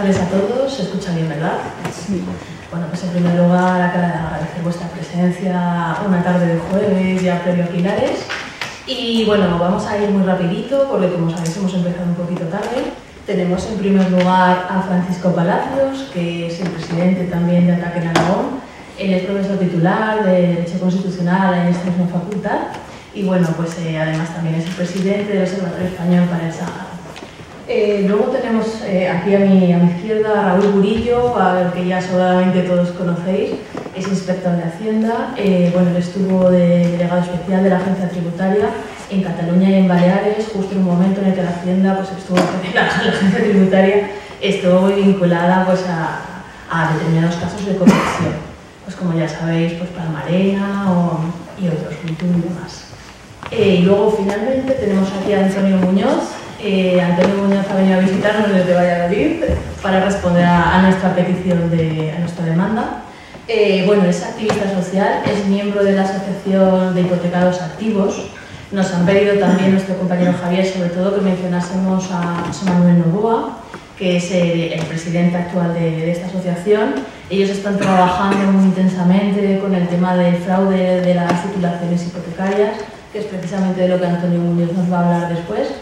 tardes a todos. ¿Se escucha bien, verdad? Sí. Bueno, pues en primer lugar agradecer vuestra presencia una tarde de jueves ya previo a Pilares. Y bueno, vamos a ir muy rapidito porque como sabéis hemos empezado un poquito tarde. Tenemos en primer lugar a Francisco Palacios, que es el presidente también de Ataque en Aragón. Él es profesor titular de Derecho Constitucional en esta misma facultad. Y bueno, pues además también es el presidente del Observatorio Español para el Sáhara. Luego tenemos aquí a mi izquierda a Raúl Burillo, al que ya seguramente todos conocéis, es inspector de Hacienda. Bueno, él estuvo de delegado especial de la Agencia Tributaria en Cataluña y en Baleares, justo en un momento en el que la Hacienda pues, la Agencia Tributaria estuvo muy vinculada pues, a determinados casos de corrupción, pues como ya sabéis, pues Palmarena y otros, Multum y demás. Y luego finalmente tenemos aquí a Antonio Muñoz. Antonio Muñoz ha venido a visitarnos desde Valladolid para responder a nuestra petición, a nuestra demanda. Bueno, es activista social, es miembro de la Asociación de Hipotecados Activos. Nos han pedido también nuestro compañero Javier, sobre todo, que mencionásemos a José Manuel Novoa, que es el presidente actual de esta asociación. Ellos están trabajando muy intensamente con el tema del fraude de las titulaciones hipotecarias, que es precisamente de lo que Antonio Muñoz nos va a hablar después.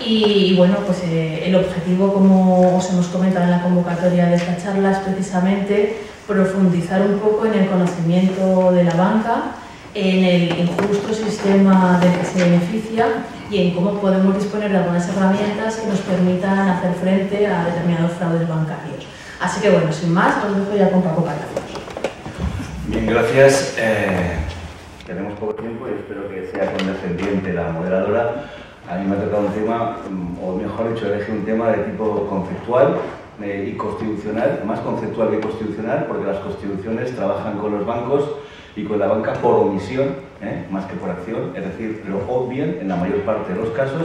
Y bueno, pues el objetivo, como os hemos comentado en la convocatoria de esta charla, es precisamente profundizar un poco en el conocimiento de la banca, en el injusto sistema del que se beneficia y en cómo podemos disponer de algunas herramientas que nos permitan hacer frente a determinados fraudes bancarios. Así que bueno, sin más, os dejo ya con Paco Palacios. Bien, gracias. Tenemos poco tiempo y espero que sea condescendiente la moderadora. A mí me ha tocado un tema, o mejor dicho, elegí un tema de tipo conceptual y constitucional, más conceptual que constitucional, porque las constituciones trabajan con los bancos y con la banca por omisión, más que por acción, es decir, lo obvian en la mayor parte de los casos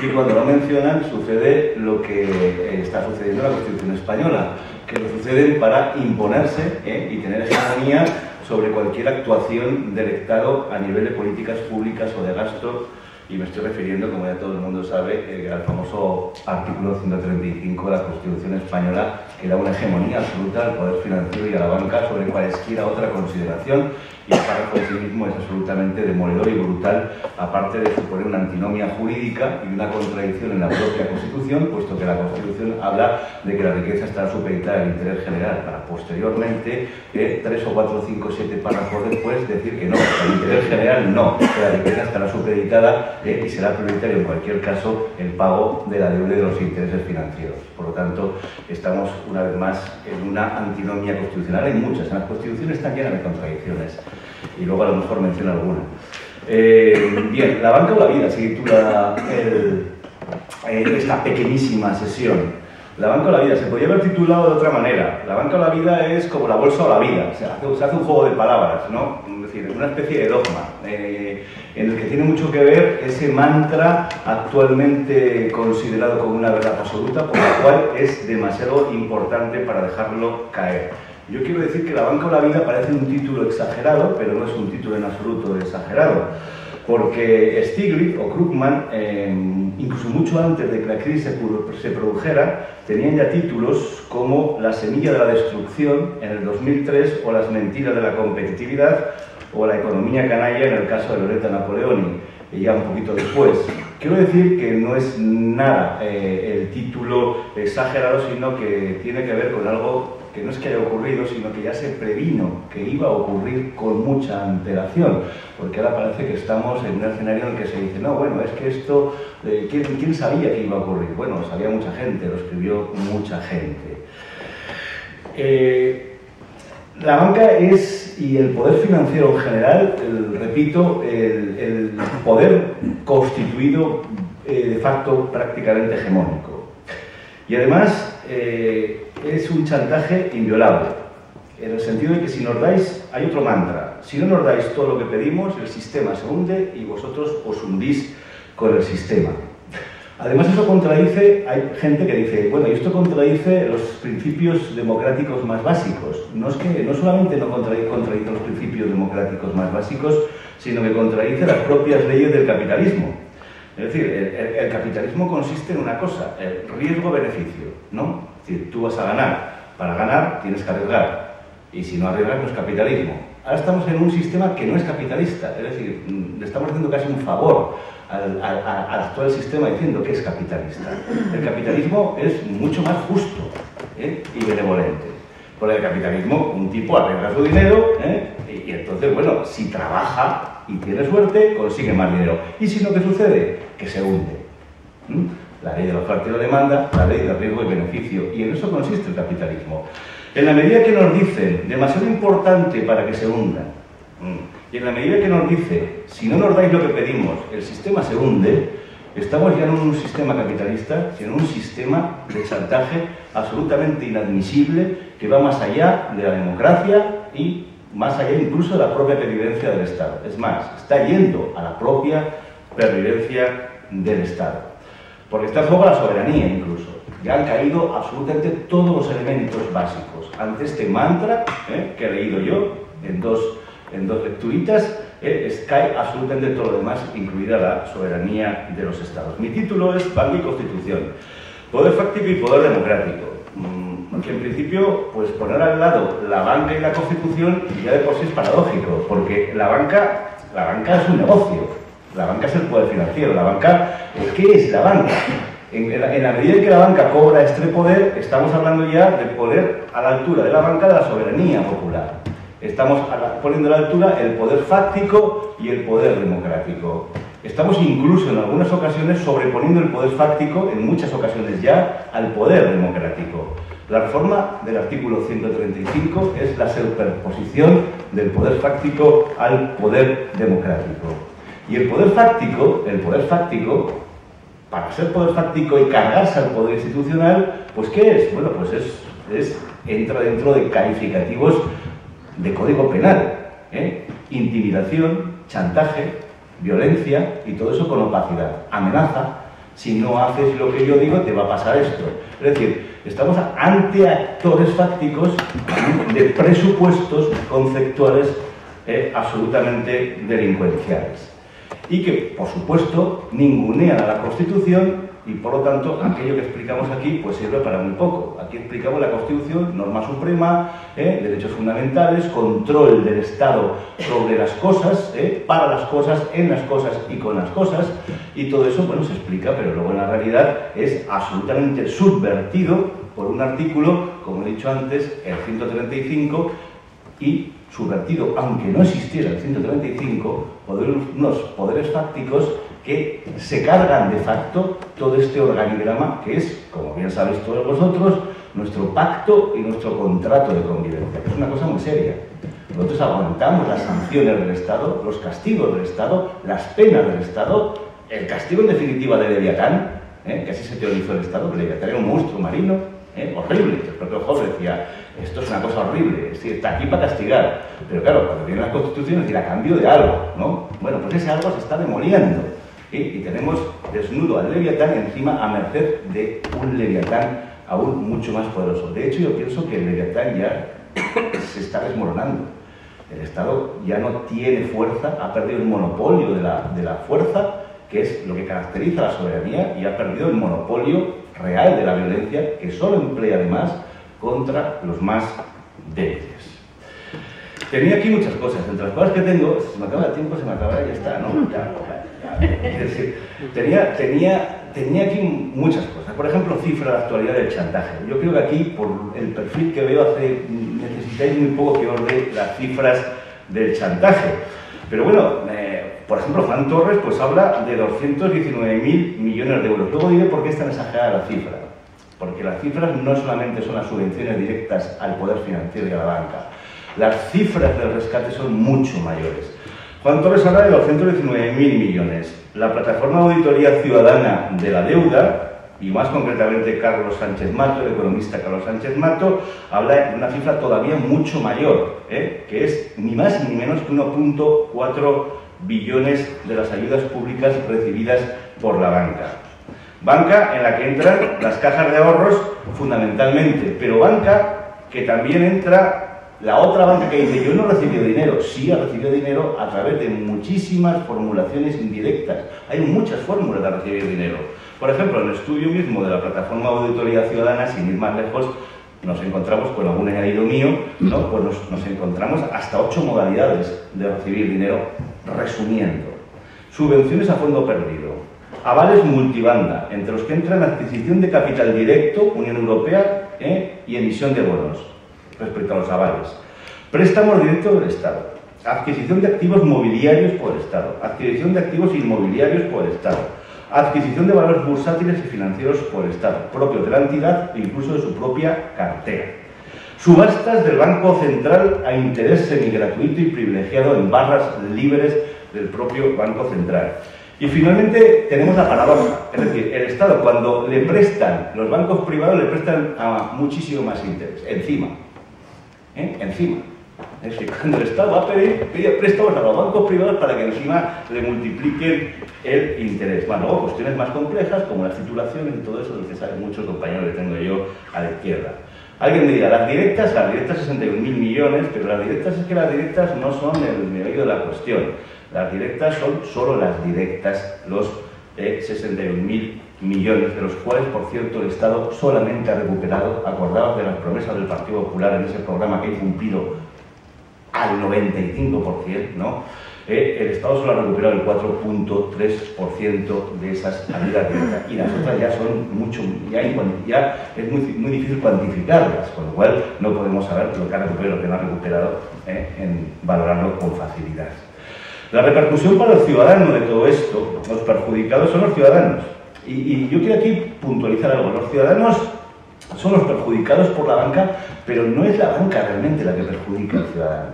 y cuando lo mencionan sucede lo que está sucediendo en la Constitución española, que lo suceden para imponerse y tener hegemonía sobre cualquier actuación del Estado a nivel de políticas públicas o de gasto. Y me estoy refiriendo, como ya todo el mundo sabe, al famoso artículo 135 de la Constitución Española, que da una hegemonía absoluta al poder financiero y a la banca sobre cualesquiera otra consideración, y el párrafo en sí mismo es absolutamente demoledor y brutal, aparte de suponer una antinomia jurídica y una contradicción en la propia Constitución, puesto que la Constitución habla de que la riqueza está supeditada al interés general, para posteriormente, 3 o 4 o 5 o 7 párrafos después, decir que no, el interés general no, que la riqueza estará supeditada y será prioritario en cualquier caso el pago de la deuda y de los intereses financieros. Por lo tanto, estamos una vez más en una antinomia constitucional. Hay muchas, en las constituciones están llenas de contradicciones y luego a lo mejor menciono alguna. Bien, la banca o la vida se titula esta pequeñísima sesión. La banca o la vida se podría haber titulado de otra manera. La banca o la vida es como la bolsa o la vida. O sea, se hace un juego de palabras, ¿no? Es decir, una especie de dogma en el que tiene mucho que ver ese mantra actualmente considerado como una verdad absoluta, por la cual es demasiado importante para dejarlo caer. Yo quiero decir que la banca o la vida parece un título exagerado, pero no es un título en absoluto exagerado. Porque Stiglitz o Krugman, incluso mucho antes de que la crisis se produjera, tenían ya títulos como La semilla de la destrucción en el 2003 o Las mentiras de la competitividad o La economía canalla en el caso de Loretta Napoleoni, ya un poquito después. Quiero decir que no es nada el título exagerado, sino que tiene que ver con algo que no es que haya ocurrido, sino que ya se previno que iba a ocurrir con mucha antelación, porque ahora parece que estamos en un escenario en el que se dice, no, bueno, es que esto, ¿quién sabía que iba a ocurrir? Bueno, lo sabía mucha gente, lo escribió mucha gente. La banca es, y el poder financiero en general, repito, el poder constituido de facto prácticamente hegemónico. Y además es un chantaje inviolable, en el sentido de que si nos dais, hay otro mantra, si no nos dais todo lo que pedimos, el sistema se hunde y vosotros os hundís con el sistema. Además eso contradice, hay gente que dice, bueno, y esto contradice los principios democráticos más básicos. No solamente no contradice los principios democráticos más básicos, sino que contradice las propias leyes del capitalismo. Es decir, el capitalismo consiste en una cosa, el riesgo-beneficio, ¿no? Es decir, tú vas a ganar. Para ganar tienes que arriesgar. Y si no arriesgas, no es capitalismo. Ahora estamos en un sistema que no es capitalista. Es decir, le estamos haciendo casi un favor al actual sistema diciendo que es capitalista. El capitalismo es mucho más justo y benevolente. Por el capitalismo, un tipo arriesga su dinero y entonces, bueno, si trabaja y tiene suerte, consigue más dinero. Y si no, ¿qué sucede? Que se hunde. La ley de la oferta y la demanda, la ley de riesgo y beneficio. Y en eso consiste el capitalismo. En la medida que nos dicen, demasiado importante para que se hunda, y en la medida que nos dice, si no nos dais lo que pedimos, el sistema se hunde, estamos ya no en un sistema capitalista, sino en un sistema de chantaje absolutamente inadmisible que va más allá de la democracia y más allá incluso de la propia pervivencia del Estado. Es más, está yendo a la propia pervivencia del Estado. Porque está en juego la soberanía incluso. Ya han caído absolutamente todos los elementos básicos. Ante este mantra que he leído yo en dos lecturitas, cae absolutamente todo lo demás, incluida la soberanía de los Estados. Mi título es Banca y Constitución. Poder fáctico y poder democrático. Que en principio, pues poner al lado la banca y la Constitución ya de por sí es paradójico, porque la banca es un negocio, la banca es el poder financiero, la banca, ¿qué es la banca? En la medida en que la banca cobra este poder, estamos hablando ya de poder a la altura de la banca de la soberanía popular. Estamos poniendo a la altura el poder fáctico y el poder democrático. Estamos incluso en algunas ocasiones sobreponiendo el poder fáctico, en muchas ocasiones ya, al poder democrático. La reforma del artículo 135 es la superposición del poder fáctico al poder democrático. Y el poder fáctico, para ser poder fáctico y cargarse al poder institucional, pues ¿qué es? Bueno, pues entra dentro de calificativos de código penal, intimidación, chantaje, violencia y todo eso con opacidad, amenaza. Si no haces lo que yo digo, te va a pasar esto. Es decir, estamos ante actores fácticos de presupuestos conceptuales absolutamente delincuenciales. Y que, por supuesto, ningunean a la Constitución y, por lo tanto, aquello que explicamos aquí pues sirve para muy poco. Aquí explicamos la Constitución, norma suprema, derechos fundamentales, control del Estado sobre las cosas, para las cosas, en las cosas y con las cosas, y todo eso, bueno, se explica, pero luego en la realidad es absolutamente subvertido por un artículo, como he dicho antes, el 135, y subvertido, aunque no existiera el 135, unos poderes fácticos que se cargan de facto todo este organigrama que es, como bien sabéis todos vosotros, nuestro pacto y nuestro contrato de convivencia, que es una cosa muy seria. Nosotros aguantamos las sanciones del Estado, los castigos del Estado, las penas del Estado, el castigo en definitiva de Leviatán, que así se teorizó el Estado, que Leviatán era un monstruo marino, horrible. El propio Hobbes decía, esto es una cosa horrible, es decir, está aquí para castigar. Pero claro, cuando viene la Constitución es decir, a cambio de algo, ¿no? Bueno, pues ese algo se está demoliendo. Y tenemos desnudo al Leviatán encima a merced de un Leviatán aún mucho más poderoso. De hecho, yo pienso que el Leviatán ya se está desmoronando. El Estado ya no tiene fuerza, ha perdido el monopolio de la fuerza, que es lo que caracteriza a la soberanía, y ha perdido el monopolio real de la violencia, que solo emplea además contra los más débiles. Tenía aquí muchas cosas, entre las cosas que tengo, si se me acaba el tiempo, se me acabará y ya está, ¿no? Es decir, tenía aquí muchas cosas. Por ejemplo, cifra de actualidad del chantaje. Yo creo que aquí, por el perfil que veo, necesitáis muy poco que os dé las cifras del chantaje. Pero bueno, por ejemplo, Juan Torres pues habla de 219.000 millones de euros. Luego diré por qué es tan exagerada la cifra. Porque las cifras no solamente son las subvenciones directas al poder financiero y a la banca. Las cifras del rescate son mucho mayores. Juan Torres habla de 219.000 millones. La plataforma de auditoría ciudadana de la deuda, y más concretamente Carlos Sánchez Mato, el economista Carlos Sánchez Mato, habla de una cifra todavía mucho mayor, que es ni más ni menos que 1,4 billones de las ayudas públicas recibidas por la banca. Banca en la que entran las cajas de ahorros fundamentalmente, pero banca que también entra la otra banca que dice yo no he recibido dinero. Sí ha recibido dinero a través de muchísimas formulaciones indirectas. Hay muchas fórmulas de recibir dinero. Por ejemplo, en el estudio mismo de la plataforma Auditoría Ciudadana, sin ir más lejos, nos encontramos con algún añadido mío, ¿no? Pues nos encontramos hasta 8 modalidades de recibir dinero, resumiendo. Subvenciones a fondo perdido, avales multibanda, entre los que entran adquisición de capital directo, Unión Europea, y emisión de bonos, respecto a los avales. Préstamos directos del Estado, adquisición de activos mobiliarios por el Estado, adquisición de activos inmobiliarios por el Estado, adquisición de valores bursátiles y financieros por el Estado, propios de la entidad e incluso de su propia cartera. Subastas del Banco Central a interés semigratuito y privilegiado en barras libres del propio Banco Central. Y finalmente tenemos la paradoja, es decir, el Estado cuando le prestan, los bancos privados le prestan a muchísimo más interés, encima. Encima. Es decir, cuando el Estado va a pedir préstamos a los bancos privados para que encima le multipliquen el interés. Bueno, luego cuestiones más complejas como las titulaciones y todo eso, de lo que saben muchos compañeros que tengo yo a la izquierda. Alguien me dirá, las directas 61.000 millones, pero las directas es que las directas no son el meollo de la cuestión. Las directas son solo las directas, los 61.000 millones, de los cuales, por cierto, el Estado solamente ha recuperado, acordados de las promesas del Partido Popular en ese programa que ha incumplido al 95%, ¿no? El Estado solo ha recuperado el 4.3% de esas ayudas directas y las otras ya son mucho, ya es muy difícil cuantificarlas, con lo cual no podemos saber lo que ha recuperado y lo que no ha recuperado, en valorarlo con facilidad. La repercusión para el ciudadano de todo esto, los perjudicados son los ciudadanos. Y yo quiero aquí puntualizar algo. Los ciudadanos son los perjudicados por la banca, pero no es la banca realmente la que perjudica al ciudadano.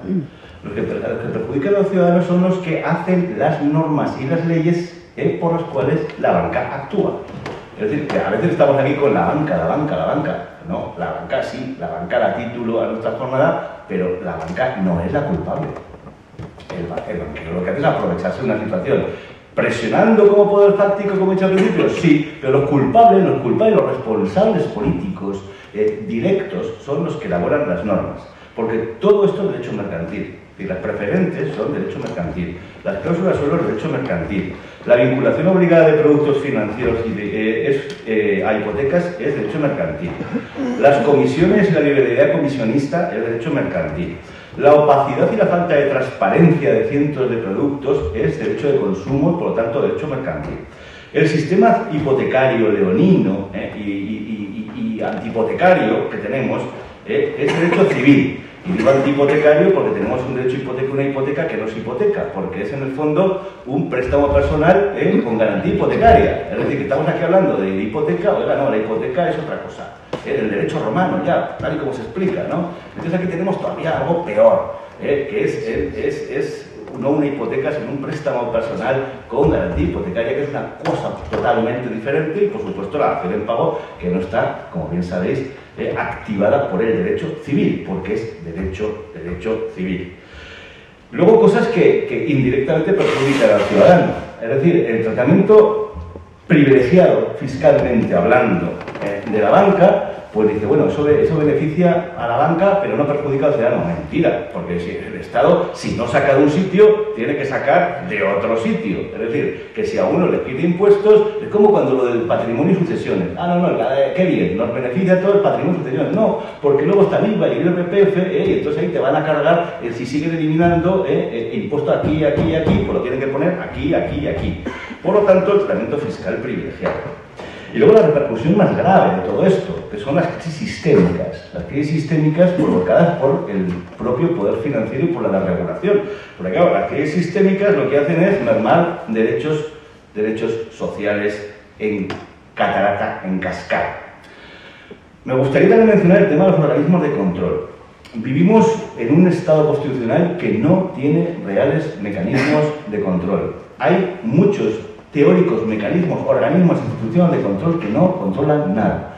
Los que perjudican a los ciudadanos son los que hacen las normas y las leyes por las cuales la banca actúa. Es decir, que a veces estamos aquí con la banca. No, la banca sí, la banca da título a nuestra jornada, pero la banca no es la culpable. El banquero lo que hace es aprovecharse de una situación, presionando como poder fáctico, como he dicho al principio, sí, pero los culpables, los responsables políticos directos son los que elaboran las normas, porque todo esto es derecho mercantil. Y las preferentes son derecho mercantil, las cláusulas suelo es derecho mercantil, la vinculación obligada de productos financieros a hipotecas es derecho mercantil, las comisiones y la liberalidad comisionista es derecho mercantil, la opacidad y la falta de transparencia de cientos de productos es derecho de consumo y por lo tanto derecho mercantil. El sistema hipotecario leonino y antihipotecario que tenemos es derecho civil. Y digo antihipotecario porque tenemos un derecho hipoteca, una hipoteca que no es hipoteca, porque es en el fondo un préstamo personal con garantía hipotecaria. Es decir, que estamos aquí hablando de hipoteca, oiga, no, la hipoteca es otra cosa. El derecho romano ya, tal y como se explica, ¿no? Entonces aquí tenemos todavía algo peor, que es no una hipoteca, sino un préstamo personal con garantía hipotecaria, que es una cosa totalmente diferente, y por supuesto la acción en pago, que no está, como bien sabéis, activada por el derecho civil, porque es derecho civil. Luego, cosas que indirectamente perjudican al ciudadano, es decir, el tratamiento privilegiado, fiscalmente hablando, de la banca, pues dice, bueno, eso beneficia a la banca, pero no perjudica al ciudadano. Mentira, porque si el Estado, si no saca de un sitio, tiene que sacar de otro sitio. Es decir, que si a uno le pide impuestos, es como cuando lo del patrimonio y sucesiones. Ah, no, qué bien, nos beneficia todo el patrimonio y sucesiones. No, porque luego está el IVA y el IRPF, y entonces ahí te van a cargar, si siguen eliminando impuesto aquí, pues lo tienen que poner aquí. Por lo tanto, el tratamiento fiscal privilegiado. Y luego la repercusión más grave de todo esto, que son las crisis sistémicas provocadas por el propio poder financiero y por la desregulación. Porque claro, las crisis sistémicas lo que hacen es mermar derechos sociales en catarata, en cascada. Me gustaría también mencionar el tema de los organismos de control. Vivimos en un Estado constitucional que no tiene reales mecanismos de control. Hay muchos teóricos mecanismos, organismos, instituciones de control que no controlan nada.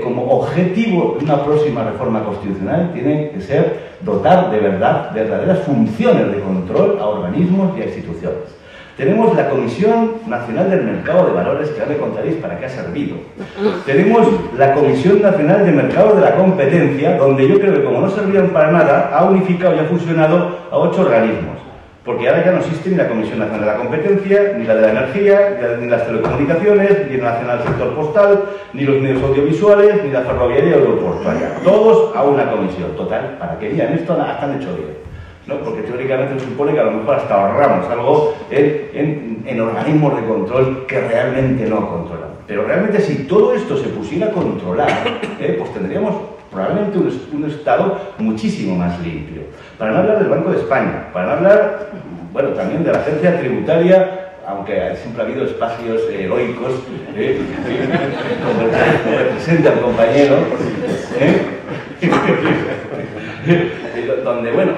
Como objetivo de una próxima reforma constitucional tiene que ser dotar de verdaderas funciones de control a organismos y a instituciones. Tenemos la Comisión Nacional del Mercado de Valores, que ya me contaréis para qué ha servido. Tenemos la Comisión Nacional de Mercado de la Competencia, donde yo creo que como no servían para nada, ha unificado y ha fusionado a 8 organismos. Porque ahora ya no existe ni la Comisión Nacional de la Competencia, ni la de la Energía, ni las telecomunicaciones, ni el Nacional Sector Postal, ni los medios audiovisuales, ni la ferroviaria o aeroportuaria. Todos a una comisión. Total, ¿para qué harían esto? Hasta han hecho bien, ¿no? Porque teóricamente se supone que a lo mejor hasta ahorramos algo en organismos de control que realmente no controlan. Pero realmente si todo esto se pusiera a controlar, pues tendríamos probablemente un Estado muchísimo más limpio. Para no hablar del Banco de España, para no hablar, bueno, también de la agencia tributaria, aunque siempre ha habido espacios heroicos, como representa el compañero, donde, bueno,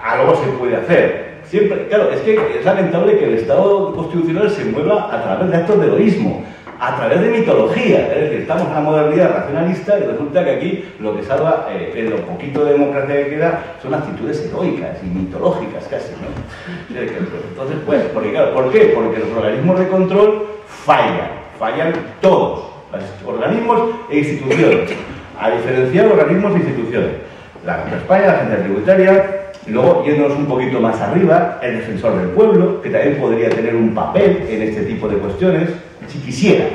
algo se puede hacer. Siempre, claro, es que es lamentable que el Estado constitucional se mueva a través de actos de heroísmo, a través de mitología. Es decir, estamos en la modernidad racionalista y resulta que aquí lo que salva en lo poquito de democracia que queda son actitudes heroicas y mitológicas casi, ¿no? Entonces, pues, porque, claro, ¿por qué? Porque los organismos de control fallan todos, los organismos e instituciones, a diferenciar organismos e instituciones. La Banca de España, la Agencia Tributaria. Luego, yéndonos un poquito más arriba, el Defensor del Pueblo, que también podría tener un papel en este tipo de cuestiones, si quisiera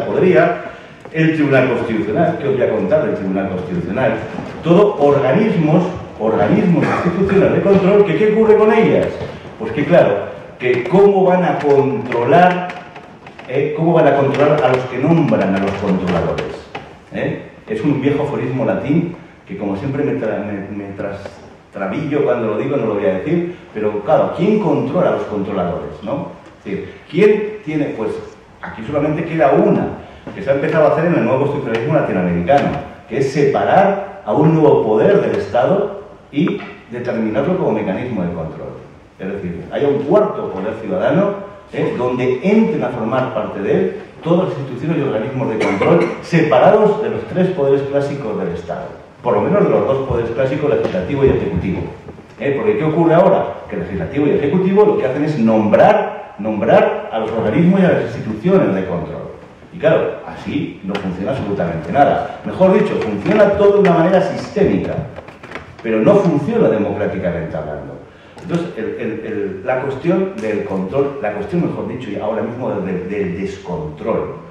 podría, el Tribunal Constitucional, que os voy a contar del Tribunal Constitucional, todo organismos institucionales de control, que ¿qué ocurre con ellas? Pues que claro, que cómo van a controlar a los que nombran a los controladores. Es un viejo aforismo latín que como siempre me trabillo cuando lo digo, no lo voy a decir, pero claro, ¿quién controla a los controladores, no? Es decir, ¿quién tiene? Pues aquí solamente queda una, que se ha empezado a hacer en el nuevo constitucionalismo latinoamericano, que es separar a un nuevo poder del Estado y determinarlo como mecanismo de control. Es decir, haya un cuarto poder ciudadano, donde entren a formar parte de él todas las instituciones y organismos de control separados de los tres poderes clásicos del Estado. Por lo menos de los dos poderes clásicos, legislativo y ejecutivo. Porque ¿qué ocurre ahora? Que el legislativo y el ejecutivo lo que hacen es nombrar a los organismos y a las instituciones de control. Y claro, así no funciona absolutamente nada. Mejor dicho, funciona todo de una manera sistémica, pero no funciona democráticamente hablando. Entonces, la cuestión del control, la cuestión, mejor dicho, y ahora mismo del descontrol.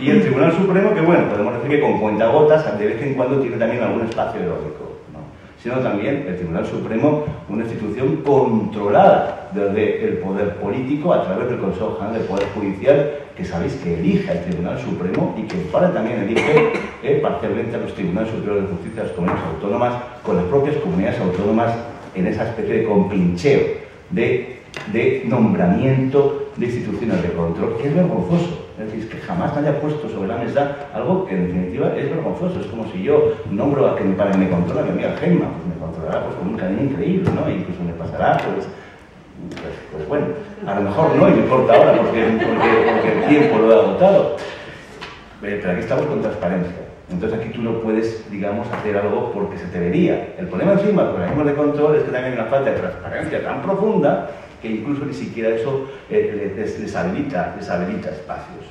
Y el Tribunal Supremo, que bueno, podemos decir que con cuentagotas de vez en cuando tiene también algún espacio heroico, ¿no? Sino también el Tribunal Supremo, una institución controlada desde el poder político a través del Consejo General del Poder Judicial, que sabéis que elige el Tribunal Supremo y que para también elige parcialmente a los Tribunales Superiores de Justicia de las comunidades autónomas, con las propias comunidades autónomas en esa especie de compincheo de nombramiento de instituciones de control, que es vergonzoso. Es decir, es que jamás me haya puesto sobre la mesa algo que en definitiva es vergonzoso. Es como si yo nombro a quien para que me controla, a mi amiga Gemma, pues me controlará pues, con un cariño increíble, ¿no? Y incluso me pasará, pues bueno, a lo mejor no, y me importa ahora porque el tiempo lo he agotado. Pero aquí estamos con transparencia. Entonces aquí tú no puedes, digamos, hacer algo porque se te vería. El problema encima con los organismos de control es que también hay una falta de transparencia tan profunda que incluso ni siquiera eso les habilita espacios.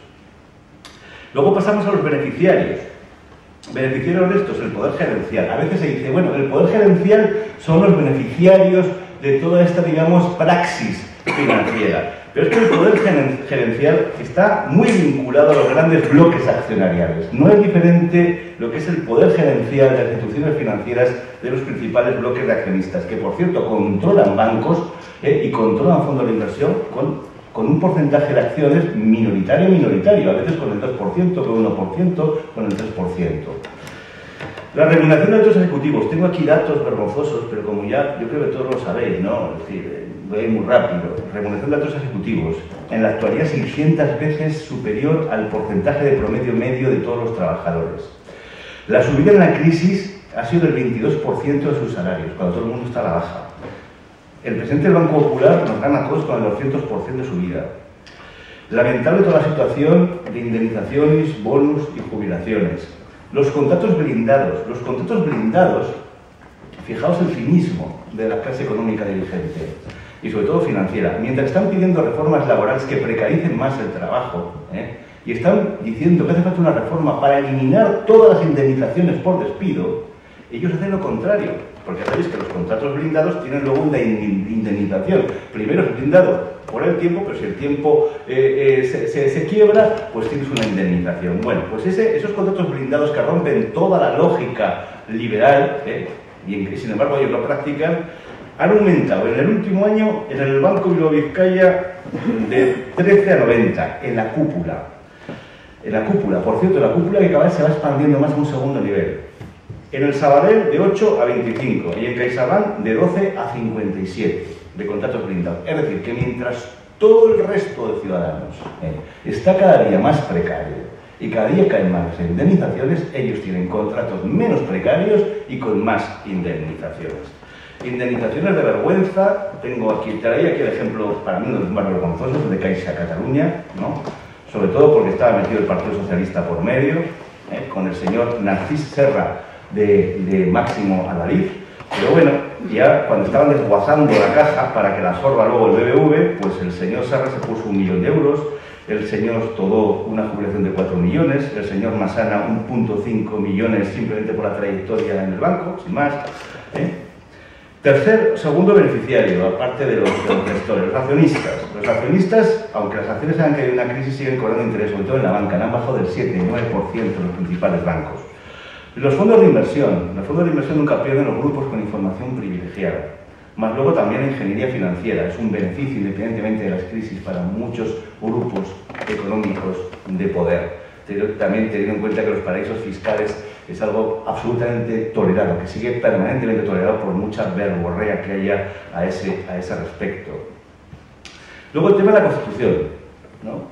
Luego pasamos a los beneficiarios. Beneficiarios de estos, el poder gerencial. A veces se dice, bueno, el poder gerencial son los beneficiarios de toda esta, digamos, praxis financiera. Pero es que el poder gerencial está muy vinculado a los grandes bloques accionariales. No es diferente lo que es el poder gerencial de las instituciones financieras de los principales bloques de accionistas, que por cierto controlan bancos y controlan fondos de inversión con un porcentaje de acciones minoritario, a veces con el 2%, con el 1%, con el 3%. La remuneración de altos ejecutivos. Tengo aquí datos vergonzosos, pero como ya yo creo que todos lo sabéis, ¿no? Es decir, voy a ir muy rápido. Remuneración de altos ejecutivos. En la actualidad 600 veces superior al porcentaje de promedio medio de todos los trabajadores. La subida en la crisis ha sido del 22% de sus salarios, cuando todo el mundo está a la baja. El presidente del Banco Popular nos gana a todos con el 200% de subida. Lamentable toda la situación de indemnizaciones, bonus y jubilaciones. Los contratos blindados, fijaos el cinismo de la clase económica dirigente y sobre todo financiera. Mientras están pidiendo reformas laborales que precaricen más el trabajo, y están diciendo que hace falta una reforma para eliminar todas las indemnizaciones por despido, ellos hacen lo contrario. Porque sabéis que los contratos blindados tienen luego una indemnización. Primero es blindado por el tiempo, pero si el tiempo se quiebra, pues tienes una indemnización. Bueno, pues esos contratos blindados que rompen toda la lógica liberal, y que sin embargo ellos lo practican, han aumentado en el último año en el Banco Bilbao Vizcaya de 13 a 90, en la cúpula. En la cúpula, por cierto, la cúpula que cada vez se va expandiendo más a un segundo nivel. En el Sabadell de 8 a 25 y en CaixaBank de 12 a 57 de contratos blindados. Es decir, que mientras todo el resto de ciudadanos está cada día más precario y cada día caen más las indemnizaciones, ellos tienen contratos menos precarios y con más indemnizaciones. Indemnizaciones de vergüenza, traía aquí el ejemplo para mí uno de los más vergonzosos de Caixa Catalunya, ¿no? Sobre todo porque estaba metido el Partido Socialista por medio, con el señor Narcís Serra de Máximo Adalid, pero bueno, ya cuando estaban desguazando la caja para que la absorba luego el BBV, pues el señor Serra se puso 1 millón de euros, el señor Todó una jubilación de 4 millones, el señor Massana 1,5 millones simplemente por la trayectoria en el banco, sin más. Segundo beneficiario, aparte de los gestores, los accionistas. Los accionistas, aunque las acciones hayan caído en una crisis, siguen cobrando interés, sobre todo en la banca, han bajado del 7 y 9% en los principales bancos. Los fondos de inversión nunca pierden los grupos con información privilegiada, más luego también la ingeniería financiera, es un beneficio independientemente de las crisis para muchos grupos económicos de poder. También teniendo en cuenta que los paraísos fiscales es algo absolutamente tolerado, que sigue permanentemente tolerado por mucha verborrea que haya a ese respecto. Luego el tema de la Constitución, ¿no?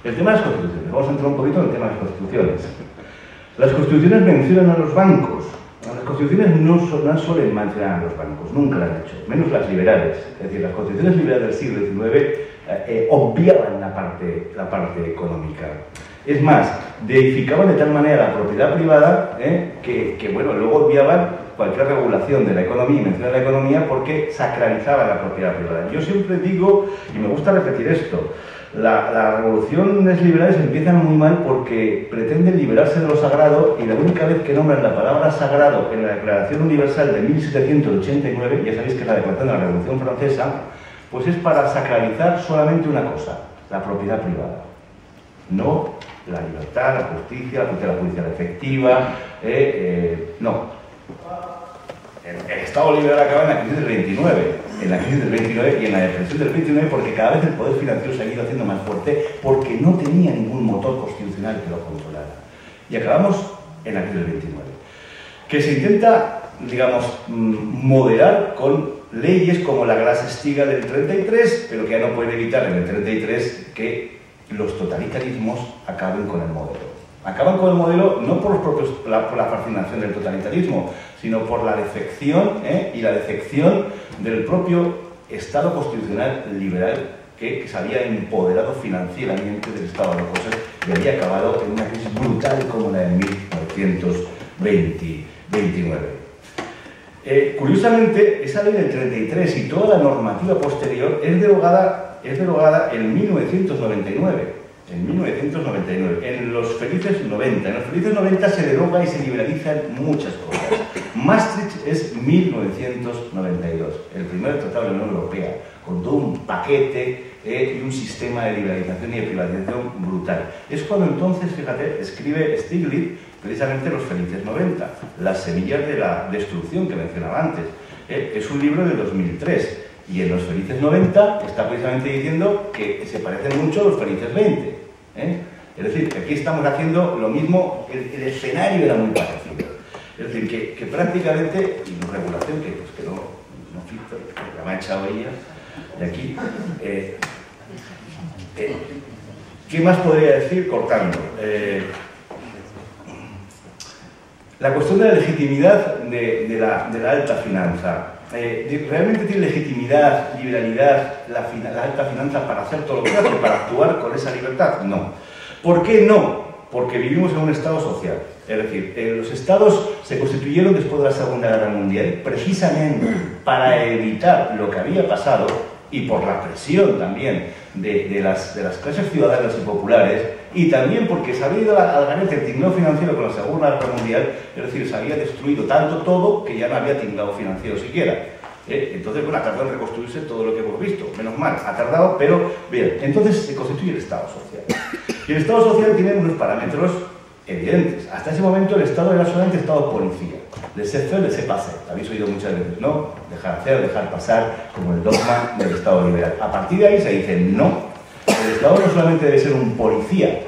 El tema de las constituciones. Vamos a entrar un poquito en el tema de las constituciones. Las constituciones mencionan a los bancos. Las constituciones no suelen mencionar a los bancos, nunca lo han hecho, menos las liberales. Es decir, las constituciones liberales del siglo XIX obviaban la parte económica. Es más, deificaban de tal manera la propiedad privada que bueno, luego obviaban cualquier regulación de la economía y mención de la economía porque sacralizaba la propiedad privada. Yo siempre digo, y me gusta repetir esto, las revoluciones liberales empiezan muy mal porque pretenden liberarse de lo sagrado y la única vez que nombran la palabra sagrado en la Declaración Universal de 1789, ya sabéis que es la declaración de la Revolución Francesa, pues es para sacralizar solamente una cosa, la propiedad privada. No la libertad, la justicia, la tutela judicial efectiva, no. El Estado liberal acaba en la crisis del 29, y en la depresión del 29 porque cada vez el poder financiero se ha ido haciendo más fuerte porque no tenía ningún motor constitucional que lo controlara. Y acabamos en la crisis del 29. Que se intenta, digamos, moderar con leyes como la Glass-Steagall del 33, pero que ya no pueden evitar en el 33 que los totalitarismos acaben con el modelo. Acaban con el modelo no por la fascinación del totalitarismo, sino por la defección y la defección del propio Estado constitucional liberal que se había empoderado financieramente del estado de cosas y había acabado en una crisis brutal como la de 1929. Curiosamente, esa ley del 33 y toda la normativa posterior es derogada en 1999. En 1999, en los felices 90. En los felices 90 se deroga y se liberalizan muchas cosas. Maastricht es 1992, el primer tratado de la Unión Europea, con todo un paquete y un sistema de liberalización y de privatización brutal. Es cuando entonces, fíjate, escribe Stiglitz precisamente Los felices 90, las semillas de la destrucción que mencionaba antes. Es un libro de 2003. Y en Los felices 90 está precisamente diciendo que se parecen mucho a los felices 20. Es decir, que aquí estamos haciendo lo mismo, el escenario era muy parecido. Es decir, que prácticamente, y la regulación que no cito, la me ha echado ella de aquí, ¿qué más podría decir cortando? La cuestión de la legitimidad de la alta finanza. ¿Realmente tiene legitimidad, liberalidad la alta finanza para hacer todo lo que hace, para actuar con esa libertad? No. ¿Por qué no? Porque vivimos en un estado social. Es decir, los estados se constituyeron después de la Segunda Guerra Mundial precisamente para evitar lo que había pasado, y por la presión también de las clases ciudadanas y populares, y también porque se había ido al garete el tinglado financiero con la Segunda Guerra Mundial, es decir, se había destruido tanto todo que ya no había tinglado financiero siquiera. Entonces, bueno, ha tardado en reconstruirse todo lo que hemos visto, menos mal, ha tardado, pero bien, entonces se constituye el Estado social. Y el Estado social tiene unos parámetros evidentes. Hasta ese momento el Estado era solamente Estado policía. Laissez-faire, laissez-passer. Habéis oído muchas veces, ¿no? Dejar hacer, dejar pasar, como el dogma del Estado liberal. A partir de ahí se dice, no. El Estado no solamente debe ser un policía,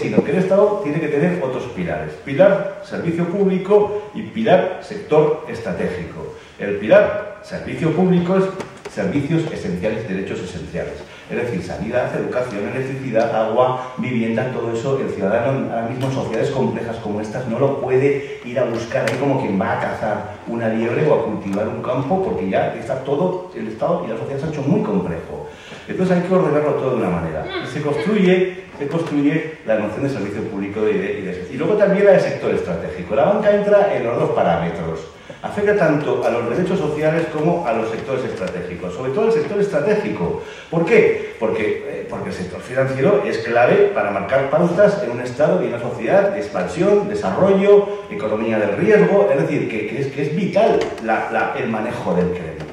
sino que el Estado tiene que tener otros pilares. Pilar, servicio público, y pilar, sector estratégico. El pilar, servicio público, es servicios esenciales, derechos esenciales. Es decir, sanidad, educación, electricidad, agua, vivienda, todo eso, el ciudadano ahora mismo en sociedades complejas como estas no lo puede ir a buscar ahí como quien va a cazar una liebre o a cultivar un campo, porque ya está todo, el Estado y la sociedad se ha hecho muy complejo. Entonces hay que ordenarlo todo de una manera. Se construye la noción de servicio público y luego también la de sector estratégico. La banca entra en los dos parámetros. Afecta tanto a los derechos sociales como a los sectores estratégicos, sobre todo el sector estratégico. ¿Por qué? Porque el sector financiero es clave para marcar pautas en un Estado y en una sociedad de expansión, desarrollo, economía del riesgo, es decir, que es vital el manejo del crédito.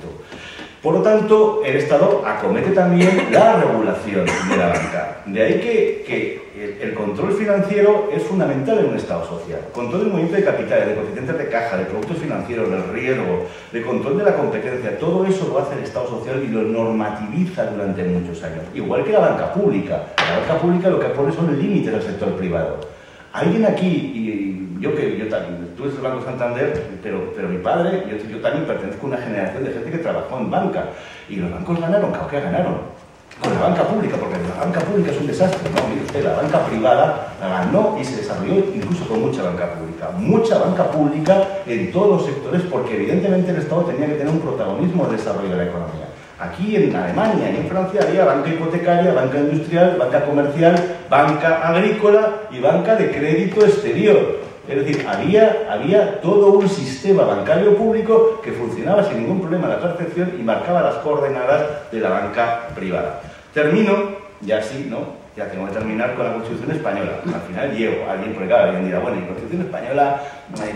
Por lo tanto, el Estado acomete también la regulación de la banca. De ahí que el control financiero es fundamental en un Estado social. Control del movimiento de capitales, de coeficientes de caja, de productos financieros, del riesgo, de control de la competencia, todo eso lo hace el Estado social y lo normativiza durante muchos años. Igual que la banca pública. La banca pública lo que pone son límites al sector privado. Alguien aquí, y yo también, tú eres del Banco Santander, pero mi padre, yo también pertenezco a una generación de gente que trabajó en banca. Y los bancos ganaron, claro que ganaron. Con la banca pública, porque la banca pública es un desastre, ¿no? Mire usted, la banca privada ganó y se desarrolló incluso con mucha banca pública en todos los sectores, porque evidentemente el Estado tenía que tener un protagonismo en el desarrollo de la economía. Aquí en Alemania y en Francia había banca hipotecaria, banca industrial, banca comercial, banca agrícola y banca de crédito exterior. Es decir, había todo un sistema bancario público que funcionaba sin ningún problema en la percepción y marcaba las coordenadas de la banca privada. Termino, ya sí, ¿no? Ya tengo que terminar con la Constitución Española. Al final llego, alguien por acá, alguien dirá, bueno, ¿y la Constitución Española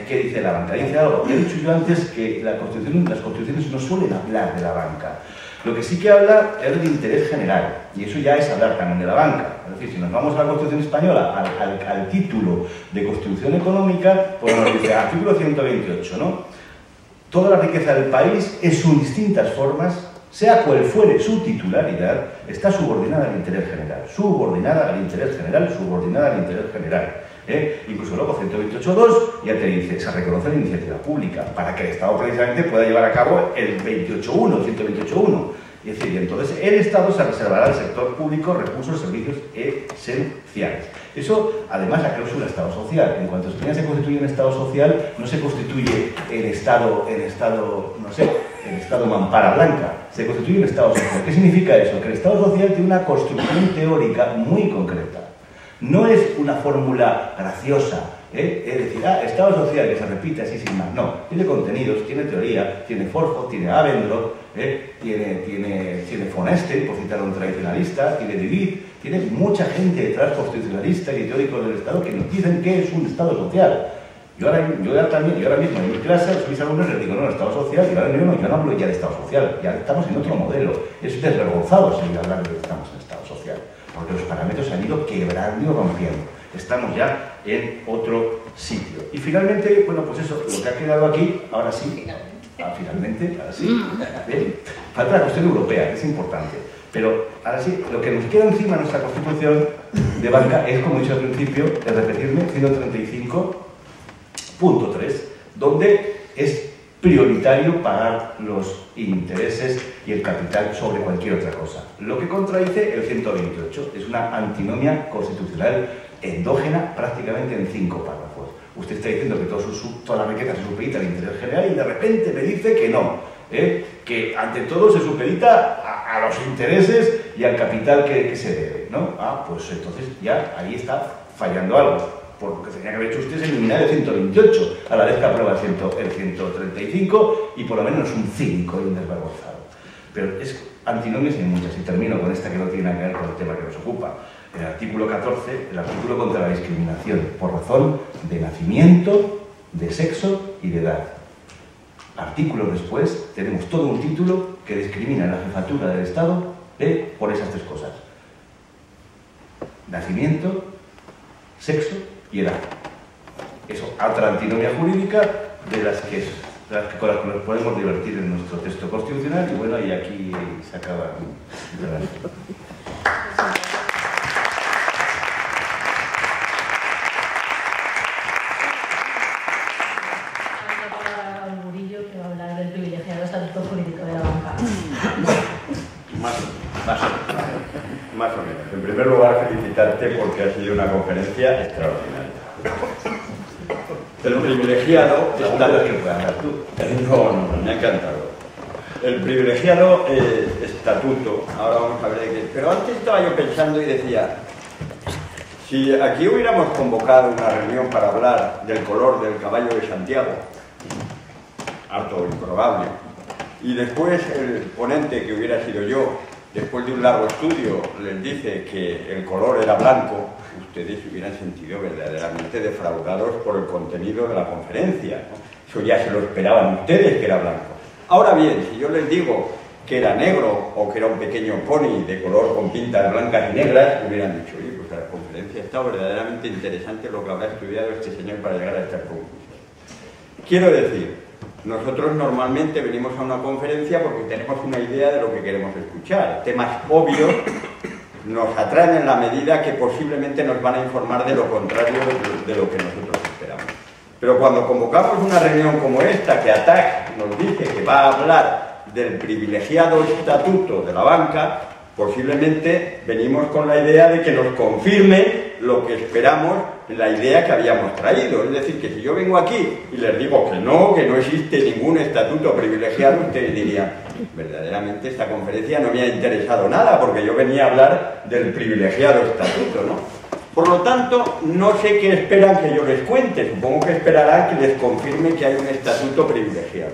qué dice la banca? Dice algo. Ya he dicho yo antes que las constituciones no suelen hablar de la banca. Lo que sí que habla es del interés general, y eso ya es hablar también de la banca. Es decir, si nos vamos a la Constitución Española, al título de Constitución Económica, pues nos dice, artículo 128, ¿no? Toda la riqueza del país, en sus distintas formas, sea cual fuere su titularidad, está subordinada al interés general. Subordinada al interés general, subordinada al interés general. Incluso luego 128.2 ya te dice, se reconoce la iniciativa pública para que el Estado precisamente pueda llevar a cabo el 128.1. Es decir, entonces el Estado se reservará al sector público recursos y servicios esenciales. Eso, además, la cláusula Estado social. En cuanto España se constituye un Estado social, no se constituye el Estado mampara blanca, se constituye un Estado social. ¿Qué significa eso? Que el Estado social tiene una construcción teórica muy concreta. No es una fórmula graciosa, es decir, Estado social que se repite así sin más. No, tiene contenidos, tiene teoría, tiene Forjo, tiene Abendroth, tiene von Esten, por citar a un tradicionalista, tiene David, tiene mucha gente detrás, constitucionalistas y teóricos del Estado, que nos dicen que es un Estado social. Yo ahora mismo en mi clase, a mis alumnos les digo, no, el Estado social, y ahora mismo yo no hablo ya de Estado social, ya estamos en otro modelo. Es desvergonzado seguir hablando de que estamos en Estado social, porque los parámetros se han ido quebrando y rompiendo. Estamos ya en otro sitio. Y finalmente, bueno, pues eso, lo que ha quedado aquí, ahora sí, finalmente, ahora sí, falta la cuestión europea, que es importante. Pero ahora sí, lo que nos queda encima de nuestra Constitución de banca es, como he dicho al principio, de repetirme, 135.3, donde es prioritario pagar los intereses y el capital sobre cualquier otra cosa. Lo que contradice el 128 es una antinomia constitucional endógena prácticamente en 5 párrafos. Usted está diciendo que toda la riqueza se supedita al interés general y de repente me dice que no, que ante todo se supedita a los intereses y al capital que se debe, ¿no? Pues entonces ya ahí está fallando algo. Porque lo que tenía que haber hecho usted es eliminar el 128, a la vez que aprueba el 135 y por lo menos un 5 y un desvergonzado. pero es antinomias hay muchas, y termino con esta que no tiene nada que ver con el tema que nos ocupa. En el artículo 14, el artículo contra la discriminación por razón de nacimiento, de sexo y de edad. Artículos después tenemos todo un título que discrimina la jefatura del Estado por esas tres cosas: nacimiento, sexo y edad. Eso, otra antinomia jurídica con las que nos podemos divertir en nuestro texto constitucional, y bueno, y aquí se acaba. Más o menos. En primer lugar, felicitarte porque ha sido una conferencia extraordinaria. El privilegiado está... No, me ha encantado. El privilegiado estatuto, ahora vamos a ver de qué... Pero antes estaba yo pensando y decía, si aquí hubiéramos convocado una reunión para hablar del color del caballo de Santiago, harto improbable, y después el ponente, que hubiera sido yo, después de un largo estudio, les dice que el color era blanco, ustedes se hubieran sentido verdaderamente defraudados por el contenido de la conferencia, ¿no? Eso ya se lo esperaban ustedes, que era blanco. Ahora bien, si yo les digo que era negro o que era un pequeño pony de color con pintas blancas y negras, hubieran dicho, oye, pues la conferencia ha estado verdaderamente interesante lo que habrá estudiado este señor para llegar a estas conclusiones. Quiero decir, nosotros normalmente venimos a una conferencia porque tenemos una idea de lo que queremos escuchar. Temas obvios nos atraen en la medida que posiblemente nos van a informar de lo contrario de lo que nosotros esperamos. Pero cuando convocamos una reunión como esta, que ATAC nos dice que va a hablar del privilegiado estatuto de la banca, posiblemente venimos con la idea de que nos confirme lo que esperamos, la idea que habíamos traído. Es decir, que si yo vengo aquí y les digo que no existe ningún estatuto privilegiado, ustedes dirían, verdaderamente esta conferencia no me ha interesado nada, porque yo venía a hablar del privilegiado estatuto, ¿no? Por lo tanto, no sé qué esperan que yo les cuente, supongo que esperarán que les confirme que hay un estatuto privilegiado.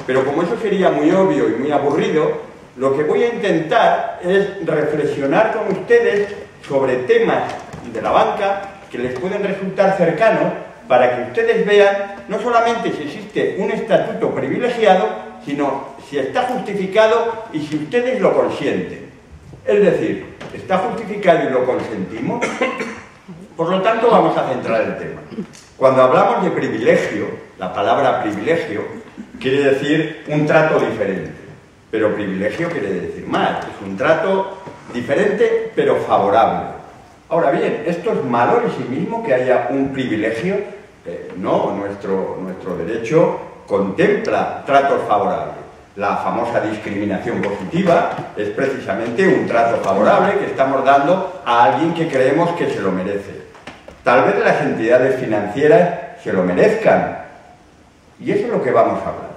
Pero como eso sería muy obvio y muy aburrido, lo que voy a intentar es reflexionar con ustedes sobre temas de la banca que les pueden resultar cercanos, para que ustedes vean no solamente si existe un estatuto privilegiado, sino si está justificado y si ustedes lo consienten. Es decir, ¿está justificado y lo consentimos? Por lo tanto, vamos a centrar el tema. Cuando hablamos de privilegio, la palabra privilegio quiere decir un trato diferente, pero privilegio quiere decir más, es un trato diferente pero favorable. Ahora bien, ¿esto es malo en sí mismo que haya un privilegio? No, nuestro derecho contempla tratos favorables. La famosa discriminación positiva es precisamente un trato favorable que estamos dando a alguien que creemos que se lo merece. Tal vez las entidades financieras se lo merezcan, y eso es lo que vamos a hablar.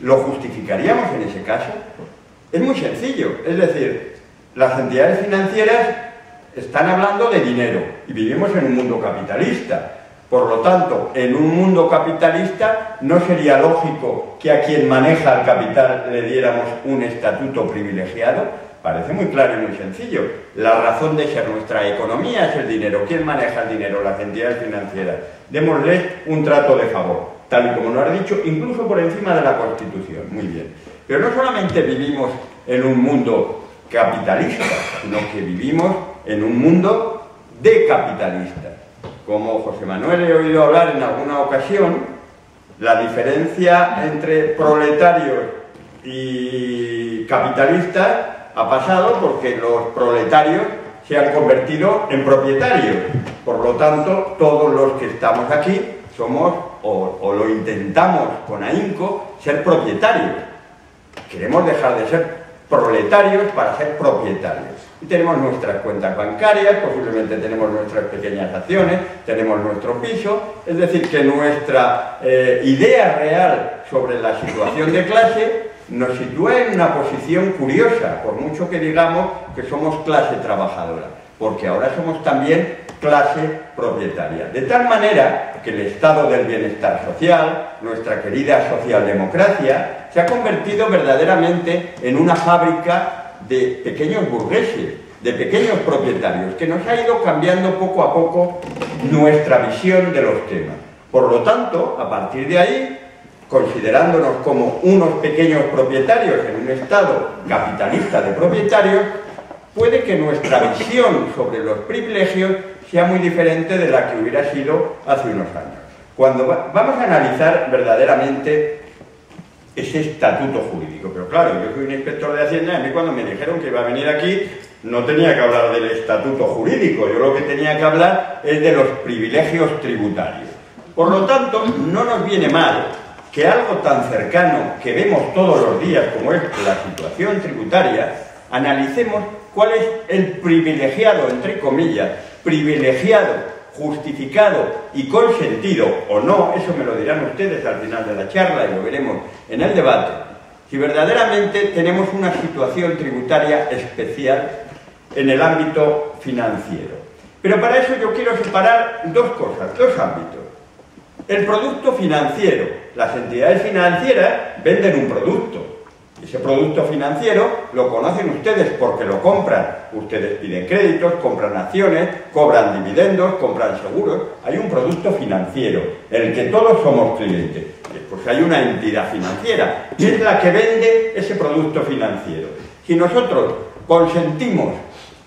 ¿Lo justificaríamos en ese caso? Es muy sencillo, es decir, las entidades financieras están hablando de dinero y vivimos en un mundo capitalista. Por lo tanto, en un mundo capitalista no sería lógico que a quien maneja el capital le diéramos un estatuto privilegiado. Parece muy claro y muy sencillo. La razón de ser nuestra economía es el dinero. ¿Quién maneja el dinero? Las entidades financieras. Démosles un trato de favor, tal y como nos ha dicho, incluso por encima de la Constitución. Muy bien. Pero no solamente vivimos en un mundo capitalista, sino que vivimos en un mundo decapitalista. Como José Manuel he oído hablar en alguna ocasión, la diferencia entre proletarios y capitalistas ha pasado porque los proletarios se han convertido en propietarios. Por lo tanto, todos los que estamos aquí somos, o lo intentamos con ahínco, ser propietarios. Queremos dejar de ser proletarios para ser propietarios. Y tenemos nuestras cuentas bancarias, posiblemente tenemos nuestras pequeñas acciones, tenemos nuestro piso, es decir, que nuestra idea real sobre la situación de clase nos sitúa en una posición curiosa, por mucho que digamos que somos clase trabajadora, porque ahora somos también clase propietaria. De tal manera que el estado del bienestar social, nuestra querida socialdemocracia, se ha convertido verdaderamente en una fábrica de pequeños burgueses, de pequeños propietarios, que nos ha ido cambiando poco a poco nuestra visión de los temas. Por lo tanto, a partir de ahí, considerándonos como unos pequeños propietarios en un estado capitalista de propietarios, puede que nuestra visión sobre los privilegios sea muy diferente de la que hubiera sido hace unos años. Cuando vamos a analizar verdaderamente ese estatuto jurídico, pero claro, yo soy un inspector de Hacienda y a mí cuando me dijeron que iba a venir aquí no tenía que hablar del estatuto jurídico, yo lo que tenía que hablar es de los privilegios tributarios. Por lo tanto, no nos viene mal que algo tan cercano que vemos todos los días como es la situación tributaria, analicemos cuál es el privilegiado, entre comillas, privilegiado, justificado y consentido, o no, eso me lo dirán ustedes al final de la charla y lo veremos en el debate, si verdaderamente tenemos una situación tributaria especial en el ámbito financiero. Pero para eso yo quiero separar dos cosas, dos ámbitos. El producto financiero. Las entidades financieras venden un producto. Ese producto financiero lo conocen ustedes porque lo compran. Ustedes piden créditos, compran acciones, cobran dividendos, compran seguros. Hay un producto financiero, el que todos somos clientes. Pues hay una entidad financiera, que es la que vende ese producto financiero. Si nosotros consentimos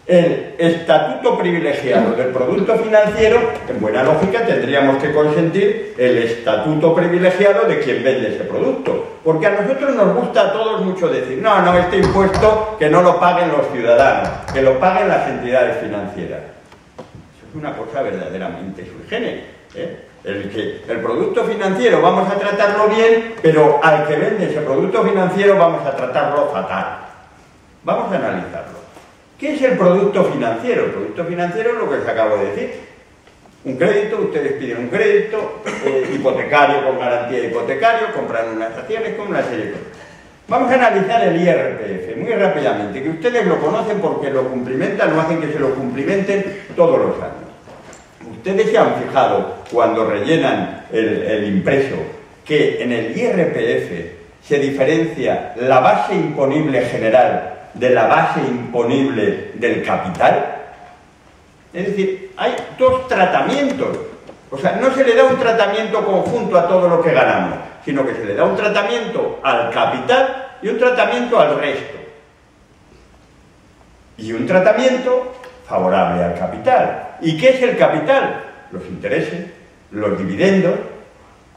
el estatuto privilegiado del producto financiero, en buena lógica tendríamos que consentir el estatuto privilegiado de quien vende ese producto. Porque a nosotros nos gusta a todos mucho decir, no, este impuesto que no lo paguen los ciudadanos, que lo paguen las entidades financieras. Eso es una cosa verdaderamente sui generis, el producto financiero vamos a tratarlo bien, pero al que vende ese producto financiero vamos a tratarlo fatal. Vamos a analizarlo. ¿Qué es el producto financiero? El producto financiero es lo que les acabo de decir. Un crédito, ustedes piden un crédito hipotecario con garantía de hipotecario, compran unas acciones con una serie de cosas. Vamos a analizar el IRPF muy rápidamente, que ustedes lo conocen porque lo cumplimentan o hacen que se lo cumplimenten todos los años. Ustedes se han fijado cuando rellenan el impreso que en el IRPF se diferencia la base imponible general de la base imponible del capital. Es decir, hay dos tratamientos. O sea, no se le da un tratamiento conjunto a todo lo que ganamos, sino que se le da un tratamiento al capital y un tratamiento al resto. Y un tratamiento favorable al capital. ¿Y qué es el capital? Los intereses, los dividendos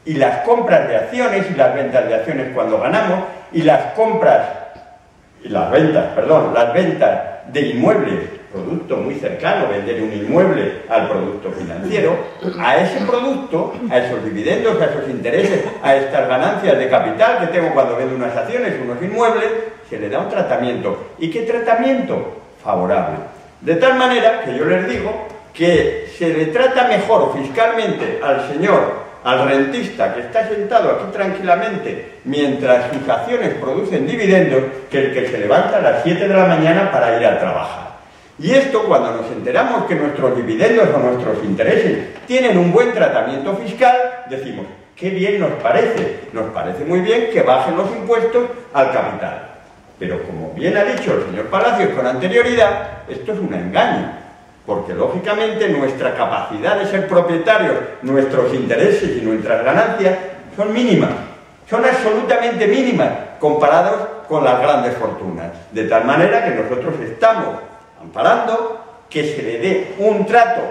y las compras de acciones y las ventas de acciones cuando ganamos y las ventas de inmuebles, producto muy cercano, vender un inmueble al producto financiero, a ese producto, a esos dividendos, a esos intereses, a estas ganancias de capital que tengo cuando vendo unas acciones, unos inmuebles, se le da un tratamiento. ¿Y qué tratamiento? Favorable. De tal manera que yo les digo que se le trata mejor fiscalmente al rentista que está sentado aquí tranquilamente mientras sus acciones producen dividendos que el que se levanta a las 7 de la mañana para ir a trabajar. Y esto, cuando nos enteramos que nuestros dividendos o nuestros intereses tienen un buen tratamiento fiscal, decimos, qué bien nos parece muy bien que bajen los impuestos al capital. Pero como bien ha dicho el señor Palacios con anterioridad, esto es un engaño. Porque lógicamente nuestra capacidad de ser propietarios, nuestros intereses y nuestras ganancias son mínimas, son absolutamente mínimas comparados con las grandes fortunas. De tal manera que nosotros estamos amparando que se le dé un trato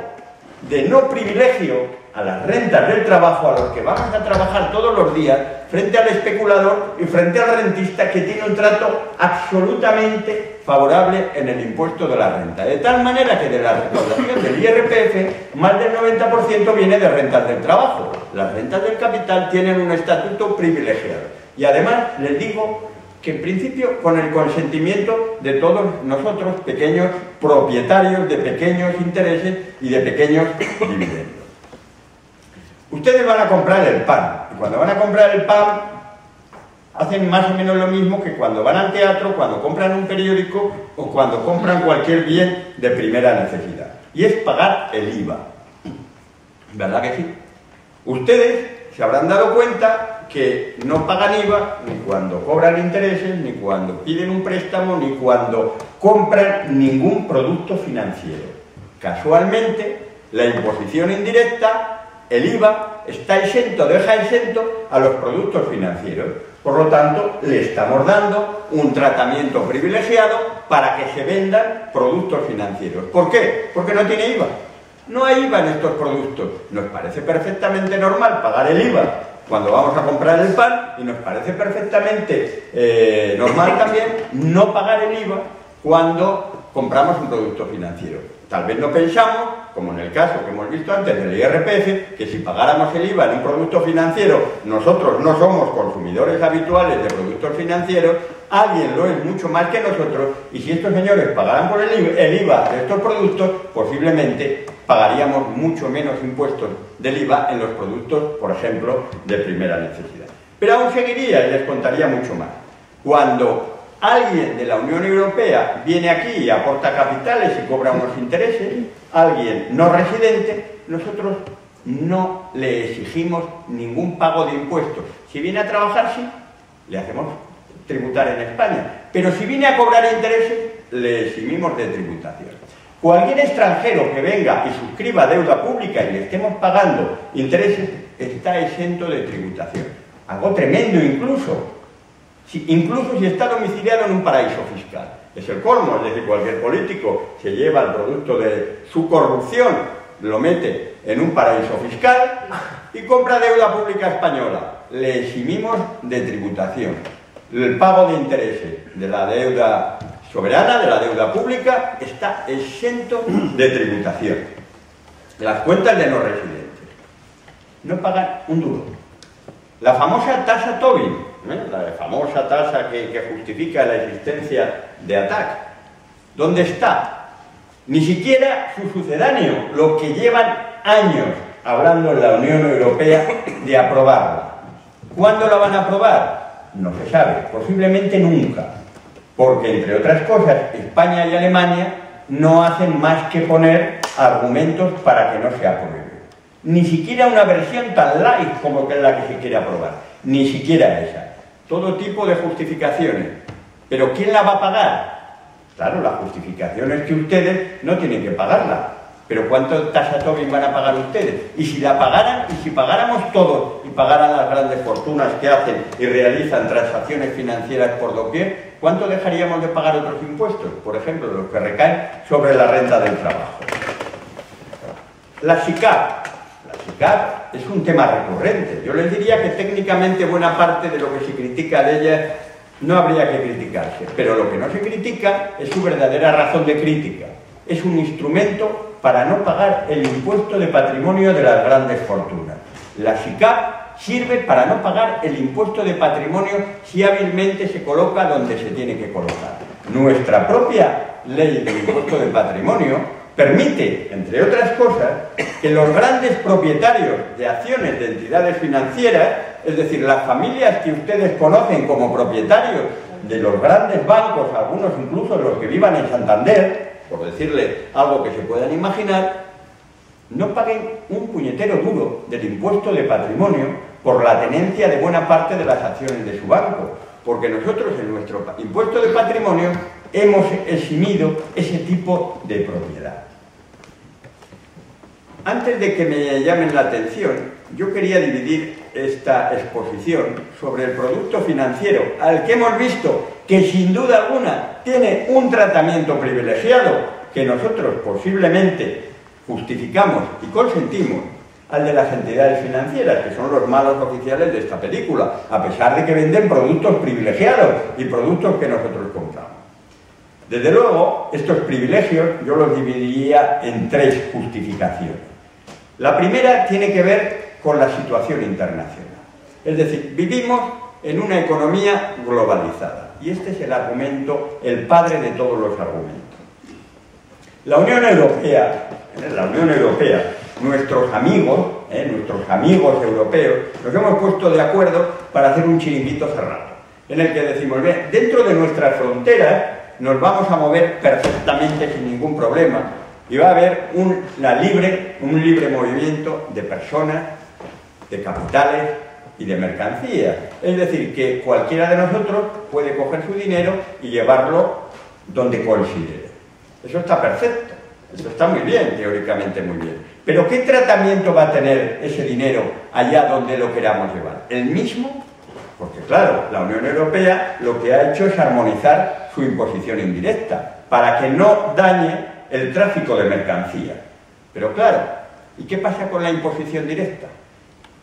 de no privilegio a las rentas del trabajo, a los que vamos a trabajar todos los días, frente al especulador y frente al rentista que tiene un trato absolutamente favorable en el impuesto de la renta. De tal manera que de la recaudación del IRPF, más del 90% viene de rentas del trabajo. Las rentas del capital tienen un estatuto privilegiado. Y además les digo que en principio con el consentimiento de todos nosotros, pequeños propietarios de pequeños intereses y de pequeños dividendos. Ustedes van a comprar el pan, y cuando van a comprar el pan hacen más o menos lo mismo que cuando van al teatro, cuando compran un periódico o cuando compran cualquier bien de primera necesidad, y es pagar el IVA. ¿Verdad que sí? Ustedes se habrán dado cuenta que no pagan IVA ni cuando cobran intereses, ni cuando piden un préstamo, ni cuando compran ningún producto financiero. Casualmente, la imposición indirecta, el IVA, está exento, deja exento a los productos financieros. Por lo tanto, le estamos dando un tratamiento privilegiado para que se vendan productos financieros. ¿Por qué? Porque no tiene IVA. No hay IVA en estos productos. Nos parece perfectamente normal pagar el IVA cuando vamos a comprar el pan y nos parece perfectamente normal también no pagar el IVA cuando compramos un producto financiero. Tal vez no pensamos, como en el caso que hemos visto antes del IRPF, que si pagáramos el IVA en un producto financiero, nosotros no somos consumidores habituales de productos financieros, alguien lo es mucho más que nosotros, y si estos señores pagaran por el IVA de estos productos, posiblemente pagaríamos mucho menos impuestos del IVA en los productos, por ejemplo, de primera necesidad. Pero aún seguiría y les contaría mucho más. Cuando alguien de la Unión Europea viene aquí y aporta capitales y cobra unos intereses, alguien no residente, nosotros no le exigimos ningún pago de impuestos. Si viene a trabajar, sí, le hacemos tributar en España, pero si viene a cobrar intereses, le eximimos de tributación. Cualquier extranjero que venga y suscriba deuda pública y le estemos pagando intereses, está exento de tributación. Algo tremendo incluso si está domiciliado en un paraíso fiscal. Es el colmo, es decir, cualquier político se lleva el producto de su corrupción, lo mete en un paraíso fiscal y compra deuda pública española. Le eximimos de tributación. El pago de intereses de la deuda soberana, de la deuda pública, está exento de tributación. Las cuentas de no residentes no pagan un duro. La famosa tasa Tobin, la famosa tasa que justifica la existencia de ATAC, ¿dónde está? Ni siquiera su sucedáneo, lo que llevan años hablando en la Unión Europea de aprobarla. ¿Cuándo la van a aprobar? No se sabe, posiblemente nunca, porque entre otras cosas España y Alemania no hacen más que poner argumentos para que no se apruebe. Ni siquiera una versión tan light como la que se quiere aprobar, ni siquiera esa. Todo tipo de justificaciones. ¿Pero quién la va a pagar? Claro, la justificación es que ustedes no tienen que pagarla. Pero ¿cuánto tasa Tobin van a pagar ustedes? Y si la pagaran, y si pagáramos todos y pagaran las grandes fortunas que hacen y realizan transacciones financieras por doquier, ¿cuánto dejaríamos de pagar otros impuestos? Por ejemplo, los que recaen sobre la renta del trabajo. La SICAP. La SICAP es un tema recurrente. Yo les diría que técnicamente buena parte de lo que se critica de ella no habría que criticarse, pero lo que no se critica es su verdadera razón de crítica. Es un instrumento para no pagar el impuesto de patrimonio de las grandes fortunas. La SICAP sirve para no pagar el impuesto de patrimonio si hábilmente se coloca donde se tiene que colocar. Nuestra propia ley del impuesto de patrimonio permite, entre otras cosas, que los grandes propietarios de acciones de entidades financieras, es decir, las familias que ustedes conocen como propietarios de los grandes bancos, algunos incluso los que vivan en Santander, por decirle algo que se puedan imaginar, no paguen un puñetero duro del impuesto de patrimonio por la tenencia de buena parte de las acciones de su banco, porque nosotros en nuestro impuesto de patrimonio hemos eximido ese tipo de propiedad. Antes de que me llamen la atención, yo quería dividir esta exposición sobre el producto financiero, al que hemos visto que sin duda alguna tiene un tratamiento privilegiado que nosotros posiblemente justificamos y consentimos, al de las entidades financieras, que son los malos oficiales de esta película, a pesar de que venden productos privilegiados y productos que nosotros compramos. Desde luego, estos privilegios yo los dividiría en tres justificaciones. La primera tiene que ver con la situación internacional. Es decir, vivimos en una economía globalizada. Y este es el argumento, el padre de todos los argumentos. La Unión Europea, nuestros amigos europeos, nos hemos puesto de acuerdo para hacer un chiringuito cerrado, en el que decimos, bien, dentro de nuestras fronteras nos vamos a mover perfectamente sin ningún problema y va a haber un libre movimiento de personas, de capitales y de mercancías. Es decir, que cualquiera de nosotros puede coger su dinero y llevarlo donde considere. Eso está perfecto, eso está muy bien, teóricamente muy bien. Pero ¿qué tratamiento va a tener ese dinero allá donde lo queramos llevar? ¿El mismo? Porque claro, la Unión Europea lo que ha hecho es armonizar su imposición indirecta para que no dañe el tráfico de mercancías. Pero claro, ¿y qué pasa con la imposición directa?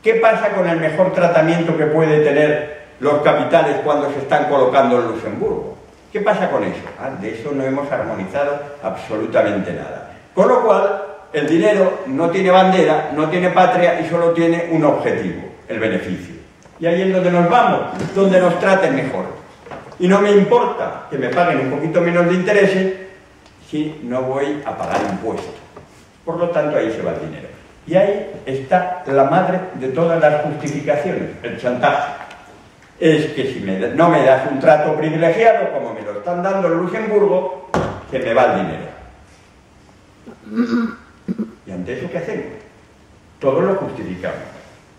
¿Qué pasa con el mejor tratamiento que puede tener los capitales cuando se están colocando en Luxemburgo? ¿Qué pasa con eso? De eso no hemos armonizado absolutamente nada. Con lo cual, el dinero no tiene bandera, no tiene patria y solo tiene un objetivo, el beneficio. Y ahí es donde nos vamos, donde nos traten mejor. Y no me importa que me paguen un poquito menos de intereses si no voy a pagar impuestos. Por lo tanto, ahí se va el dinero. Y ahí está la madre de todas las justificaciones, el chantaje. Es que si no me das un trato privilegiado, como me lo están dando en Luxemburgo, se me va el dinero. ¿Y ante eso qué hacemos? Todos lo justificamos.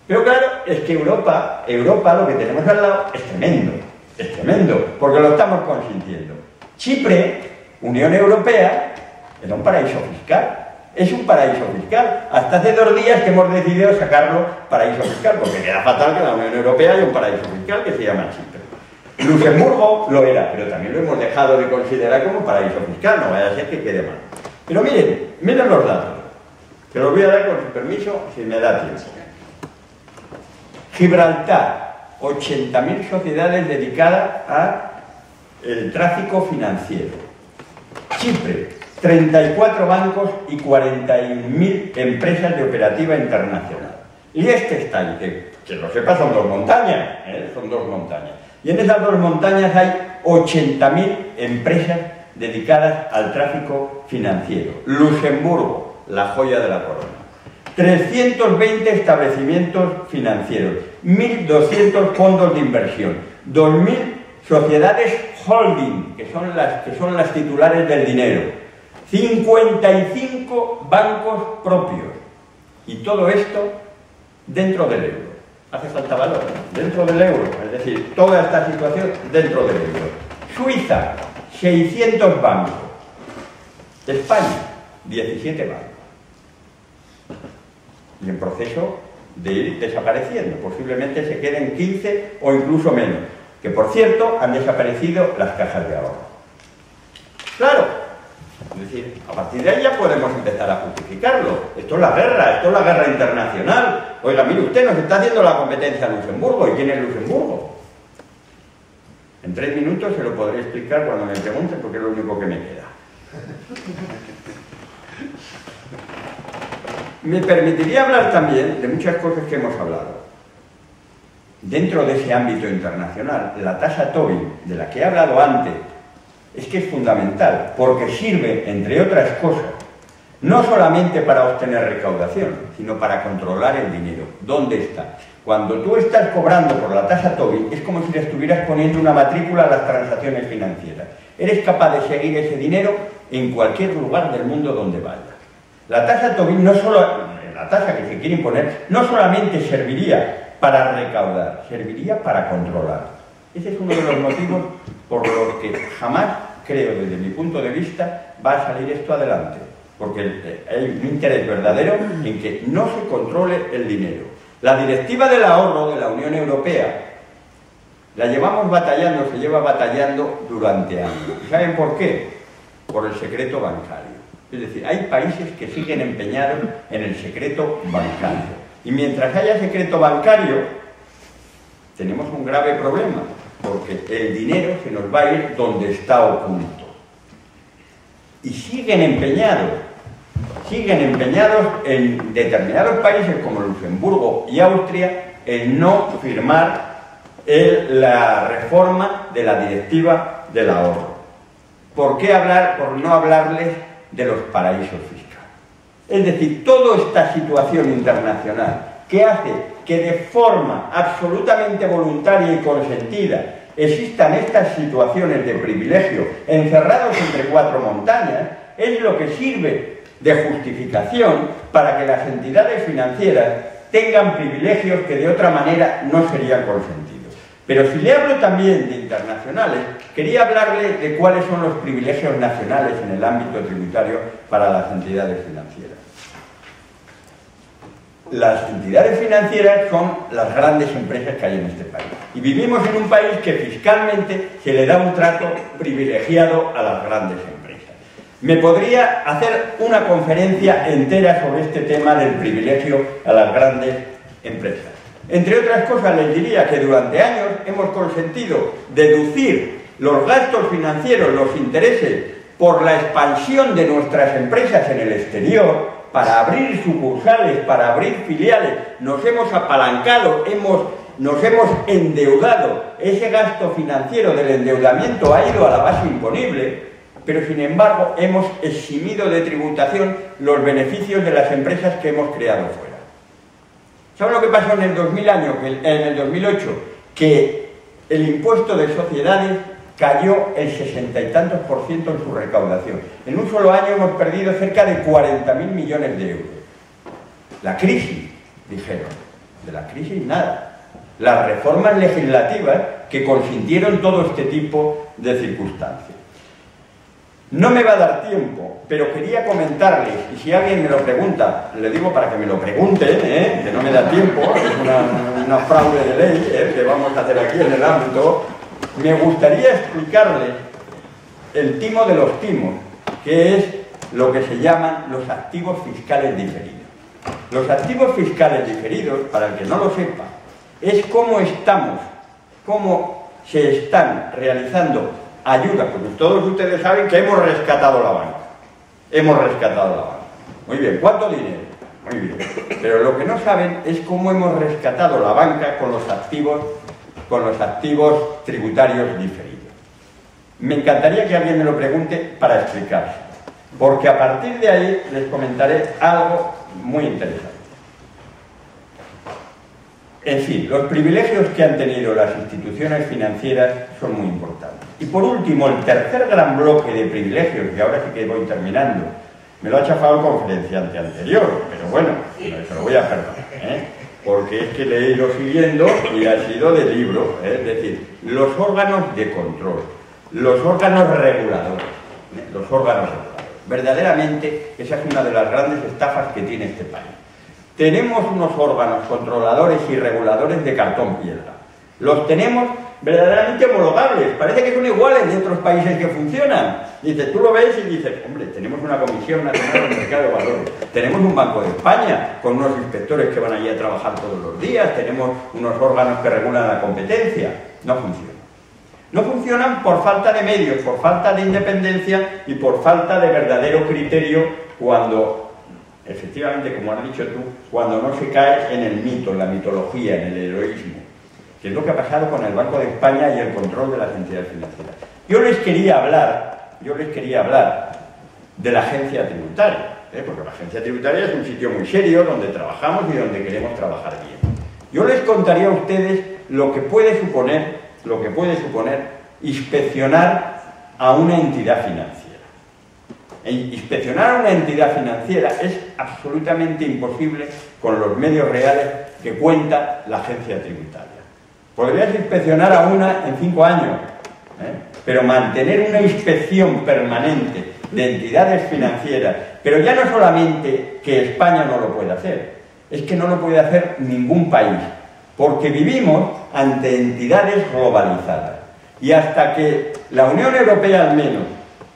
Pero claro, es que Europa, lo que tenemos al lado, es tremendo, porque lo estamos consintiendo. Chipre, Unión Europea, era un paraíso fiscal. Es un paraíso fiscal. Hasta hace 2 días que hemos decidido sacarlo paraíso fiscal, porque queda fatal que en la Unión Europea haya un paraíso fiscal que se llama Chipre. Luxemburgo lo era, pero también lo hemos dejado de considerar como paraíso fiscal, no vaya a ser que quede mal. Pero miren los datos, que los voy a dar con su permiso si me da tiempo. Gibraltar, 80.000 sociedades dedicadas al tráfico financiero. Chipre, 34 bancos y 41.000 empresas de operativa internacional. Liechtenstein, que lo sepa, son 2 montañas, son 2 montañas. Y en esas 2 montañas hay 80.000 empresas dedicadas al tráfico financiero. Luxemburgo, la joya de la corona. 320 establecimientos financieros, 1.200 fondos de inversión, 2.000 sociedades holding, que son las titulares del dinero, 55 bancos propios. Y todo esto dentro del euro. Hace falta valor, dentro del euro. Es decir, toda esta situación dentro del euro. Suiza, 600 bancos. España, 17 bancos. Y en proceso de ir desapareciendo. Posiblemente se queden 15 o incluso menos. Que por cierto, han desaparecido las cajas de ahorro. Claro. Es decir, a partir de ahí ya podemos empezar a justificarlo. Esto es la guerra internacional. Oiga, mire usted, nos está haciendo la competencia a Luxemburgo. ¿Y quién es Luxemburgo? En 3 minutos se lo podré explicar cuando me pregunten, porque es lo único que me queda. Me permitiría hablar también de muchas cosas que hemos hablado. Dentro de ese ámbito internacional, la tasa Tobin, de la que he hablado antes, es que es fundamental, porque sirve, entre otras cosas, no solamente para obtener recaudación, sino para controlar el dinero. ¿Dónde está? Cuando tú estás cobrando por la tasa Tobin, es como si le estuvieras poniendo una matrícula a las transacciones financieras. Eres capaz de seguir ese dinero en cualquier lugar del mundo donde vayas. La tasa Tobin, la tasa que se quiere imponer, no solamente serviría para recaudar, serviría para controlar. Ese es uno de los motivos por los que jamás, creo desde mi punto de vista, va a salir esto adelante. Porque hay un interés verdadero en que no se controle el dinero. La directiva del ahorro de la Unión Europea la llevamos batallando, se lleva batallando durante años. ¿Y saben por qué? Por el secreto bancario. Es decir, hay países que siguen empeñados en el secreto bancario. Y mientras haya secreto bancario, tenemos un grave problema, porque el dinero se nos va a ir donde está oculto. Y siguen empeñados en determinados países como Luxemburgo y Austria en no firmar la reforma de la directiva del ahorro. ¿Por qué por no hablarles de los paraísos fiscales? Es decir, toda esta situación internacional que hace que de forma absolutamente voluntaria y consentida existan estas situaciones de privilegio encerrados entre 4 montañas, es lo que sirve de justificación para que las entidades financieras tengan privilegios que de otra manera no serían consentidos. Pero si le hablo también de internacionales, quería hablarle de cuáles son los privilegios nacionales en el ámbito tributario para las entidades financieras. Las entidades financieras son las grandes empresas que hay en este país. Y vivimos en un país que fiscalmente se le da un trato privilegiado a las grandes empresas. Me podría hacer una conferencia entera sobre este tema del privilegio a las grandes empresas. Entre otras cosas, les diría que durante años hemos consentido deducir los gastos financieros, los intereses, por la expansión de nuestras empresas en el exterior, para abrir sucursales, para abrir filiales. Nos hemos apalancado, nos hemos endeudado. Ese gasto financiero del endeudamiento ha ido a la base imponible, pero sin embargo hemos eximido de tributación los beneficios de las empresas que hemos creado fuera. ¿Saben lo que pasó en el 2008? Que el impuesto de sociedades cayó el 60 y tantos % en su recaudación. En un solo año hemos perdido cerca de 40.000 millones de euros. La crisis, dijeron. De la crisis nada. Las reformas legislativas que consintieron todo este tipo de circunstancias. No me va a dar tiempo, pero quería comentarles, y si alguien me lo pregunta, le digo para que me lo pregunten, que no me da tiempo, es una fraude de ley que vamos a hacer aquí en el ámbito. Me gustaría explicarles el timo de los timos, que es lo que se llaman los activos fiscales diferidos. Los activos fiscales diferidos, para el que no lo sepa, es cómo se están realizando ayudas, porque todos ustedes saben que hemos rescatado la banca. Hemos rescatado la banca. Muy bien, ¿cuánto dinero? Muy bien. Pero lo que no saben es cómo hemos rescatado la banca con los activos tributarios diferidos. Me encantaría que alguien me lo pregunte para explicarse, porque a partir de ahí les comentaré algo muy interesante. En fin, los privilegios que han tenido las instituciones financieras son muy importantes. Y por último, el tercer gran bloque de privilegios, y ahora sí que voy terminando, me lo ha chafado el conferenciante anterior, pero bueno, se lo voy a perdonar, porque es que le he ido siguiendo y ha sido de libro, es decir, los órganos de control, los órganos reguladores, Verdaderamente, esa es una de las grandes estafas que tiene este país. Tenemos unos órganos controladores y reguladores de cartón piedra. Los tenemos verdaderamente homologables. Parece que son iguales de otros países que funcionan. Dices, tú lo ves y dices, hombre, tenemos una Comisión Nacional del Mercado de Valores, tenemos un Banco de España con unos inspectores que van allí a trabajar todos los días, tenemos unos órganos que regulan la competencia. No funcionan. No funcionan por falta de medios, por falta de independencia y por falta de verdadero criterio cuando, efectivamente, como has dicho tú, cuando no se cae en el mito, en la mitología, en el heroísmo, que es lo que ha pasado con el Banco de España y el control de las entidades financieras. Yo les quería hablar de la agencia tributaria, porque la agencia tributaria es un sitio muy serio donde trabajamos y donde queremos trabajar bien. Yo les contaría a ustedes lo que puede suponer inspeccionar a una entidad financiera. Inspeccionar a una entidad financiera es absolutamente imposible con los medios reales que cuenta la agencia tributaria. Podrías inspeccionar a una en 5 años, pero mantener una inspección permanente de entidades financieras, pero ya no solamente que España no lo puede hacer, es que no lo puede hacer ningún país, porque vivimos ante entidades globalizadas. Y hasta que la Unión Europea al menos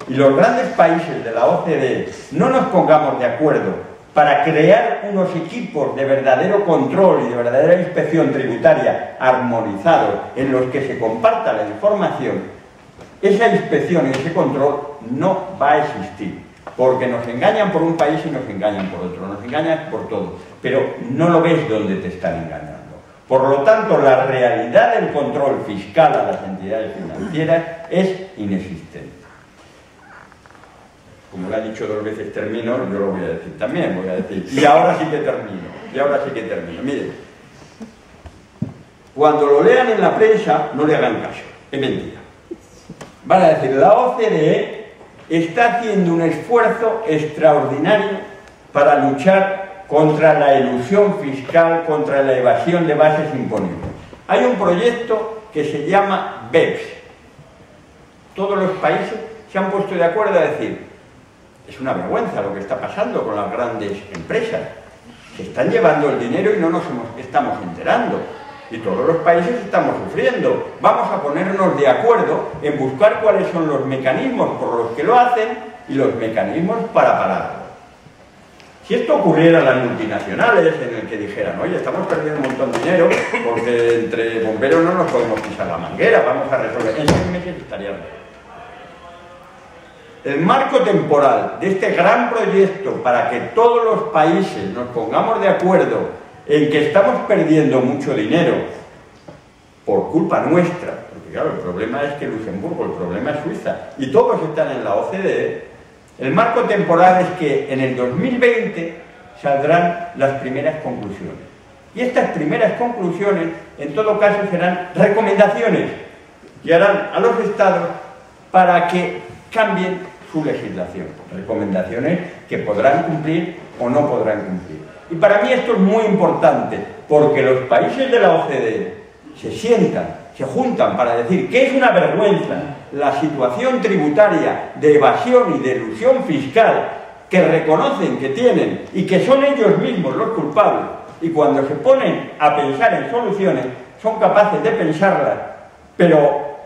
y los grandes países de la OCDE no nos pongamos de acuerdo para crear unos equipos de verdadero control y de verdadera inspección tributaria armonizados en los que se comparta la información, esa inspección y ese control no va a existir, porque nos engañan por un país y nos engañan por otro, nos engañan por todo, pero no lo ves donde te están engañando. Por lo tanto, la realidad del control fiscal a las entidades financieras es inexistente. Como le ha dicho 2 veces termino, yo lo voy a decir también, y ahora sí que termino, Miren, cuando lo lean en la prensa, no le hagan caso, es mentira. Van a decir, la OCDE está haciendo un esfuerzo extraordinario para luchar contra la elusión fiscal, contra la evasión de bases imponibles. Hay un proyecto que se llama BEPS. Todos los países se han puesto de acuerdo a decir, es una vergüenza lo que está pasando con las grandes empresas. Se están llevando el dinero y no nos estamos enterando. Y todos los países estamos sufriendo. Vamos a ponernos de acuerdo en buscar cuáles son los mecanismos por los que lo hacen y los mecanismos para pararlo. Si esto ocurriera en las multinacionales, en el que dijeran, oye, estamos perdiendo un montón de dinero porque entre bomberos no nos podemos pisar la manguera, vamos a resolver, en 6 meses estarían. El marco temporal de este gran proyecto para que todos los países nos pongamos de acuerdo en que estamos perdiendo mucho dinero por culpa nuestra, porque claro, el problema es que Luxemburgo, el problema es Suiza, y todos están en la OCDE. El marco temporal es que en el 2020 saldrán las primeras conclusiones. Y estas primeras conclusiones, en todo caso, serán recomendaciones que harán a los estados para que cambien su legislación. Recomendaciones que podrán cumplir o no podrán cumplir. Y para mí esto es muy importante, porque los países de la OCDE se sientan, se juntan para decir que es una vergüenza la situación tributaria de evasión y de elusión fiscal que reconocen que tienen y que son ellos mismos los culpables, y cuando se ponen a pensar en soluciones son capaces de pensarlas, pero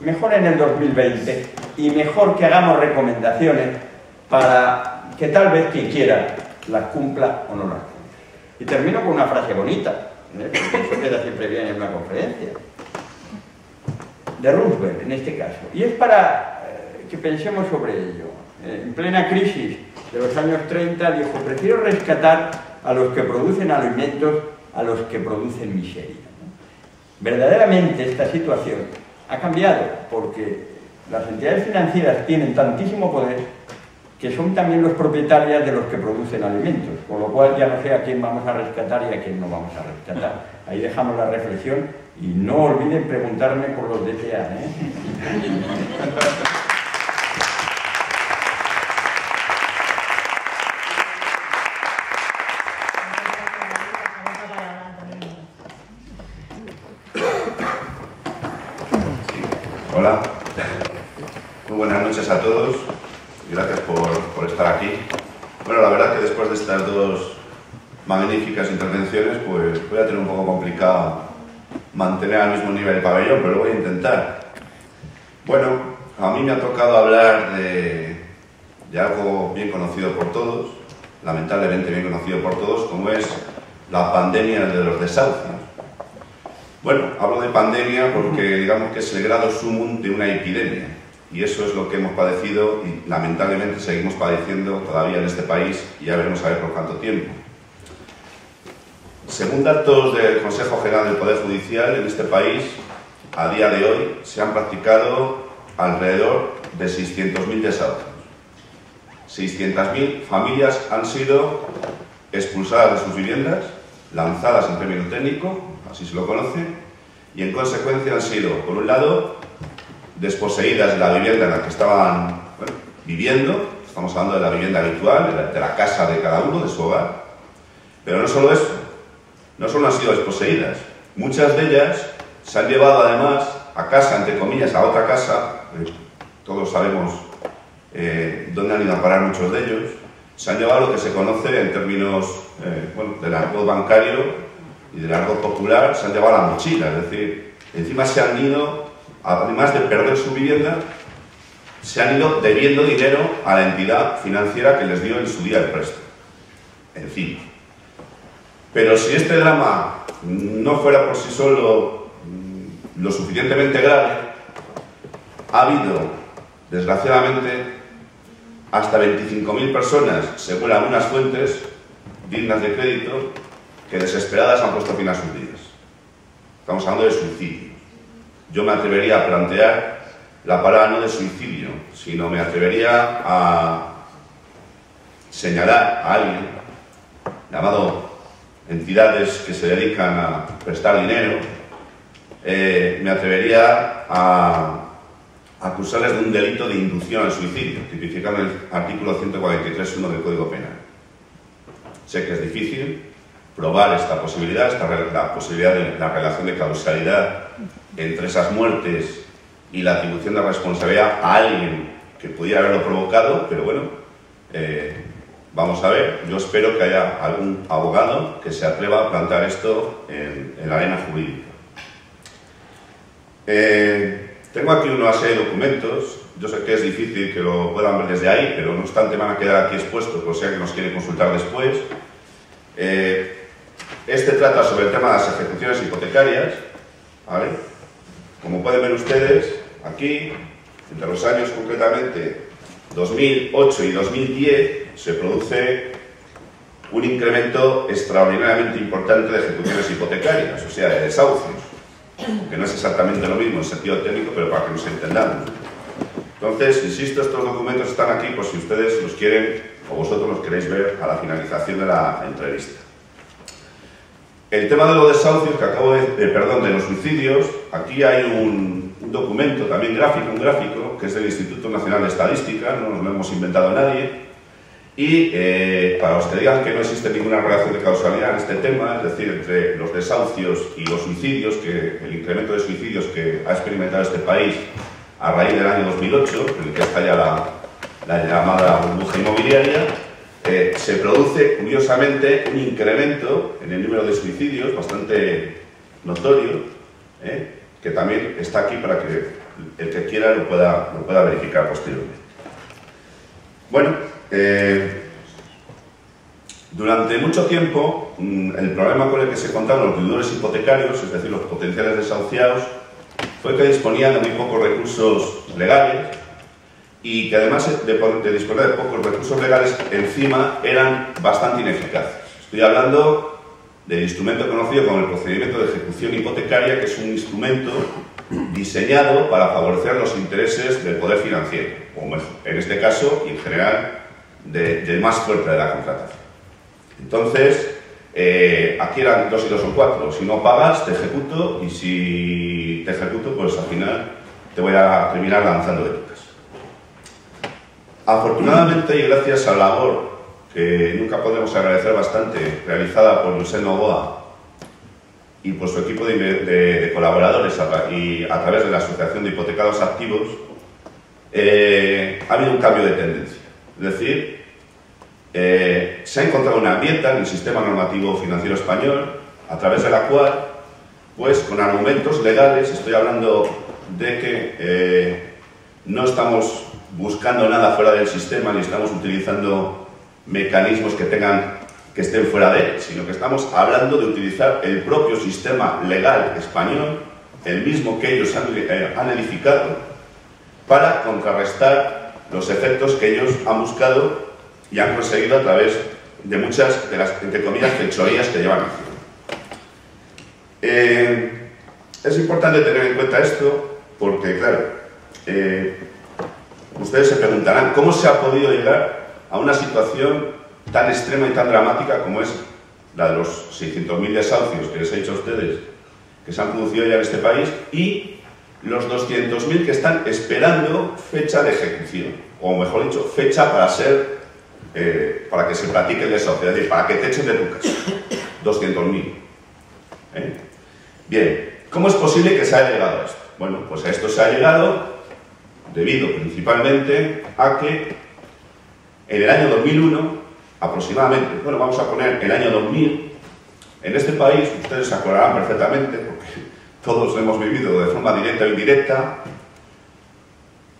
mejor en el 2020 y mejor que hagamos recomendaciones para que tal vez quien quiera las cumpla o no las cumpla. Y termino con una frase bonita, porque eso queda siempre bien en una conferencia, de Roosevelt en este caso, y es para que pensemos sobre ello. En plena crisis de los años 30 dijo, prefiero rescatar a los que producen alimentos a los que producen miseria. Verdaderamente esta situación ha cambiado porque las entidades financieras tienen tantísimo poder que son también los propietarios de los que producen alimentos, con lo cual ya no sé a quién vamos a rescatar y a quién no vamos a rescatar. Ahí dejamos la reflexión y no olviden preguntarme por los DTA, Hola, muy buenas noches a todos, gracias por estar aquí. Bueno, la verdad que después de estas dos magníficas intervenciones, pues voy a tener un poco complicado mantener al mismo nivel el pabellón, pero lo voy a intentar. Bueno, a mí me ha tocado hablar de algo bien conocido por todos, lamentablemente bien conocido por todos, como es la pandemia de los desahucios. Bueno, hablo de pandemia porque digamos que es el grado sumum de una epidemia, y eso es lo que hemos padecido y lamentablemente seguimos padeciendo todavía en este país, y ya veremos a ver por cuánto tiempo. Según datos del Consejo General del Poder Judicial, en este país, a día de hoy, se han practicado alrededor de 600.000 desahucios. 600.000 familias han sido expulsadas de sus viviendas, lanzadas en término técnico, así se lo conoce, y en consecuencia han sido, por un lado, desposeídas de la vivienda en la que estaban viviendo, estamos hablando de la vivienda habitual, de la casa de cada uno, de su hogar, pero no solo eso, no solo han sido desposeídas, muchas de ellas se han llevado además a casa, entre comillas, a otra casa, todos sabemos dónde han ido a parar muchos de ellos, se han llevado lo que se conoce en términos del argot bancario y del argot popular, se han llevado la mochila, es decir, encima se han ido, además de perder su vivienda, se han ido debiendo dinero a la entidad financiera que les dio en su día el préstamo. Encima. Pero si este drama no fuera por sí solo lo suficientemente grave, ha habido, desgraciadamente, hasta 25.000 personas, según algunas fuentes dignas de crédito, que desesperadas han puesto fin a sus vidas. Estamos hablando de suicidio. Yo me atrevería a plantear la palabra no de suicidio, sino me atrevería a señalar a alguien llamado entidades que se dedican a prestar dinero, me atrevería a acusarles de un delito de inducción al suicidio, tipificado en el artículo 143.1 del Código Penal. Sé que es difícil probar esta posibilidad, la posibilidad de la relación de causalidad entre esas muertes y la atribución de responsabilidad a alguien que pudiera haberlo provocado, pero bueno, vamos a ver. Yo espero que haya algún abogado que se atreva a plantear esto en la arena jurídica. Tengo aquí una serie de documentos. Yo sé que es difícil que lo puedan ver desde ahí, pero no obstante van a quedar aquí expuestos, por si alguien nos quiere consultar después. Este trata sobre el tema de las ejecuciones hipotecarias, ¿vale? Como pueden ver ustedes, aquí, entre los años concretamente 2008 y 2010, se produce un incremento extraordinariamente importante de ejecuciones hipotecarias, o sea, de desahucios, que no es exactamente lo mismo en sentido técnico, pero para que nos entendamos. Entonces, insisto, estos documentos están aquí por si ustedes los quieren o vosotros los queréis ver a la finalización de la entrevista. El tema de los desahucios, que acabo de los suicidios, aquí hay un documento también gráfico, un gráfico, que es del Instituto Nacional de Estadística, no nos lo hemos inventado nadie, y para los que digan que no existe ninguna relación de causalidad en este tema, es decir, entre los desahucios y los suicidios, que el incremento de suicidios que ha experimentado este país a raíz del año 2008, en el que está ya la llamada burbuja inmobiliaria, se produce curiosamente un incremento en el número de suicidios bastante notorio, que también está aquí para que el que quiera lo pueda verificar posteriormente. Bueno, durante mucho tiempo el problema con el que se contaban los deudores hipotecarios, es decir, los potenciales desahuciados, fue que disponían de muy pocos recursos legales y que además de disponer de pocos recursos legales, encima eran bastante ineficaces. Estoy hablando del instrumento conocido como el procedimiento de ejecución hipotecaria, que es un instrumento diseñado para favorecer los intereses del poder financiero, o mejor, en este caso y en general del más fuerte de la contratación. Entonces, aquí eran 2 y 2 son 4. Si no pagas, te ejecuto, y si te ejecuto, pues al final te voy a terminar lanzando de tu casa. Afortunadamente, y gracias a la labor que nunca podemos agradecer bastante, realizada por José Novoa y por su equipo de colaboradores y a través de la Asociación de Hipotecados Activos, ha habido un cambio de tendencia. Es decir, se ha encontrado una grieta en el sistema normativo financiero español, a través de la cual, pues con argumentos legales, estoy hablando de que no estamos buscando nada fuera del sistema ni estamos utilizando mecanismos que estén fuera de él, sino que estamos hablando de utilizar el propio sistema legal español, el mismo que ellos han edificado, para contrarrestar los efectos que ellos han buscado y han conseguido a través de muchas de las, entre comillas, fechorías que llevan haciendo. Es importante tener en cuenta esto porque, claro, ustedes se preguntarán cómo se ha podido llegar a una situación tan extrema y tan dramática como es la de los 600.000 desahucios que les he dicho a ustedes que se han producido ya en este país y los 200.000 que están esperando fecha de ejecución, o mejor dicho, fecha para que se practique el desahucio, es decir, para que te echen de tu casa. 200.000. Bien, ¿cómo es posible que se haya llegado a esto? Bueno, pues a esto se ha llegado debido principalmente a que en el año 2001, aproximadamente, bueno, vamos a poner el año 2000, en este país, ustedes se acordarán perfectamente, porque todos lo hemos vivido de forma directa o indirecta,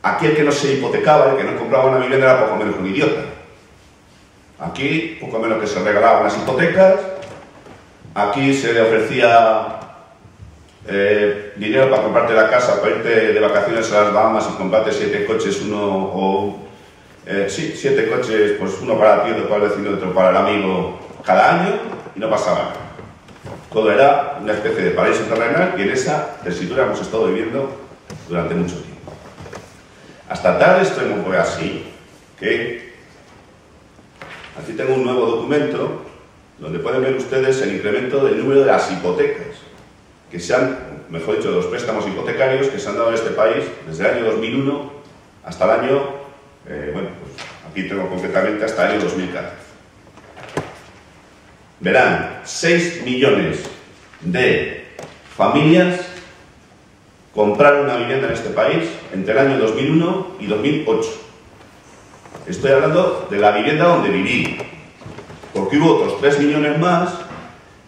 aquel que no se hipotecaba, el que no compraba una vivienda era poco menos un idiota. Aquí, poco menos que se regalaban las hipotecas, aquí se le ofrecía dinero para comprarte la casa, para irte de vacaciones a las Bahamas y comprarte 7 coches, 7 coches, pues uno para ti, otro para el vecino, otro para el amigo, cada año, y no pasaba nada. Todo era una especie de paraíso terrenal y en esa tesitura hemos estado viviendo durante mucho tiempo. Hasta tal extremo fue así que aquí tengo un nuevo documento donde pueden ver ustedes el incremento del número de las hipotecas que se han, mejor dicho, de los préstamos hipotecarios que se han dado en este país desde el año 2001 hasta el año, bueno, pues aquí tengo concretamente hasta el año 2014. verán 6 millones de familias comprar una vivienda en este país entre el año 2001 y 2008. Estoy hablando de la vivienda donde viví, porque hubo otros 3 millones más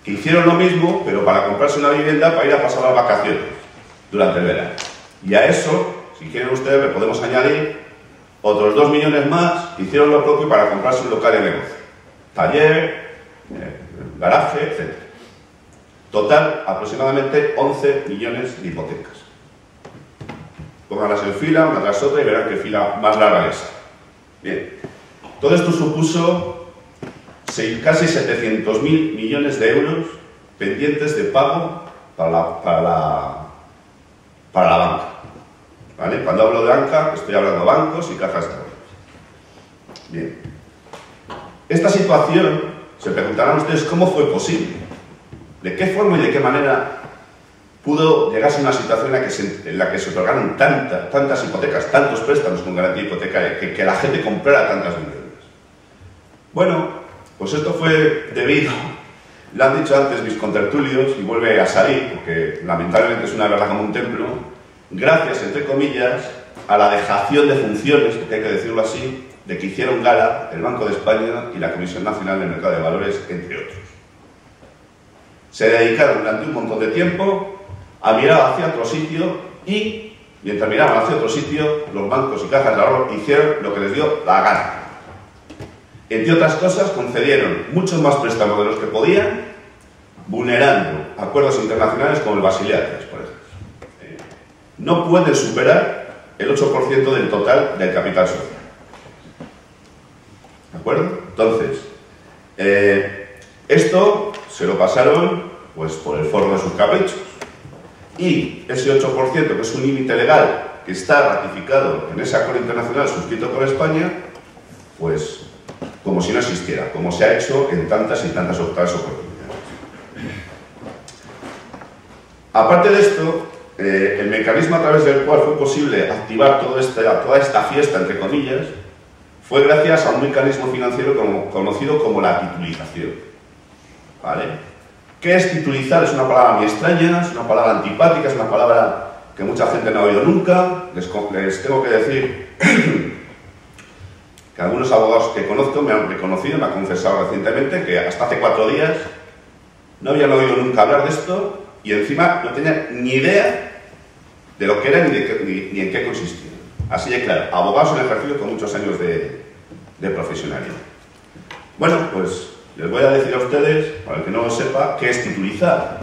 que hicieron lo mismo, pero para comprarse una vivienda para ir a pasar las vacaciones durante el verano. Y a eso, si quieren ustedes, le podemos añadir otros 2 millones más que hicieron lo propio para comprarse un local de negocio, taller, garaje, etc. Total, aproximadamente 11 millones de hipotecas. Pónganlas en fila, una tras otra, y verán qué fila más larga es. Bien, todo esto supuso casi 700.000 millones de euros pendientes de pago para la banca. ¿Vale? Cuando hablo de banca, estoy hablando de bancos y cajas de ahorros. Bien. Esta situación, se preguntarán ustedes cómo fue posible. ¿De qué forma y de qué manera pudo llegarse a una situación en la que se otorgaron tantas hipotecas, tantos préstamos con garantía hipotecaria, que la gente comprara tantas viviendas? Bueno, pues esto fue debido, lo han dicho antes mis contertulios, y vuelve a salir, porque lamentablemente es una verdad como un templo, gracias, entre comillas, a la dejación de funciones, porque hay que decirlo así, de que hicieron gala el Banco de España y la Comisión Nacional del Mercado de Valores, entre otros. Se dedicaron durante un montón de tiempo a mirar hacia otro sitio y, mientras miraban hacia otro sitio, los bancos y cajas de ahorro hicieron lo que les dio la gana. Entre otras cosas, concedieron muchos más préstamos de los que podían, vulnerando acuerdos internacionales como el Basilea III, por ejemplo. No pueden superar el 8% del total del capital social. ¿De acuerdo? Entonces, esto se lo pasaron pues por el forro de sus caprichos. Y ese 8%, que es un límite legal que está ratificado en ese acuerdo internacional suscrito por España, pues como si no existiera, como se ha hecho en tantas y tantas otras oportunidades. Aparte de esto, el mecanismo a través del cual fue posible activar toda esta fiesta, entre comillas, fue gracias a un mecanismo financiero conocido como la titulización. ¿Vale? ¿Qué es titulizar? Es una palabra muy extraña, es una palabra antipática, es una palabra que mucha gente no ha oído nunca. Les tengo que decir que algunos abogados que conozco me han reconocido, me han confesado recientemente que hasta hace 4 días no habían oído nunca hablar de esto y encima no tenían ni idea de lo que era ni en qué consistía. Así de claro, abogados en ejercicio con muchos años de profesionalidad. Bueno, pues les voy a decir a ustedes, para el que no lo sepa, qué es titulizar.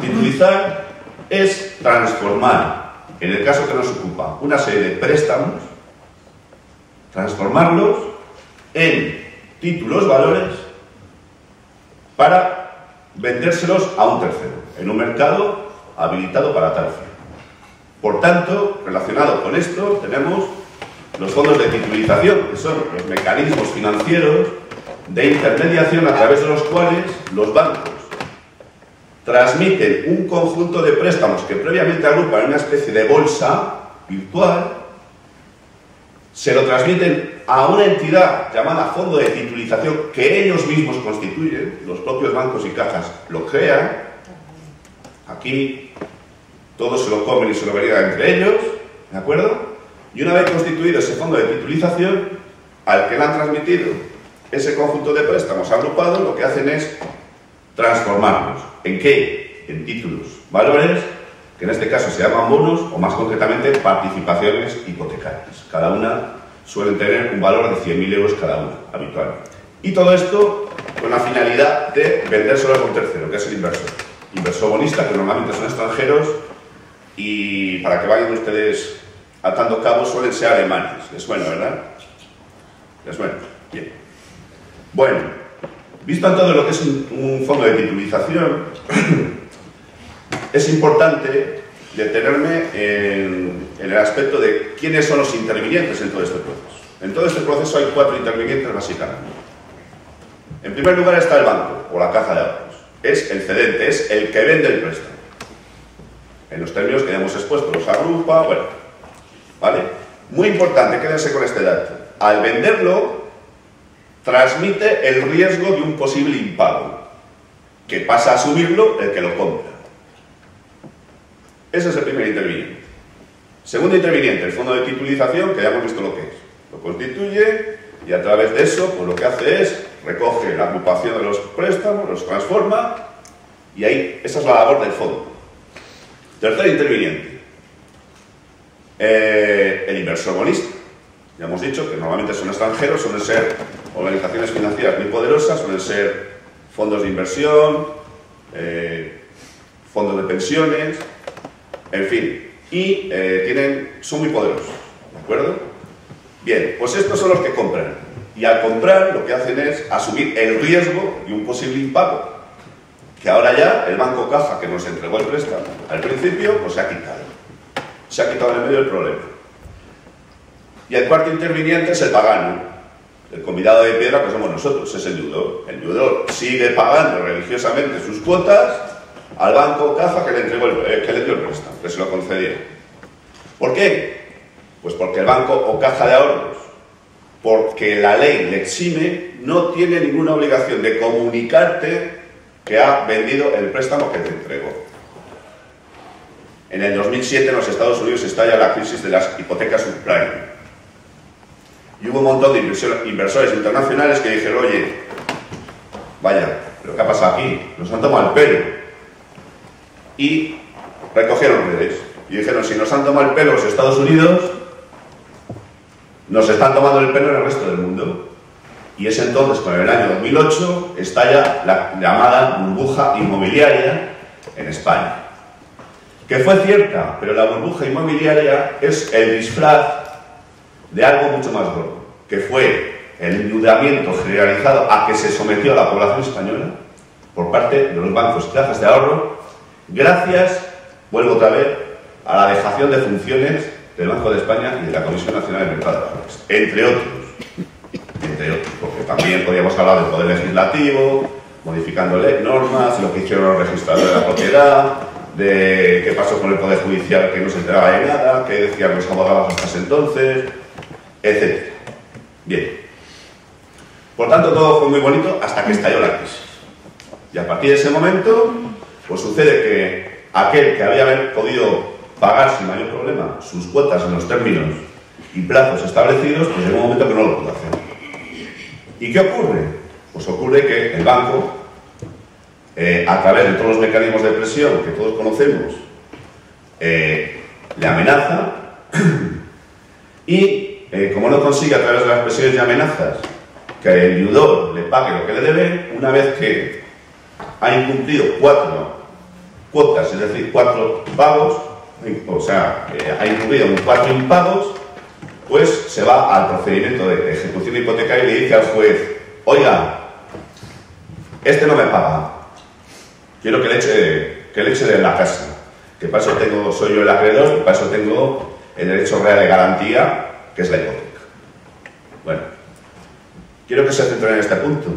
Titulizar es transformar, en el caso que nos ocupa, una serie de préstamos, transformarlos en títulos valores para vendérselos a un tercero, en un mercado habilitado para tal fin. Por tanto, relacionado con esto, tenemos los fondos de titulización, que son los mecanismos financieros de intermediación a través de los cuales los bancos transmiten un conjunto de préstamos que previamente agrupan en una especie de bolsa virtual, se lo transmiten a una entidad llamada fondo de titulización que ellos mismos constituyen, los propios bancos y cajas lo crean, aquí todos se lo comen y se lo verían entre ellos, ¿de acuerdo? Y una vez constituido ese fondo de titulización, al que le han transmitido ese conjunto de préstamos agrupados, lo que hacen es transformarlos. ¿En qué? En títulos, valores, que en este caso se llaman bonos, o más concretamente participaciones hipotecarias. Cada una suelen tener un valor de 100.000 euros cada una, habitualmente. Y todo esto con la finalidad de vendérselo a un tercero, que es el inversor. Inversor bonista, que normalmente son extranjeros, y para que vayan ustedes atando cabos suelen ser alemanes. ¿Les suena, verdad? ¿Les suena? Bien. Bueno, visto todo lo que es un fondo de titulización, es importante detenerme en el aspecto de quiénes son los intervinientes en todo este proceso. En todo este proceso hay 4 intervinientes básicamente. En primer lugar está el banco, o la caja de ahorros. Es el cedente, es el que vende el préstamo. En los términos que ya hemos expuesto, los agrupa, bueno, ¿vale? Muy importante, quédense con este dato. Al venderlo, transmite el riesgo de un posible impago. que pasa a asumirlo el que lo compra. Ese es el primer interviniente. Segundo interviniente, el fondo de titulización, que ya hemos visto lo que es. Lo constituye y a través de eso, pues lo que hace es recoge la agrupación de los préstamos, los transforma y ahí, esa es la labor del fondo. Tercer interviniente, el inversor bonista. Ya hemos dicho que normalmente son extranjeros, suelen ser organizaciones financieras muy poderosas, suelen ser fondos de inversión, fondos de pensiones, en fin, y son muy poderosos, ¿de acuerdo? Bien, pues estos son los que compran, y al comprar lo que hacen es asumir el riesgo de un posible impago, que ahora ya el Banco Caja, que nos entregó el préstamo al principio, pues se ha quitado en medio del problema. Y el cuarto interviniente es el pagano, el convidado de piedra, que somos nosotros, es el deudor. El deudor sigue pagando religiosamente sus cuotas al Banco Caja que le dio el préstamo, que se lo concedió. ¿Por qué? Pues porque el banco o caja de ahorros, porque la ley le exime, no tiene ninguna obligación de comunicarte que ha vendido el préstamo que te entregó. En el 2007 en los Estados Unidos estalla la crisis de las hipotecas subprime. Y hubo un montón de inversores internacionales que dijeron, oye, vaya, ¿pero qué ha pasado aquí? Nos han tomado el pelo. Y recogieron redes. Y dijeron, si nos han tomado el pelo los Estados Unidos, nos están tomando el pelo en el resto del mundo. Y es entonces, con el año 2008, estalla la llamada burbuja inmobiliaria en España. Que fue cierta, pero la burbuja inmobiliaria es el disfraz de algo mucho más gordo, que fue el endeudamiento generalizado a que se sometió a la población española por parte de los bancos y cajas de ahorro, gracias, vuelvo otra vez, a la dejación de funciones del Banco de España y de la Comisión Nacional de Mercado de Valores, entre otros, porque también podíamos hablar del Poder Legislativo, modificando normas, lo que hicieron los registradores de la propiedad, de qué pasó con el Poder Judicial, que no se enteraba de nada, qué decían los abogados hasta ese entonces, etc. Bien. Por tanto, todo fue muy bonito hasta que estalló la crisis. Y a partir de ese momento, pues sucede que aquel que había podido pagar sin mayor problema sus cuotas en los términos y plazos establecidos, pues llegó un momento que no lo pudo hacer. ¿Y qué ocurre? Pues ocurre que el banco, a través de todos los mecanismos de presión que todos conocemos, le amenaza y como no consigue a través de las presiones y amenazas que el deudor le pague lo que le debe, una vez que ha incumplido 4 cuotas, es decir, 4 pagos, o sea, ha incurrido en 4 impagos, pues se va al procedimiento de ejecución hipotecaria y le dice al juez, oiga, este no me paga, quiero que le eche de la casa, que para eso soy yo el acreedor y para eso tengo el derecho real de garantía, que es la hipoteca. Bueno, quiero que se centren en este punto.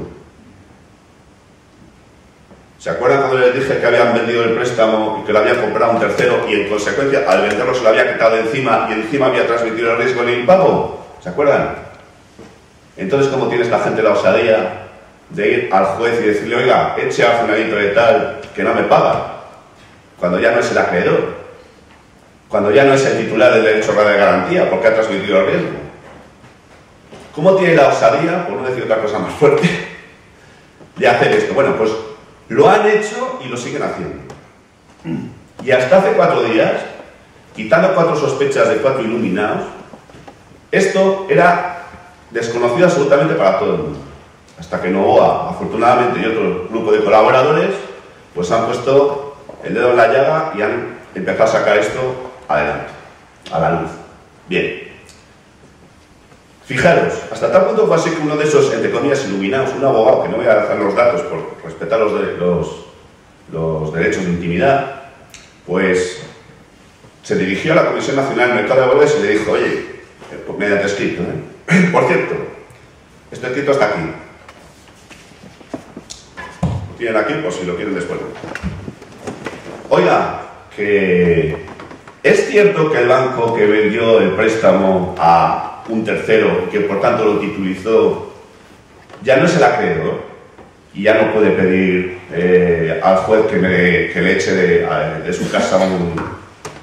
¿Se acuerdan cuando les dije que habían vendido el préstamo y que lo habían comprado un tercero y en consecuencia al venderlo se lo había quitado de encima y encima había transmitido el riesgo en el impago? ¿Se acuerdan? Entonces, ¿cómo tienes la gente la osadía de ir al juez y decirle, oiga, eche a fulanito de tal que no me paga? Cuando ya no es el acreedor, cuando ya no es el titular del derecho real de garantía porque ha transmitido el riesgo. ¿Cómo tiene la osadía, por no decir otra cosa más fuerte, de hacer esto? Bueno, pues lo han hecho y lo siguen haciendo. Y hasta hace 4 días, quitando 4 sospechas de 4 iluminados, esto era desconocido absolutamente para todo el mundo. Hasta que Novoa, afortunadamente, y otro grupo de colaboradores, pues han puesto el dedo en la llaga y han empezado a sacar esto adelante, a la luz. Bien. Fijaros, hasta tal punto fue así que uno de esos, entre comillas, iluminados, un abogado, que no voy a dar los datos por respetar los derechos de intimidad, pues se dirigió a la Comisión Nacional de Mercado de Valores y le dijo, oye, mediante escrito, por cierto, este escrito está aquí. Lo tienen aquí por si lo quieren después. Oiga, que es cierto que el banco que vendió el préstamo a un tercero y que por tanto lo titulizó ya no es el acreedor. y ya no puede pedir al juez que le eche de su casa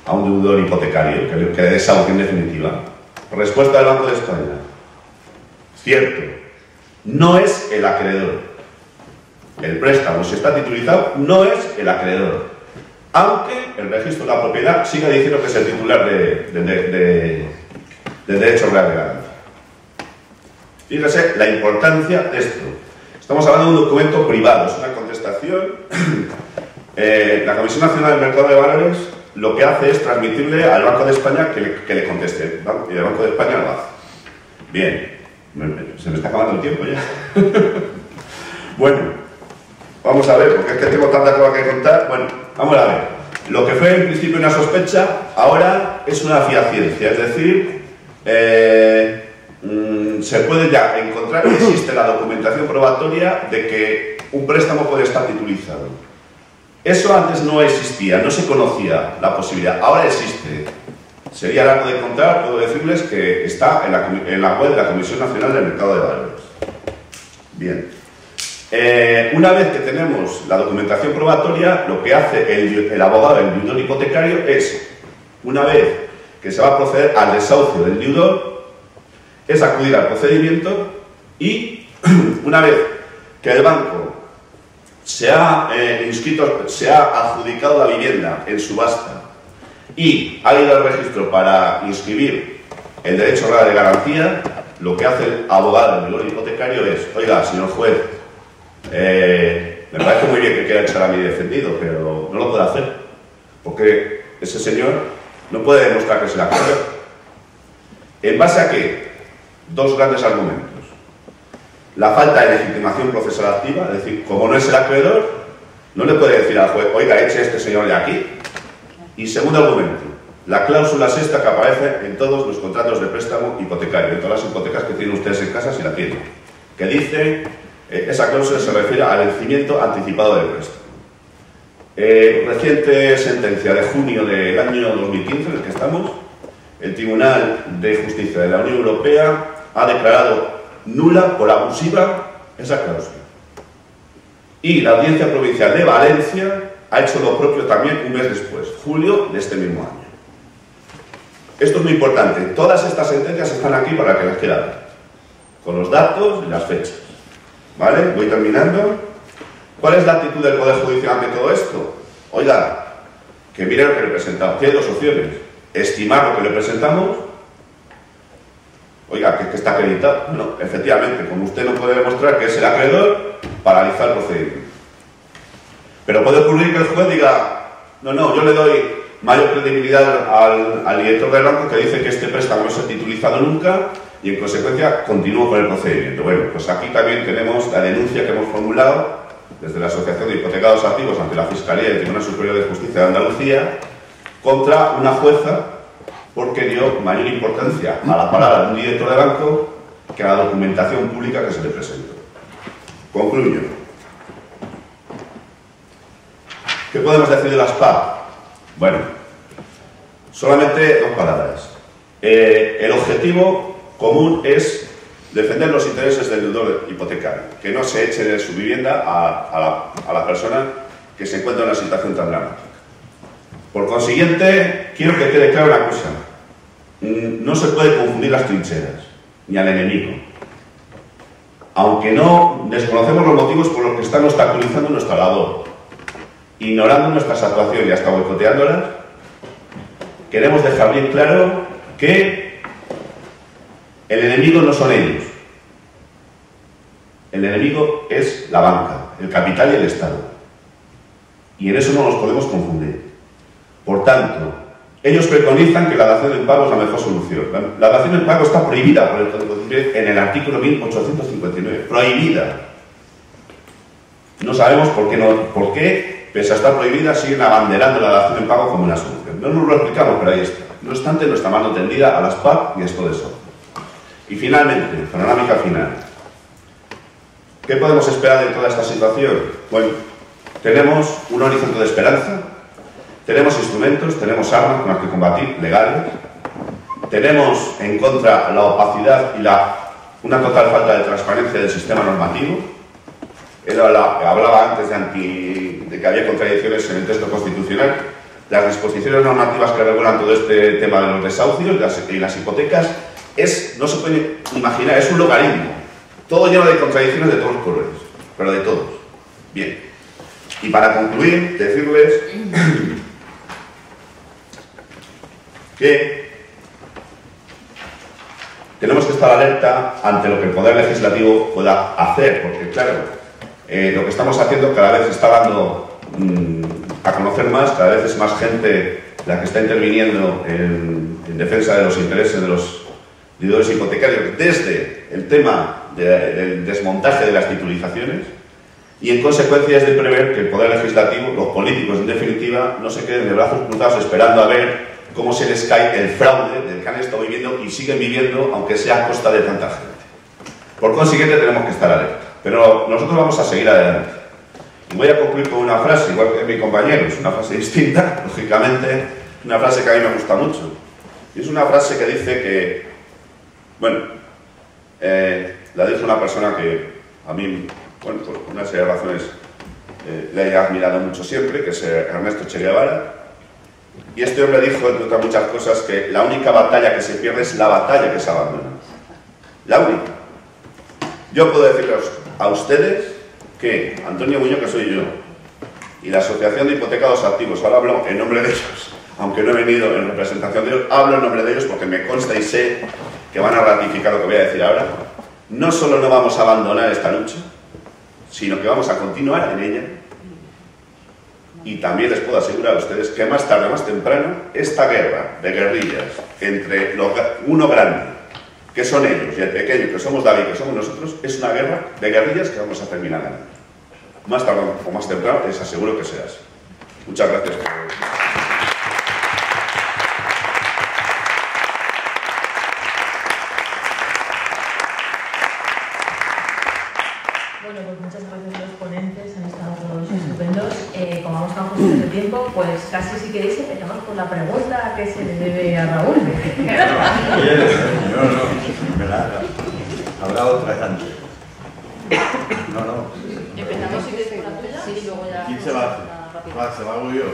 a un deudor hipotecario, que le desahucie en definitiva. Respuesta del Banco de España. Cierto, no es el acreedor. El préstamo, si está titulizado, no es el acreedor. Aunque el registro de la propiedad siga diciendo que es el titular del derecho real de garantía. Fíjese la importancia de esto. Estamos hablando de un documento privado, es una contestación. La Comisión Nacional del Mercado de Valores lo que hace es transmitirle al Banco de España que le conteste, y el Banco de España lo hace. Bien, se me está acabando el tiempo ya. Bueno, vamos a ver, porque es que tengo tanta cosa que contar. Bueno, vamos a ver. Lo que fue en principio una sospecha, ahora es una fiaciencia, es decir, se puede ya encontrar, existe la documentación probatoria de que un préstamo puede estar titulizado. Eso antes no existía, no se conocía la posibilidad, ahora existe. Sería largo de contar, puedo decirles que está en la web de la Comisión Nacional del Mercado de Valores. Bien. Una vez que tenemos la documentación probatoria, lo que hace el abogado del deudor hipotecario es, una vez que se va a proceder al desahucio del deudor, es acudir al procedimiento y, una vez que el banco se ha adjudicado la vivienda en subasta y ha ido al registro para inscribir el derecho real de garantía, lo que hace el abogado del deudor hipotecario es: oiga, señor juez, me parece muy bien que quiera echar a mi defendido, pero no lo puede hacer, porque ese señor no puede demostrar que es el acreedor. ¿En base a qué? Dos grandes argumentos. La falta de legitimación procesal activa, es decir, como no es el acreedor, no le puede decir al juez: oiga, eche a este señor de aquí. Y segundo argumento, la cláusula sexta que aparece en todos los contratos de préstamo hipotecario, en todas las hipotecas que tienen ustedes en casa, si la tienen, que dice, esa cláusula se refiere al vencimiento anticipado del préstamo. Reciente sentencia de junio del año 2015, en el que estamos, el Tribunal de Justicia de la Unión Europea ha declarado nula por abusiva esa cláusula. Y la Audiencia Provincial de Valencia ha hecho lo propio también un mes después, julio de este mismo año. Esto es muy importante. Todas estas sentencias están aquí para que las quieran ver, con los datos y las fechas. ¿Vale? Voy terminando. ¿Cuál es la actitud del Poder Judicial ante todo esto? Oiga, que mire lo que le presentamos. Tiene dos opciones: estimar lo que le presentamos. Oiga, que está acreditado. Bueno, efectivamente, como usted no puede demostrar que es el acreedor, paralizar el procedimiento. Pero puede ocurrir que el juez diga: no, yo le doy mayor credibilidad al director del banco, que dice que este préstamo no se ha titulizado nunca, y en consecuencia continúo con el procedimiento. Bueno, pues aquí también tenemos la denuncia que hemos formulado desde la Asociación de Hipotecados Activos ante la Fiscalía y el Tribunal Superior de Justicia de Andalucía contra una jueza, porque dio mayor importancia a la palabra de un director de banco que a la documentación pública que se le presentó. Concluyo. ¿Qué podemos decir de las PAC? Bueno, solamente dos palabras. El objetivo común es defender los intereses del deudor hipotecario, que no se eche de su vivienda a la persona que se encuentra en una situación tan dramática. Por consiguiente, quiero que quede clara una cosa: no se puede confundir las trincheras, ni al enemigo. Aunque no desconocemos los motivos por los que están obstaculizando nuestra labor, ignorando nuestras actuaciones y hasta boicoteándolas, queremos dejar bien claro que el enemigo no son ellos. El enemigo es la banca, el capital y el Estado. Y en eso no nos podemos confundir. Por tanto, ellos preconizan que la dación en pago es la mejor solución. La dación en pago está prohibida por el Código Civil en el artículo 1859. Prohibida. No sabemos por qué, pese a estar prohibida, siguen abanderando la dación en pago como una solución. No nos lo explicamos, pero ahí está. No obstante, nuestra mano tendida a las PAC y esto de eso. Y finalmente, panorámica final. ¿Qué podemos esperar de toda esta situación? Bueno, tenemos un horizonte de esperanza, tenemos instrumentos, tenemos armas con las que combatir, legales, tenemos en contra la opacidad y una total falta de transparencia del sistema normativo. Él hablaba antes de que había contradicciones en el texto constitucional. Las disposiciones normativas que regulan todo este tema de los desahucios y las hipotecas no se puede imaginar, es un logaritmo. Todo lleno de contradicciones de todos los colores, pero de todos. Bien. Y para concluir, decirles que tenemos que estar alerta ante lo que el Poder Legislativo pueda hacer, porque claro, lo que estamos haciendo cada vez está dando a conocer más, cada vez es más gente la que está interviniendo en defensa de los intereses de los deudores hipotecarios desde el tema del desmontaje de las titulizaciones, y en consecuencia es de prever que el Poder Legislativo, los políticos en definitiva, no se queden de brazos cruzados esperando a ver cómo se les cae el fraude del que han estado viviendo y siguen viviendo, aunque sea a costa de tanta gente. Por consiguiente tenemos que estar alerta, pero nosotros vamos a seguir adelante. Y voy a concluir con una frase, igual que mi compañero, es una frase distinta, lógicamente, una frase que a mí me gusta mucho. Y es una frase que dice que, bueno, la dice una persona que a mí, bueno, por una serie de razones le he admirado mucho siempre, que es Ernesto Che Guevara. Y este hombre dijo, entre otras muchas cosas, que la única batalla que se pierde es la batalla que se abandona. La única. Yo puedo decirles a ustedes que Antonio Muñoz, que soy yo, y la Asociación de Hipotecados Activos, ahora hablo en nombre de ellos, aunque no he venido en representación de ellos, hablo en nombre de ellos porque me consta y sé que van a ratificar lo que voy a decir ahora. No solo no vamos a abandonar esta lucha, sino que vamos a continuar en ella. Y también les puedo asegurar a ustedes que más tarde o más temprano, esta guerra de guerrillas entre uno grande, que son ellos, y el pequeño, que somos David, que somos nosotros, es una guerra de guerrillas que vamos a terminar ganando. Más tarde o más temprano, les aseguro que sea así. Muchas gracias. Bueno, pues muchas gracias a los ponentes, han estado todos estupendos. Como vamos tan justos de tiempo, pues casi si queréis empezamos con la pregunta que se le debe a Raúl. No, me la haga. Habrá otras antes. No. Empezamos si quieres con la tuya y luego ya... ¿Quién se va? Se va yo.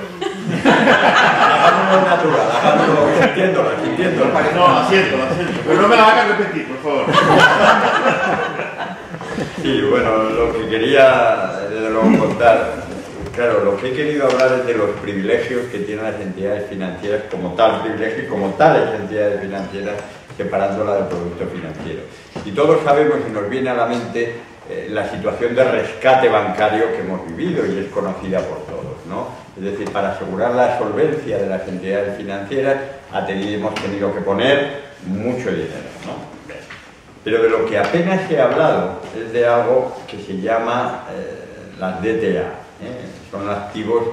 Hagámoslo natural, hagámoslo sintiéndolo. No, asiento. Pero no me la hagas repetir, por favor. Sí, bueno, lo que quería desde luego contar, claro, lo que he querido hablar es de los privilegios que tienen las entidades financieras como tal privilegio y como tales entidades financieras, separándola del producto financiero. Y todos sabemos y nos viene a la mente la situación de rescate bancario que hemos vivido y es conocida por todos, ¿no? Es decir, para asegurar la solvencia de las entidades financieras hemos tenido que poner mucho dinero, ¿no? Pero de lo que apenas he hablado es de algo que se llama las DTA, son activos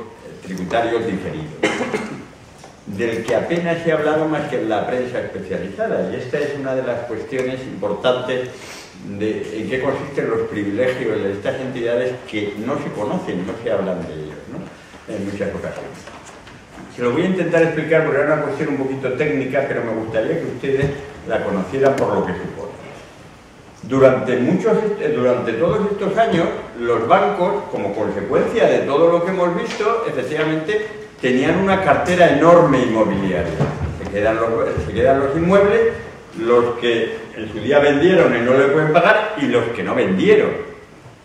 tributarios diferidos, del que apenas he hablado más que en la prensa especializada, y esta es una de las cuestiones importantes de en qué consisten los privilegios de estas entidades que no se conocen, no se hablan de ellos, ¿no? En muchas ocasiones. Se lo voy a intentar explicar porque era una cuestión un poquito técnica, pero me gustaría que ustedes la conocieran por lo que supone. Durante todos estos años, los bancos, como consecuencia de todo lo que hemos visto, efectivamente tenían una cartera enorme inmobiliaria. Se quedan los inmuebles, los que en su día vendieron y no le pueden pagar, y los que no vendieron.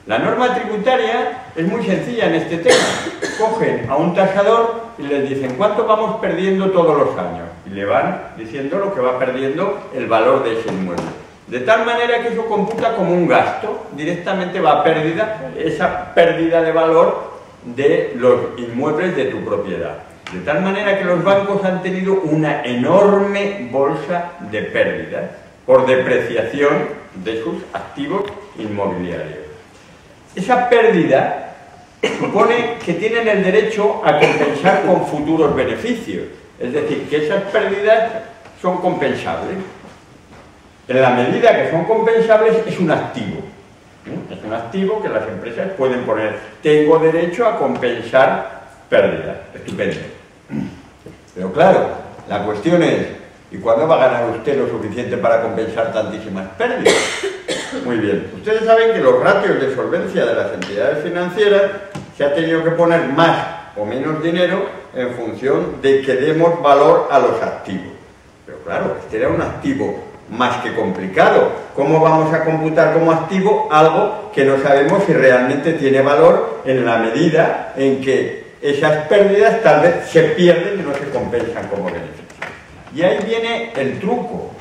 La norma tributaria es muy sencilla en este tema. Cogen a un tasador y les dicen ¿cuánto vamos perdiendo todos los años? Y le van diciendo lo que va perdiendo el valor de ese inmueble. De tal manera que eso computa como un gasto, directamente va a pérdida, esa pérdida de valor de los inmuebles de tu propiedad. De tal manera que los bancos han tenido una enorme bolsa de pérdidas por depreciación de sus activos inmobiliarios. Esa pérdida supone que tienen el derecho a compensar con futuros beneficios, es decir, que esas pérdidas son compensables. En la medida que son compensables es un activo. Es un activo que las empresas pueden poner. Tengo derecho a compensar pérdidas. Estupendo. Pero claro, la cuestión es, ¿y cuándo va a ganar usted lo suficiente para compensar tantísimas pérdidas? Muy bien. Ustedes saben que los ratios de solvencia de las entidades financieras se ha tenido que poner más o menos dinero en función de que demos valor a los activos. Pero claro, este era un activo más que complicado. ¿Cómo vamos a computar como activo algo que no sabemos si realmente tiene valor en la medida en que esas pérdidas tal vez se pierden y no se compensan como beneficio? Y ahí viene el truco.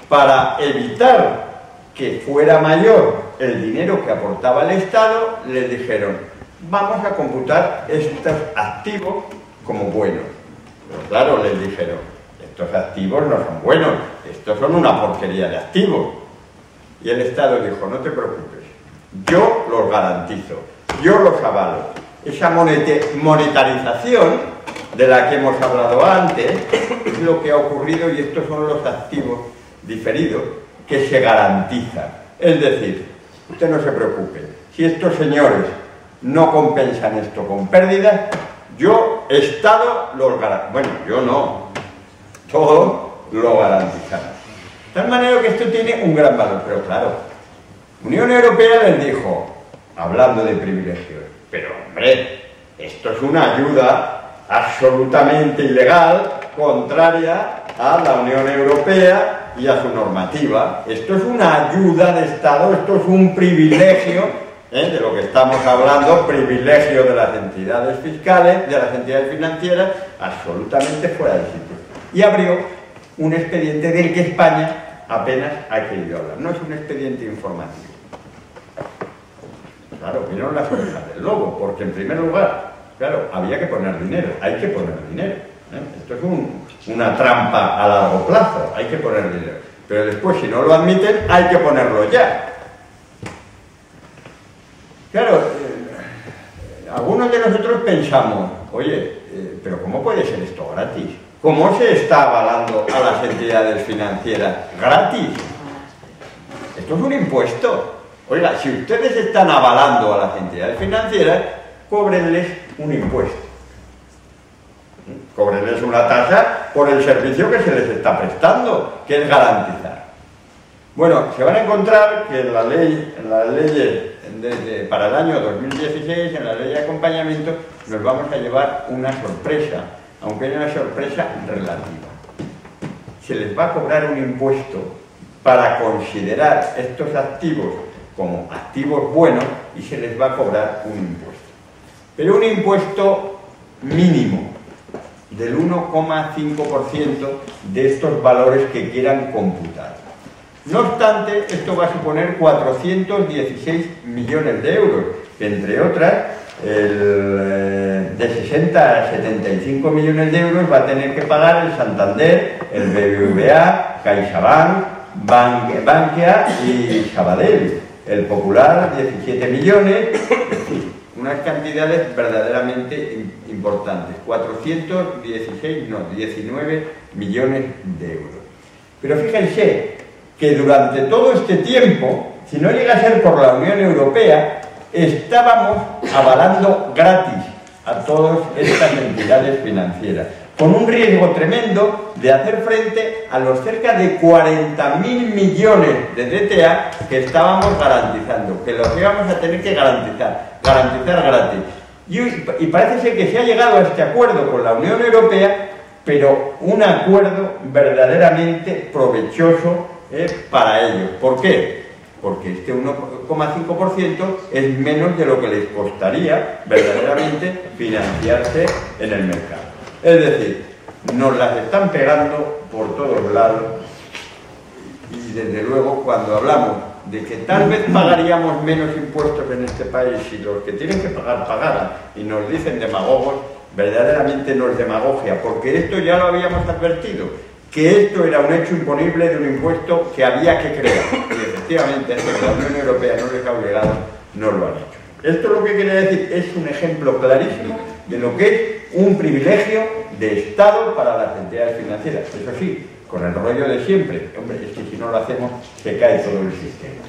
Para evitar que fuera mayor el dinero que aportaba el Estado, les dijeron, vamos a computar estos activos como buenos. Pero claro, les dijeron, estos activos no son buenos, estos son una porquería de activos. Y el Estado dijo, no te preocupes, yo los garantizo, yo los avalo. Esa monetarización de la que hemos hablado antes es lo que ha ocurrido y estos son los activos diferidos que se garantizan. Es decir, usted no se preocupe, si estos señores no compensan esto con pérdidas, yo, Estado, los garantizo. Bueno, yo no, todos lo garantizamos. De tal manera que esto tiene un gran valor, pero claro, Unión Europea les dijo, hablando de privilegios, pero hombre, esto es una ayuda absolutamente ilegal, contraria a la Unión Europea y a su normativa. Esto es una ayuda de Estado, esto es un privilegio, de lo que estamos hablando, privilegio de las entidades fiscales, de las entidades financieras, absolutamente fuera de sitio. Y abrió un expediente del que España apenas ha querido hablar. No es un expediente informativo. Claro, vieron las orejas del lobo, porque en primer lugar, claro, había que poner dinero, hay que poner dinero. Esto es una trampa a largo plazo, hay que poner dinero. Pero después, si no lo admiten, hay que ponerlo ya. Claro, algunos de nosotros pensamos, oye, pero ¿cómo puede ser esto gratis? ¿Cómo se está avalando a las entidades financieras gratis? Esto es un impuesto. Oiga, si ustedes están avalando a las entidades financieras, cóbrenles un impuesto. Cóbrenles una tasa por el servicio que se les está prestando, que es garantizar. Bueno, se van a encontrar que en las leyes para el año 2016, en la ley de acompañamiento, nos vamos a llevar una sorpresa, aunque es una sorpresa relativa. Se les va a cobrar un impuesto para considerar estos activos como activos buenos y se les va a cobrar un impuesto. Pero un impuesto mínimo del 1,5% de estos valores que quieran computar. No obstante, esto va a suponer 416 millones de euros, que entre otras, de 60 a 75 millones de euros va a tener que pagar el Santander, el BBVA, CaixaBank, Bankia y Sabadell. El Popular, 17 millones, en fin, unas cantidades verdaderamente importantes. 19 millones de euros. Pero fíjense que durante todo este tiempo, si no llega a ser por la Unión Europea, estábamos avalando gratis a todas estas entidades financieras, con un riesgo tremendo de hacer frente a los cerca de 40.000 millones de DTA que estábamos garantizando, que los íbamos a tener que garantizar gratis. Y parece ser que se ha llegado a este acuerdo con la Unión Europea, pero un acuerdo verdaderamente provechoso para ellos. ¿Por qué? Porque este 1,5% es menos de lo que les costaría verdaderamente financiarse en el mercado. Es decir, nos las están pegando por todos lados y desde luego cuando hablamos de que tal vez pagaríamos menos impuestos en este país si los que tienen que pagar pagaran y nos dicen demagogos, verdaderamente no es demagogia, porque esto ya lo habíamos advertido, que esto era un hecho imponible de un impuesto que había que crear y efectivamente hasta que la Unión Europea no les ha obligado, no lo han hecho. Esto lo que quiere decir es un ejemplo clarísimo de lo que es un privilegio de Estado para las entidades financieras. Eso sí, con el rollo de siempre. Hombre, es que si no lo hacemos, se cae todo el sistema.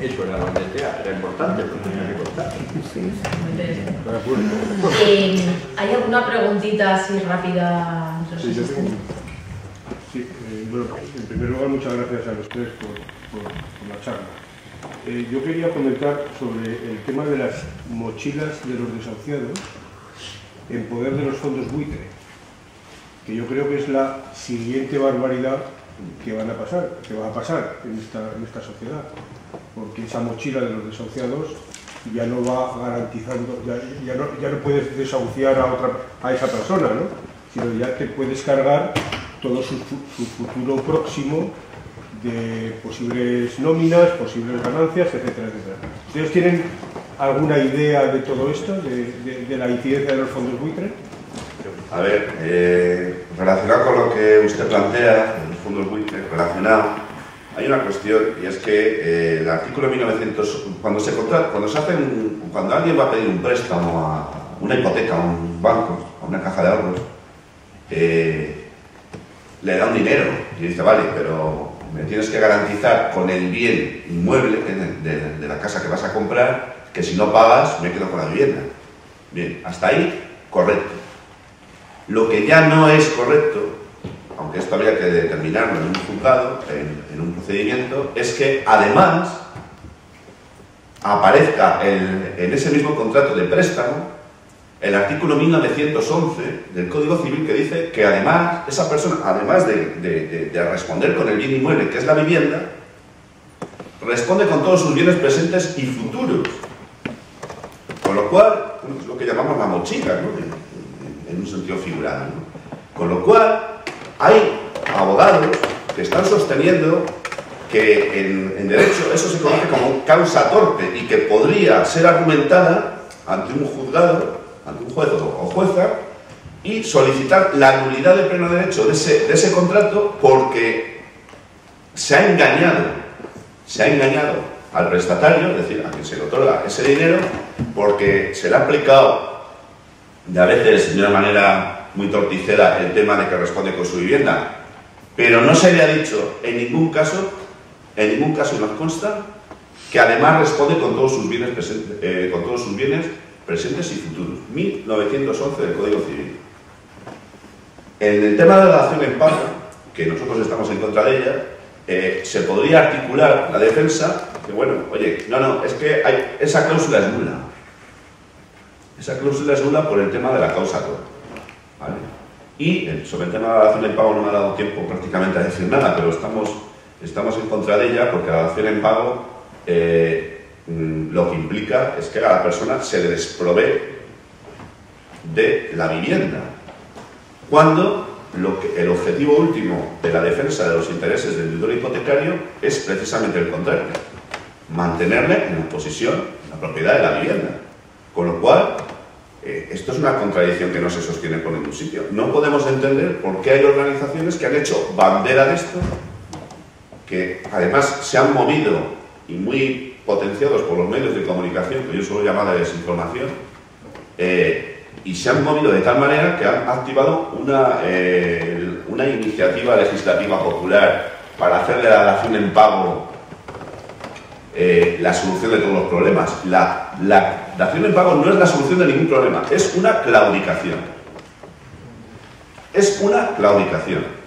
Eso era lo que era importante, lo tenía que contar. Sí, muy interesante. ¿Hay alguna preguntita así rápida? Sí, yo tengo. Sí, bueno, en primer lugar, muchas gracias a los tres por la charla. Yo quería comentar sobre el tema de las mochilas de los desahuciados en poder de los fondos buitre, que yo creo que es la siguiente barbaridad que va a pasar en esta sociedad, porque esa mochila de los desahuciados ya no va garantizando, ya no puedes desahuciar a esa persona, ¿no? Sino ya te puedes cargar todo su futuro próximo de posibles nóminas, posibles ganancias, etcétera, etcétera. ¿Ustedes tienen alguna idea de todo esto, de la incidencia de los fondos buitre? A ver, relacionado con lo que usted plantea, de los fondos buitre, hay una cuestión, y es que el artículo 1900, cuando alguien va a pedir un préstamo, a una hipoteca, a un banco, a una caja de ahorros, le da un dinero y dice, vale, pero me tienes que garantizar con el bien inmueble de la casa que vas a comprar, que si no pagas me quedo con la vivienda. Bien, hasta ahí, correcto. Lo que ya no es correcto, aunque esto habría que determinarlo en un juzgado, en un procedimiento, es que además aparezca en ese mismo contrato de préstamo el artículo 1911 del Código Civil, que dice que además esa persona, además de responder con el bien inmueble, que es la vivienda, responde con todos sus bienes presentes y futuros. Con lo cual, es lo que llamamos la mochila, ¿no? En un sentido figurado, ¿no? Con lo cual, hay abogados que están sosteniendo que en derecho eso se conoce como causa torpe y que podría ser argumentada ante un juzgado, ante un juez o jueza, y solicitar la nulidad de pleno derecho de ese contrato porque se ha engañado al prestatario, es decir, a quien se le otorga ese dinero, porque se le ha aplicado a veces de una manera muy torticera el tema de que responde con su vivienda, pero no se le ha dicho en ningún caso nos consta, que además responde con todos sus bienes presentes y futuros. 1911 del Código Civil. En el tema de la dación en pago, que nosotros estamos en contra de ella, se podría articular la defensa que, bueno, oye, no, es que esa cláusula es nula. Esa cláusula es nula por el tema de la causa torpe, ¿vale? Y sobre el tema de la dación en pago no me ha dado tiempo prácticamente a decir nada, pero estamos en contra de ella porque la dación en pago lo que implica es que a la persona se le desprovee de la vivienda, cuando el objetivo último de la defensa de los intereses del deudor hipotecario es precisamente el contrario: mantenerle en la posesión, en la propiedad de la vivienda. Con lo cual, esto es una contradicción que no se sostiene por ningún sitio. No podemos entender por qué hay organizaciones que han hecho bandera de esto, que además se han movido y muy potenciados por los medios de comunicación, que yo suelo llamar de desinformación, y se han movido de tal manera que han activado una iniciativa legislativa popular para hacer de la dación en pago la solución de todos los problemas. La dación en pago no es la solución de ningún problema, es una claudicación. Es una claudicación.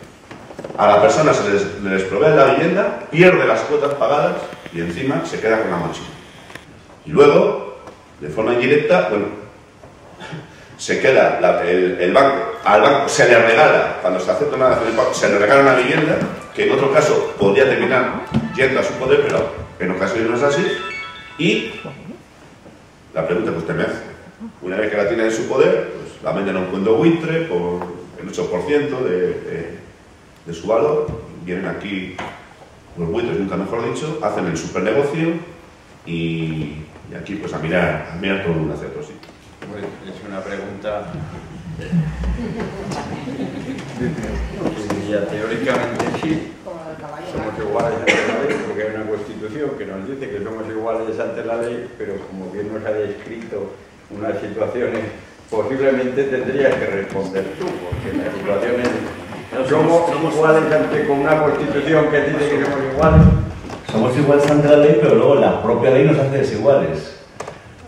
A la persona se le desprovee la vivienda, pierde las cuotas pagadas y encima se queda con la mochila. Y luego, de forma indirecta, bueno, se queda al banco se le regala, cuando se acepta una dación en pago, se le regala una vivienda que en otro caso podría terminar yendo a su poder, pero en ocasiones no es así. Y la pregunta que usted me hace, una vez que la tiene en su poder, pues la venden a un fondo buitre por el 8% de su valor. Vienen aquí los buitres, nunca mejor dicho, hacen el supernegocio y aquí pues a mirar todo el mundo hacia otro sitio. Pues es una pregunta ya teóricamente sí, somos iguales ante la ley, porque hay una constitución que nos dice que somos iguales ante la ley, pero como bien nos ha descrito unas situaciones, posiblemente tendrías que responder tú, porque las situaciones somos iguales con una constitución que dice que somos iguales. Somos iguales ante la ley, pero luego la propia ley nos hace desiguales.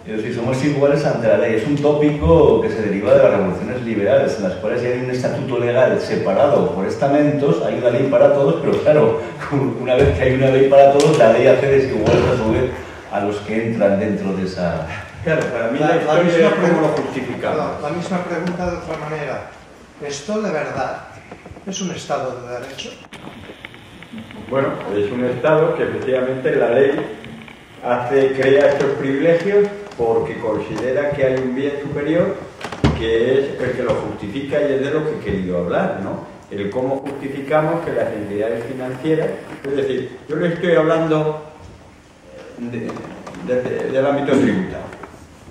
Es decir, somos iguales ante la ley. Es un tópico que se deriva de las revoluciones liberales, en las cuales ya hay un estatuto legal separado por estamentos, hay una ley para todos, pero claro, una vez que hay una ley para todos, la ley hace desiguales a su vez a los que entran dentro de esa... Claro, para mí la historia es como lo justificamos. La misma pregunta de otra manera. ¿Esto de verdad es un Estado de Derecho? Bueno, es un Estado que efectivamente la ley crea estos privilegios porque considera que hay un bien superior que es el que lo justifica y es de lo que he querido hablar, ¿no? El cómo justificamos que las entidades financieras, es decir, yo le estoy hablando del ámbito tributario.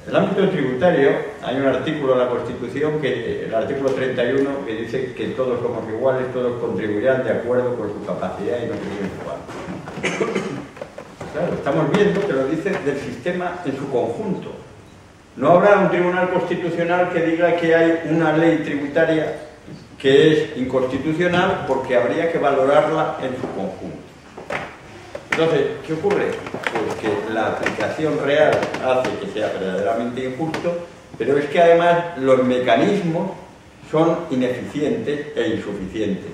En el ámbito tributario hay un artículo en la Constitución, el artículo 31, que dice que todos somos iguales, todos contribuirán de acuerdo con su capacidad y no sé qué igual. Claro, estamos viendo que lo dice del sistema en su conjunto. No habrá un tribunal constitucional que diga que hay una ley tributaria que es inconstitucional porque habría que valorarla en su conjunto. Entonces, ¿qué ocurre? Pues que la aplicación real hace que sea verdaderamente injusto, pero es que además los mecanismos son ineficientes e insuficientes.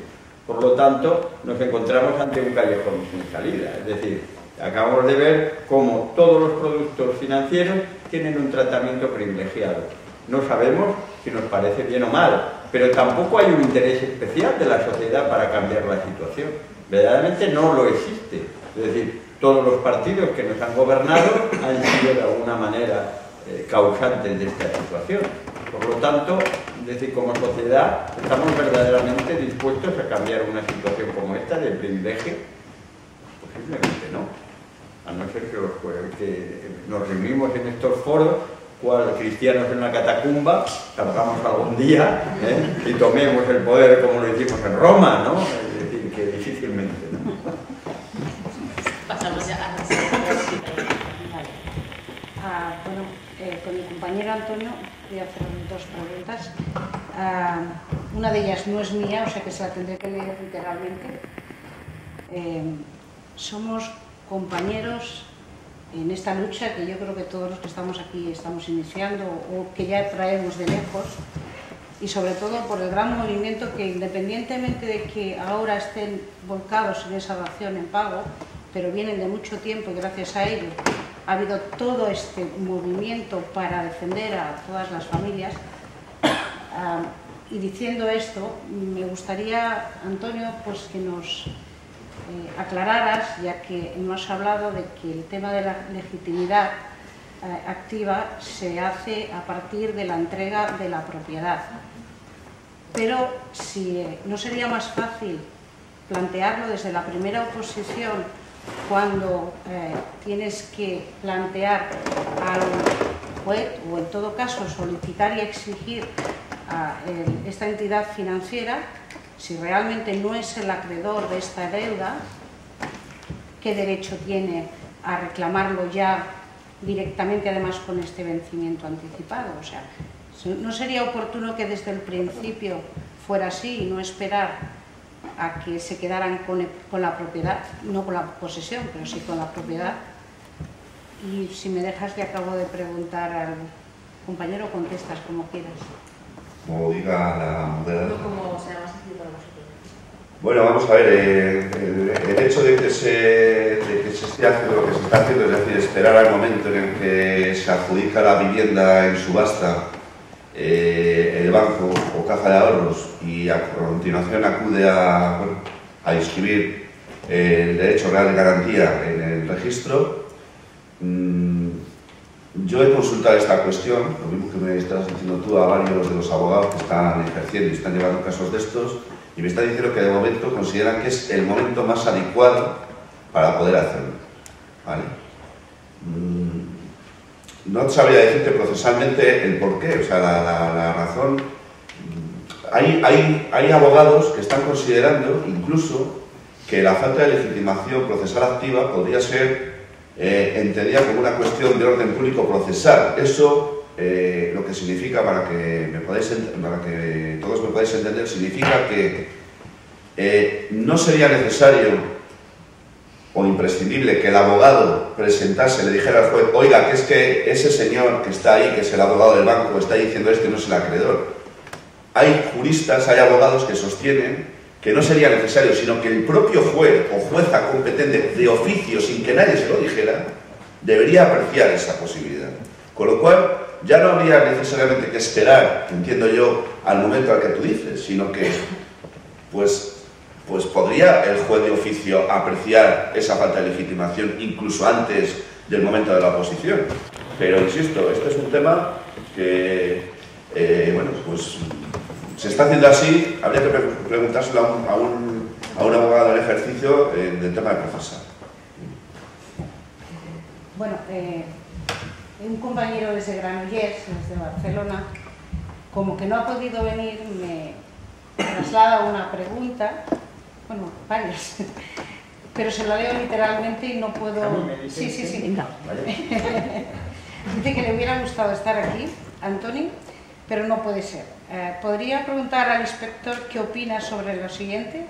Por lo tanto, nos encontramos ante un callejón sin salida. Es decir, acabamos de ver cómo todos los productos financieros tienen un tratamiento privilegiado. No sabemos si nos parece bien o mal, pero tampoco hay un interés especial de la sociedad para cambiar la situación. Verdaderamente no lo existe. Es decir, todos los partidos que nos han gobernado han sido de alguna manera causantes de esta situación. Por lo tanto, es decir, como sociedad estamos verdaderamente dispuestos a cambiar una situación como esta de privilegio. Posiblemente no. A no ser que nos reunimos en estos foros, cual cristianos en una catacumba, salgamos algún día y tomemos el poder como lo hicimos en Roma, ¿no? Es decir, que difícilmente, ¿no? Pasamos ya a la Bueno, con mi compañero Antonio voy a hacer dos preguntas. Una de ellas no es mía, o sea que se la tendré que leer literalmente. Somos compañeros en esta lucha que yo creo que todos los que estamos aquí estamos iniciando o que ya traemos de lejos, y sobre todo por el gran movimiento que, independientemente de que ahora estén volcados en esa dación en pago, pero vienen de mucho tiempo y gracias a ello ha habido todo este movimiento para defender a todas las familias. Y diciendo esto, me gustaría, Antonio, pues que nos aclararas, ya que hemos hablado de que el tema de la legitimidad activa se hace a partir de la entrega de la propiedad. Pero si no sería más fácil plantearlo desde la primera oposición, cuando tienes que plantear al juez o en todo caso solicitar y exigir a esta entidad financiera, si realmente no es el acreedor de esta deuda, ¿qué derecho tiene a reclamarlo ya directamente, además con este vencimiento anticipado? O sea, ¿no sería oportuno que desde el principio fuera así y no esperar a que se quedaran con la propiedad, no con la posesión, pero sí con la propiedad? Y si me dejas, le acabo de preguntar al compañero, contestas como quieras. Como diga la moderadora. No como sea más sencillo para vosotros. Bueno, vamos a ver, el hecho de que se esté haciendo lo que se está haciendo, es decir, esperar al momento en el que se adjudica la vivienda en subasta, el banco o caja de ahorros, y a continuación acude a inscribir el derecho real de garantía en el registro. Yo he consultado esta cuestión, lo mismo que me estás diciendo tú, a varios de los abogados que están ejerciendo y están llevando casos de estos, y me están diciendo que de momento consideran que es el momento más adecuado para poder hacerlo, ¿vale? No sabría decirte procesalmente el porqué, o sea, la razón. Hay abogados que están considerando incluso que la falta de legitimación procesal activa podría ser entendida como una cuestión de orden público procesal. Eso lo que significa, para que todos me podáis entender, significa que no sería necesario o imprescindible que el abogado presentase, le dijera al juez, oiga, que es que ese señor que está ahí, que es el abogado del banco, está diciendo esto y no es el acreedor. Hay juristas, hay abogados que sostienen que no sería necesario, sino que el propio juez o jueza competente de oficio, sin que nadie se lo dijera, debería apreciar esa posibilidad. Con lo cual, ya no habría necesariamente que esperar, entiendo yo, al momento al que tú dices, sino que, pues podría el juez de oficio apreciar esa falta de legitimación incluso antes del momento de la oposición. Pero, insisto, este es un tema que, bueno, pues se está haciendo así, habría que preguntárselo a un abogado del ejercicio del tema de procesar. Bueno, un compañero desde Granollers, desde Barcelona, como que no ha podido venir, me traslada una pregunta, bueno, varias, pero se la leo literalmente y no puedo... Sí. Venga. Dice que le hubiera gustado estar aquí, Antoni, pero no puede ser. ¿Podría preguntar al inspector qué opina sobre lo siguiente?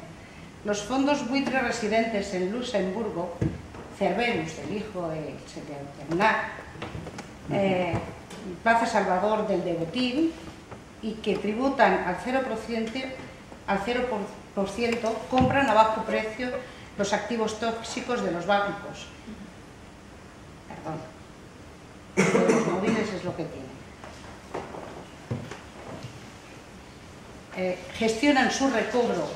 Los fondos buitre residentes en Luxemburgo, Cerberus, el hijo de Bernat, Plaza Salvador del de Botín, y que tributan al 0%, compran a bajo precio los activos tóxicos de los bancos. Perdón. De los móviles es lo que tienen. Gestionan su recobro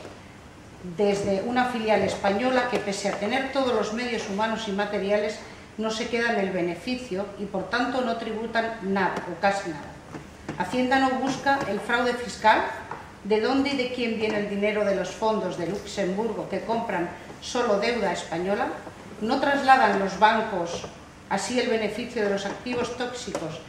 desde una filial española que, pese a tener todos los medios humanos y materiales, no se queda en el beneficio y por tanto no tributan nada o casi nada. Hacienda no busca el fraude fiscal, de dónde y de quién viene el dinero de los fondos de Luxemburgo que compran solo deuda española, no trasladan los bancos así el beneficio de los activos tóxicos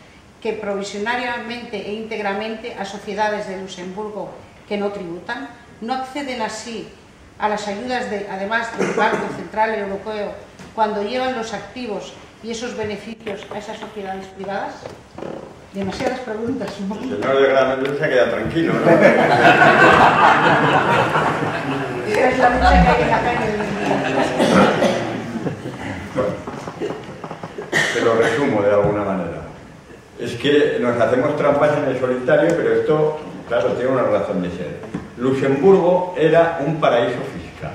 que provisionariamente e íntegramente a sociedades de Luxemburgo que no tributan, no acceden así a las ayudas, además del Banco Central Europeo, cuando llevan los activos y esos beneficios a esas sociedades privadas. Demasiadas preguntas. El señor de Granollers se queda tranquilo, ¿no? Es la lucha que hay en la calle. Te lo resumo de alguna manera. Es que nos hacemos trampas en el solitario, pero esto, claro, tiene una razón de ser. Luxemburgo era un paraíso fiscal.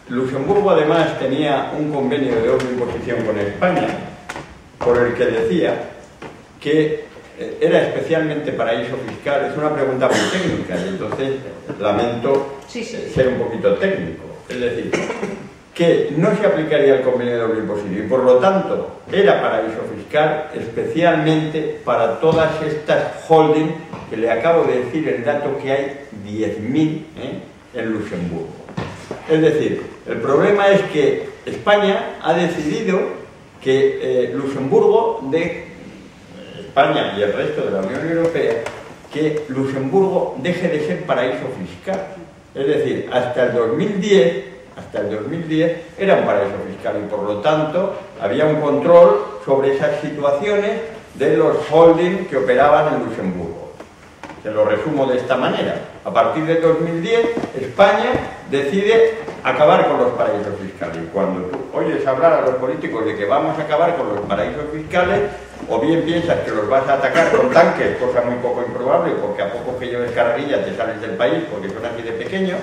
Luxemburgo además tenía un convenio de doble imposición con España, por el que decía que era especialmente paraíso fiscal. Es una pregunta muy técnica y entonces lamento ser un poquito técnico. Es decir, que no se aplicaría el convenio de doble imposición y por lo tanto era paraíso fiscal especialmente para todas estas holdings que le acabo de decir el dato que hay 10.000 en Luxemburgo. Es decir, el problema es que España ha decidido que Luxemburgo España y el resto de la Unión Europea, que Luxemburgo deje de ser paraíso fiscal. Es decir, hasta el 2010 era un paraíso fiscal y por lo tanto había un control sobre esas situaciones de los holdings que operaban en Luxemburgo. Se lo resumo de esta manera. A partir de 2010, España decide acabar con los paraísos fiscales. Y cuando tú oyes hablar a los políticos de que vamos a acabar con los paraísos fiscales, o bien piensas que los vas a atacar con tanques, cosa muy poco improbable, porque a poco que lleves carrerilla te sales del país porque son así de pequeños,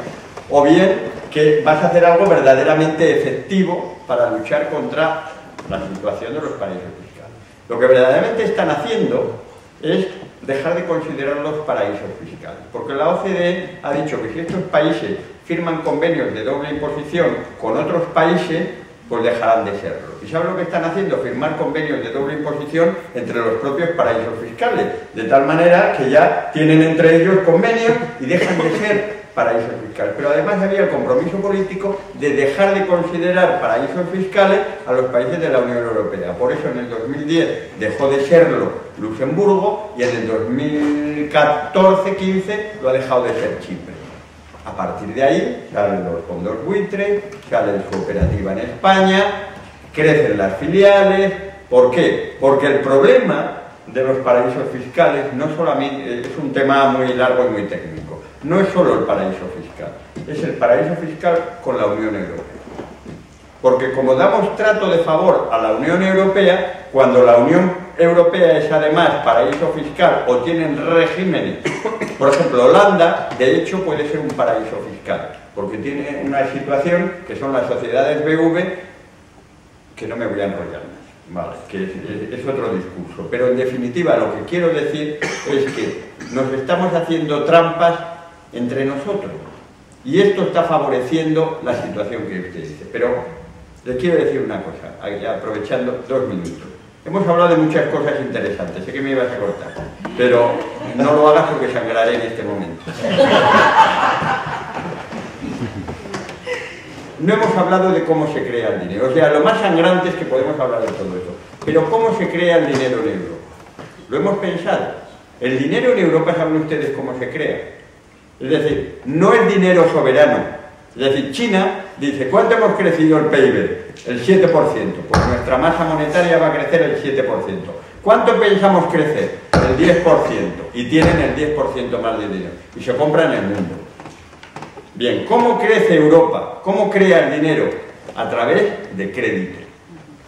o bien que vas a hacer algo verdaderamente efectivo para luchar contra la situación de los paraísos fiscales. Lo que verdaderamente están haciendo es dejar de considerarlos paraísos fiscales, porque la OCDE ha dicho que si estos países firman convenios de doble imposición con otros países, pues dejarán de serlo. ¿Y saben lo que están haciendo? Firmar convenios de doble imposición entre los propios paraísos fiscales, de tal manera que ya tienen entre ellos convenios y dejan de ser paraísos fiscales. Pero además había el compromiso político de dejar de considerar paraísos fiscales a los países de la Unión Europea. Por eso en el 2010 dejó de serlo Luxemburgo y en el 2014-15 lo ha dejado de ser Chipre. A partir de ahí salen los fondos buitre, sale su operativa en España, crecen las filiales. ¿Por qué? Porque el problema de los paraísos fiscales no solamente es un tema muy largo y muy técnico. No es solo el paraíso fiscal, es el paraíso fiscal con la Unión Europea. Porque como damos trato de favor a la Unión Europea, cuando la Unión Europea es además paraíso fiscal o tienen regímenes, por ejemplo, Holanda, de hecho, puede ser un paraíso fiscal, porque tiene una situación que son las sociedades BV, que no me voy a enrollar más, vale, que es otro discurso. Pero en definitiva lo que quiero decir es que nos estamos haciendo trampas entre nosotros y esto está favoreciendo la situación que usted dice. Pero le quiero decir una cosa, aprovechando 2 minutos. Hemos hablado de muchas cosas interesantes, sé que me ibas a cortar, pero no lo hagas porque sangraré en este momento. No hemos hablado de cómo se crea el dinero, o sea, lo más sangrante es que podemos hablar de todo eso. Pero ¿cómo se crea el dinero en Europa? ¿Lo hemos pensado? El dinero en Europa, ¿saben ustedes cómo se crea? Es decir, no es dinero soberano. Es decir, China dice, ¿cuánto hemos crecido el PIB? El 7%. Pues nuestra masa monetaria va a crecer el 7%. ¿Cuánto pensamos crecer? El 10%. Y tienen el 10% más de dinero. Y se compran el mundo. Bien, ¿cómo crece Europa? ¿Cómo crea el dinero? A través de crédito.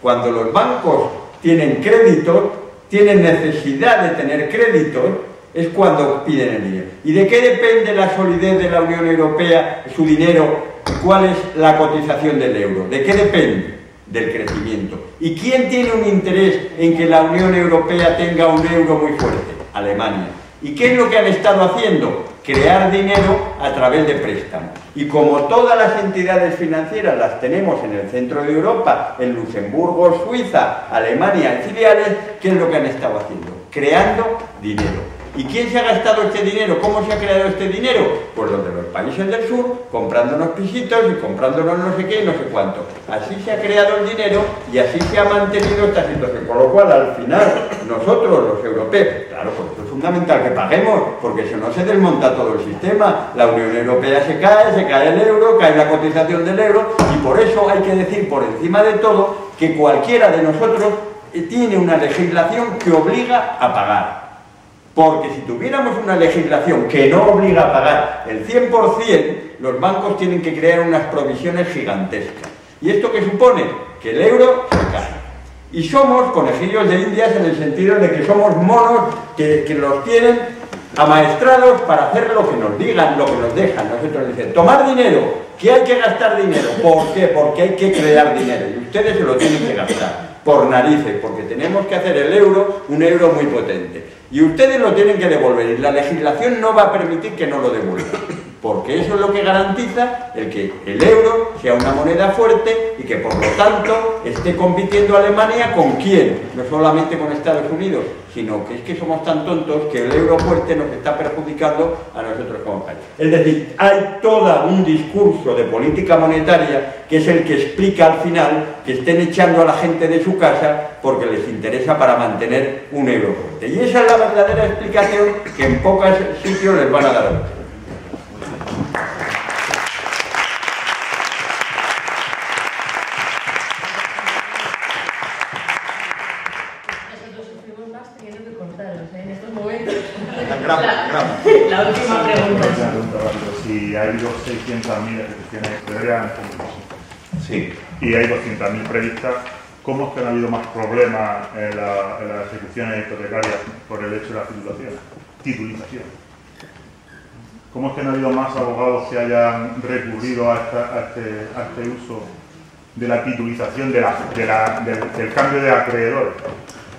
Cuando los bancos tienen créditos, tienen necesidad de tener créditos, es cuando piden el dinero. ¿Y de qué depende la solidez de la Unión Europea, su dinero? ¿Cuál es la cotización del euro? ¿De qué depende? Del crecimiento. ¿Y quién tiene un interés en que la Unión Europea tenga un euro muy fuerte? Alemania. ¿Y qué es lo que han estado haciendo? Crear dinero a través de préstamos. Y como todas las entidades financieras las tenemos en el centro de Europa, en Luxemburgo, Suiza, Alemania, en filiales, ¿qué es lo que han estado haciendo? Creando dinero. ¿Y quién se ha gastado este dinero? ¿Cómo se ha creado este dinero? Pues los de los países del sur, comprándonos pisitos y comprándonos no sé qué y no sé cuánto. Así se ha creado el dinero y así se ha mantenido esta situación. Con lo cual, al final, nosotros, los europeos, claro, pues esto es fundamental que paguemos, porque si no se desmonta todo el sistema. La Unión Europea se cae el euro, cae la cotización del euro, y por eso hay que decir, por encima de todo, que cualquiera de nosotros tiene una legislación que obliga a pagar. Porque si tuviéramos una legislación que no obliga a pagar el 100%, los bancos tienen que crear unas provisiones gigantescas. ¿Y esto qué supone? Que el euro se cae. Y somos conejillos de indias en el sentido de que somos monos que los tienen amaestrados para hacer lo que nos digan, lo que nos dejan. Nosotros dicen, tomar dinero, que hay que gastar dinero. ¿Por qué? Porque hay que crear dinero. Y ustedes se lo tienen que gastar. Por narices, porque tenemos que hacer el euro un euro muy potente. Y ustedes lo tienen que devolver, y la legislación no va a permitir que no lo devuelvan, porque eso es lo que garantiza el que el euro sea una moneda fuerte y que por lo tanto esté compitiendo Alemania ¿con quién? No solamente con Estados Unidos, sino que es que somos tan tontos que el euro fuerte nos está perjudicando a nosotros como país. Es decir, hay todo un discurso de política monetaria que es el que explica al final que estén echando a la gente de su casa porque les interesa para mantener un euro fuerte. Y esa es la verdadera explicación que en pocos sitios les van a dar a ustedes. La última pregunta. Si hay 600.000 ejecuciones hipotecarias, sí, y hay 200.000 previstas, ¿cómo es que no ha habido más problemas en las ejecuciones hipotecarias por el hecho de la titulización? ¿Cómo es que no ha habido más abogados que hayan recurrido a este uso de la titulización, del cambio de acreedores?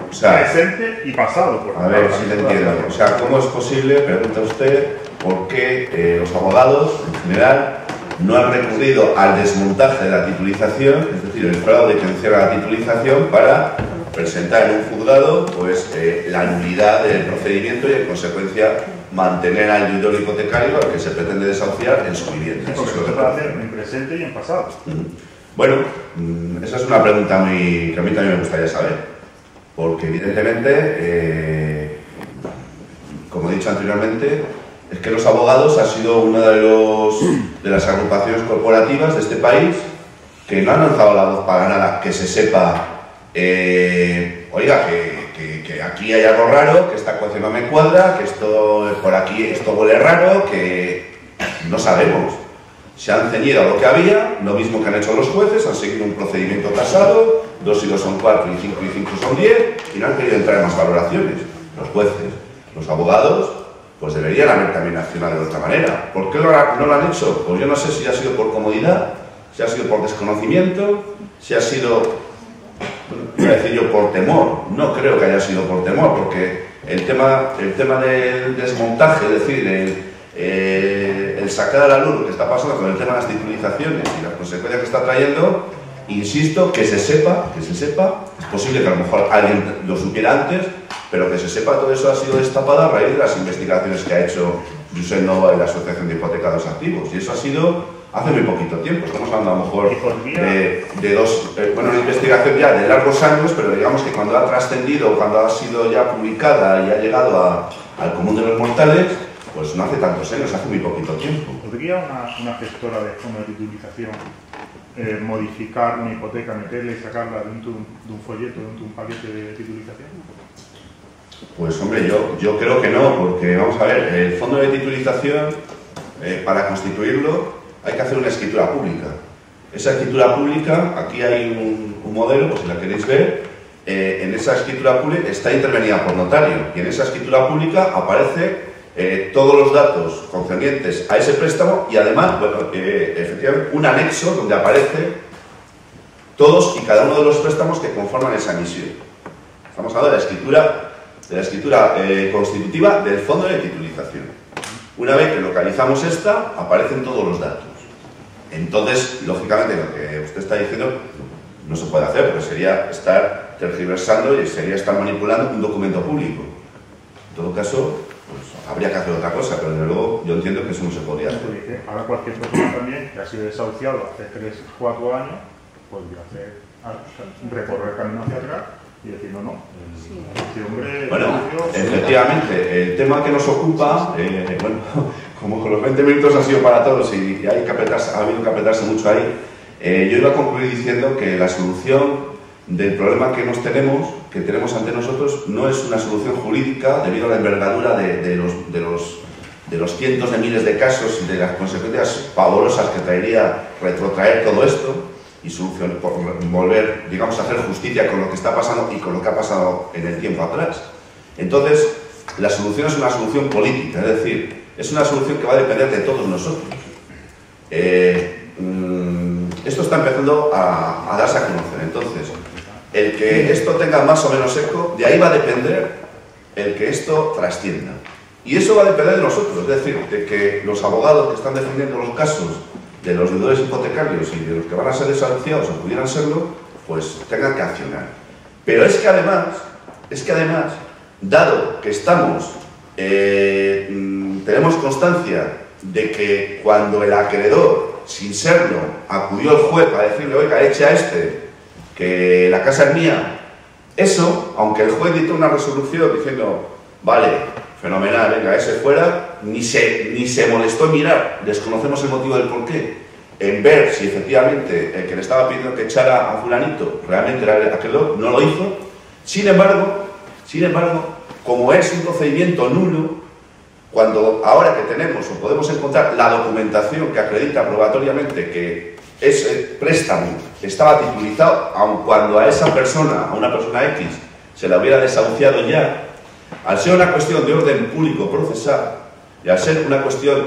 O sea, presente y pasado. A ver si le entiendo. O sea, ¿cómo es posible, pregunta usted, por qué los abogados en general no han recurrido al desmontaje de la titulización, es decir, el fraude que encierra la titulización, para presentar en un juzgado pues, la nulidad del procedimiento y en consecuencia mantener al deudor hipotecario al que se pretende desahuciar en su vivienda? Porque eso se puede hacer en presente y en pasado. Bueno, esa es una pregunta que a mí también me gustaría saber. Porque evidentemente, como he dicho anteriormente, es que los abogados ha sido una de las agrupaciones corporativas de este país que no han lanzado la voz para nada, que se sepa, oiga, que aquí hay algo raro, que esta ecuación no me cuadra, que esto por aquí esto huele raro, que no sabemos. se han ceñido a lo que había, lo mismo que han hecho los jueces, han seguido un procedimiento tasado, 2 y 2 son 4 y 5 y 5 son 10, y no han querido entrar en más valoraciones. Los jueces, los abogados, pues deberían haber también accionado de otra manera. ¿Por qué no lo han hecho? Pues yo no sé si ha sido por comodidad, si ha sido por desconocimiento, si ha sido, voy a decir yo, por temor. No creo que haya sido por temor, porque el tema del desmontaje, es decir, el sacar a la luz lo que está pasando con el tema de las titulizaciones y las consecuencias que está trayendo, insisto, que se sepa, es posible que a lo mejor alguien lo supiera antes, pero que se sepa, todo eso ha sido destapado a raíz de las investigaciones que ha hecho Josep Nova y la Asociación de Hipotecados Activos, y eso ha sido hace muy poquito tiempo. Estamos hablando a lo mejor de dos, una investigación ya de largos años, pero digamos que cuando ha trascendido, cuando ha sido ya publicada y ha llegado al común de los mortales, pues no hace tantos años, hace muy poquito tiempo. ¿Podría una gestora de fondo de titulización modificar una hipoteca, meterla y sacarla dentro de un folleto, dentro de un paquete de titulización? Pues hombre, yo creo que no, porque vamos a ver, el fondo de titulización, para constituirlo, hay que hacer una escritura pública. Esa escritura pública, aquí hay un modelo, pues si la queréis ver, en esa escritura pública está intervenida por notario, y en esa escritura pública aparece todos los datos concernientes a ese préstamo y además, bueno, efectivamente, un anexo donde aparece todos y cada uno de los préstamos que conforman esa emisión. Estamos hablando de la escritura constitutiva del fondo de titulización. Una vez que localizamos esta, aparecen todos los datos. Entonces, lógicamente, lo que usted está diciendo no se puede hacer, porque sería estar tergiversando y sería estar manipulando un documento público. En todo caso, pues, habría que hacer otra cosa, pero desde luego yo entiendo que eso no se podría hacer. Ahora cualquier persona también que ha sido desahuciado hace 3 o 4 años podría recorrer el camino hacia atrás y decir, no, este hombre... Bueno, efectivamente, el tema que nos ocupa, bueno, como con los 20 minutos ha sido para todos y ha habido que apretarse mucho ahí, yo iba a concluir diciendo que la solución del problema que tenemos ante nosotros, no es una solución jurídica debido a la envergadura de los cientos de miles de casos y de las consecuencias pavorosas que traería retrotraer todo esto y volver, digamos, a hacer justicia con lo que está pasando y con lo que ha pasado en el tiempo atrás. Entonces, la solución es una solución política, es decir, es una solución que va a depender de todos nosotros. Esto está empezando a darse a conocer. Entonces, el que esto tenga más o menos eco, de ahí va a depender el que esto trascienda. Y eso va a depender de nosotros, es decir, de que los abogados que están defendiendo los casos de los deudores hipotecarios y de los que van a ser desahuciados o pudieran serlo, pues tengan que accionar. Pero es que además, dado que tenemos constancia de que cuando el acreedor, sin serlo, acudió al juez para decirle, oiga, eche a que la casa es mía, eso, aunque el juez dictó una resolución diciendo, vale, fenomenal, venga, ese fuera, ni se molestó en mirar, desconocemos el motivo del porqué, en ver si efectivamente el que le estaba pidiendo que echara a fulanito realmente era el acreedor, no lo hizo. Sin embargo, como es un procedimiento nulo, cuando ahora que tenemos o podemos encontrar la documentación que acredita probatoriamente que ese préstamo estaba titulizado, aun cuando a esa persona, a una persona X, se la hubiera desahuciado ya, al ser una cuestión de orden público procesal y al ser una cuestión,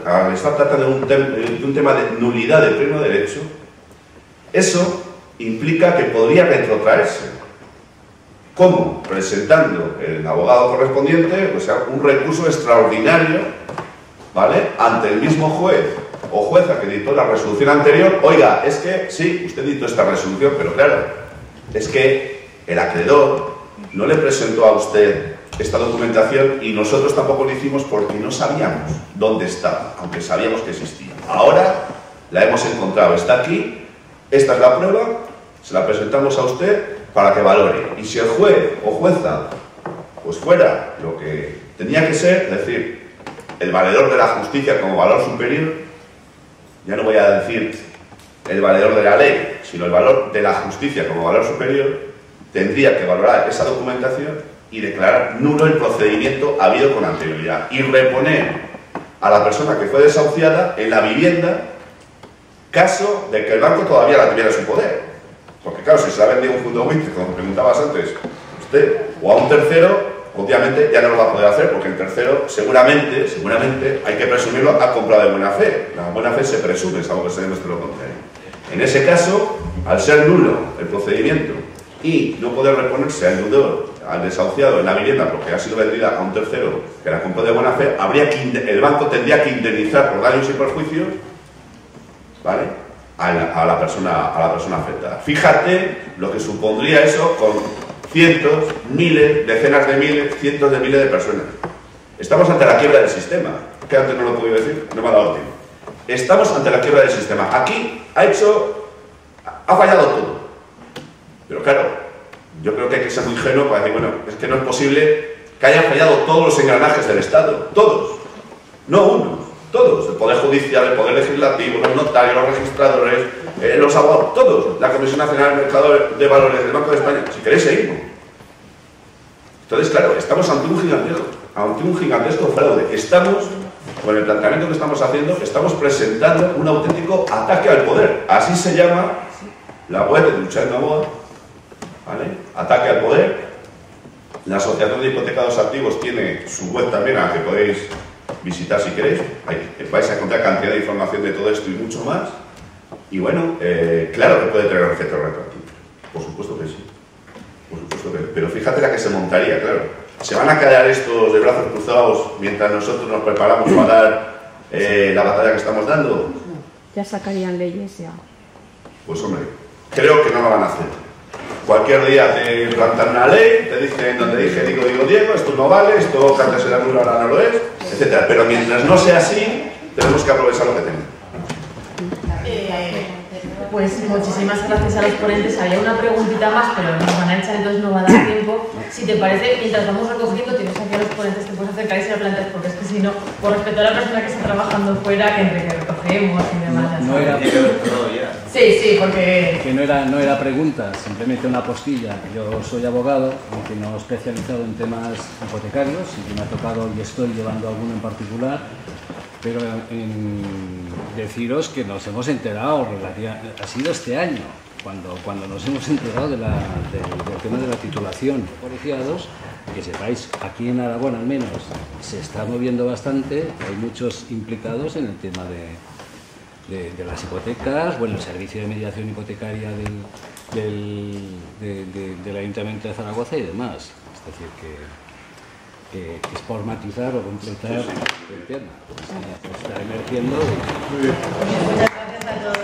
al estar tratando de un tema de nulidad del pleno derecho, eso implica que podría retrotraerse. ¿Cómo? Presentando el abogado correspondiente, o sea, un recurso extraordinario, ¿vale?, ante el mismo juez o jueza que dictó la resolución anterior. Oiga, es que sí, usted dictó esta resolución, pero claro, es que el acreedor no le presentó a usted esta documentación y nosotros tampoco lo hicimos porque no sabíamos dónde estaba, aunque sabíamos que existía. Ahora la hemos encontrado, está aquí, esta es la prueba, se la presentamos a usted para que valore. Y si el juez o jueza pues fuera lo que tenía que ser, es decir, el valedor de la justicia como valor superior, ya no voy a decir el valedor de la ley, sino el valor de la justicia como valor superior, tendría que valorar esa documentación y declarar nulo el procedimiento habido con anterioridad y reponer a la persona que fue desahuciada en la vivienda caso de que el banco todavía la tuviera en su poder. Porque claro, si se la ha vendido un fondo buitre, como preguntabas antes, usted, o a un tercero, obviamente ya no lo va a poder hacer porque el tercero seguramente, hay que presumirlo, ha comprado de buena fe. La buena fe se presume, es algo que se demuestre lo contrario. En ese caso, al ser nulo el procedimiento y no poder reponerse al deudor, al desahuciado en la vivienda porque ha sido vendida a un tercero que la compró de buena fe, el banco tendría que indemnizar por daños y perjuicios, ¿vale?, a la persona afectada. Fíjate lo que supondría eso con cientos, miles, decenas de miles, cientos de miles de personas. Estamos ante la quiebra del sistema, que antes no lo he podido decir, no me ha dado tiempo. Estamos ante la quiebra del sistema. Aquí ha fallado todo. Pero claro, yo creo que hay que ser muy ingenuo para decir, bueno, es que no es posible que hayan fallado todos los engranajes del Estado. Todos. No uno. Todos. El Poder Judicial, el Poder Legislativo, los notarios, los registradores, los abogados, todos. La Comisión Nacional del Mercado de Valores del Banco de España. Si queréis, seguimos. Entonces, claro, estamos ante un gigantesco fraude. Estamos, con el planteamiento que estamos haciendo, estamos presentando un auténtico ataque al poder. Así se llama la web de Luchar Novoa, ¿vale? Ataque al poder. La Asociación de Hipotecados Activos tiene su web también, a la que podéis visitar si queréis. Vais a encontrar cantidad de información de todo esto y mucho más. Y bueno, claro que puede tener efectos retroactivos. Por supuesto que sí. Por supuesto que sí. Pero fíjate la que se montaría, claro. ¿Se van a quedar estos de brazos cruzados mientras nosotros nos preparamos para dar la batalla que estamos dando? Ya sacarían leyes ya. Pues hombre, creo que no lo van a hacer. Cualquier día te plantan una ley, te dicen donde digo, esto no vale, esto que antes era nulo, ahora no lo es, etc. Pero mientras no sea así, tenemos que aprovechar lo que tenemos. Pues muchísimas gracias a los ponentes. Había una preguntita más, pero nos van a echar, entonces no va a dar tiempo. Si te parece, mientras vamos recogiendo, tienes aquí a los ponentes, te puedes acercar y se lo planteas, porque es que si no, por respeto a la persona que está trabajando fuera, que entre que recogemos y demás. No era sí, porque... Que no era pregunta, simplemente una postilla. Yo soy abogado, aunque no especializado en temas hipotecarios, y que me ha tocado y estoy llevando alguno en particular, pero en deciros que nos hemos enterado, ha sido este año, cuando nos hemos enterado del tema de la titulación de colegiados, que sepáis, aquí en Aragón al menos, se está moviendo bastante, hay muchos implicados en el tema de las hipotecas, bueno, el servicio de mediación hipotecaria del Ayuntamiento de Zaragoza y demás. Es decir, que es por matizar o completar el tema. Está emergiendo. Muchas gracias a todos.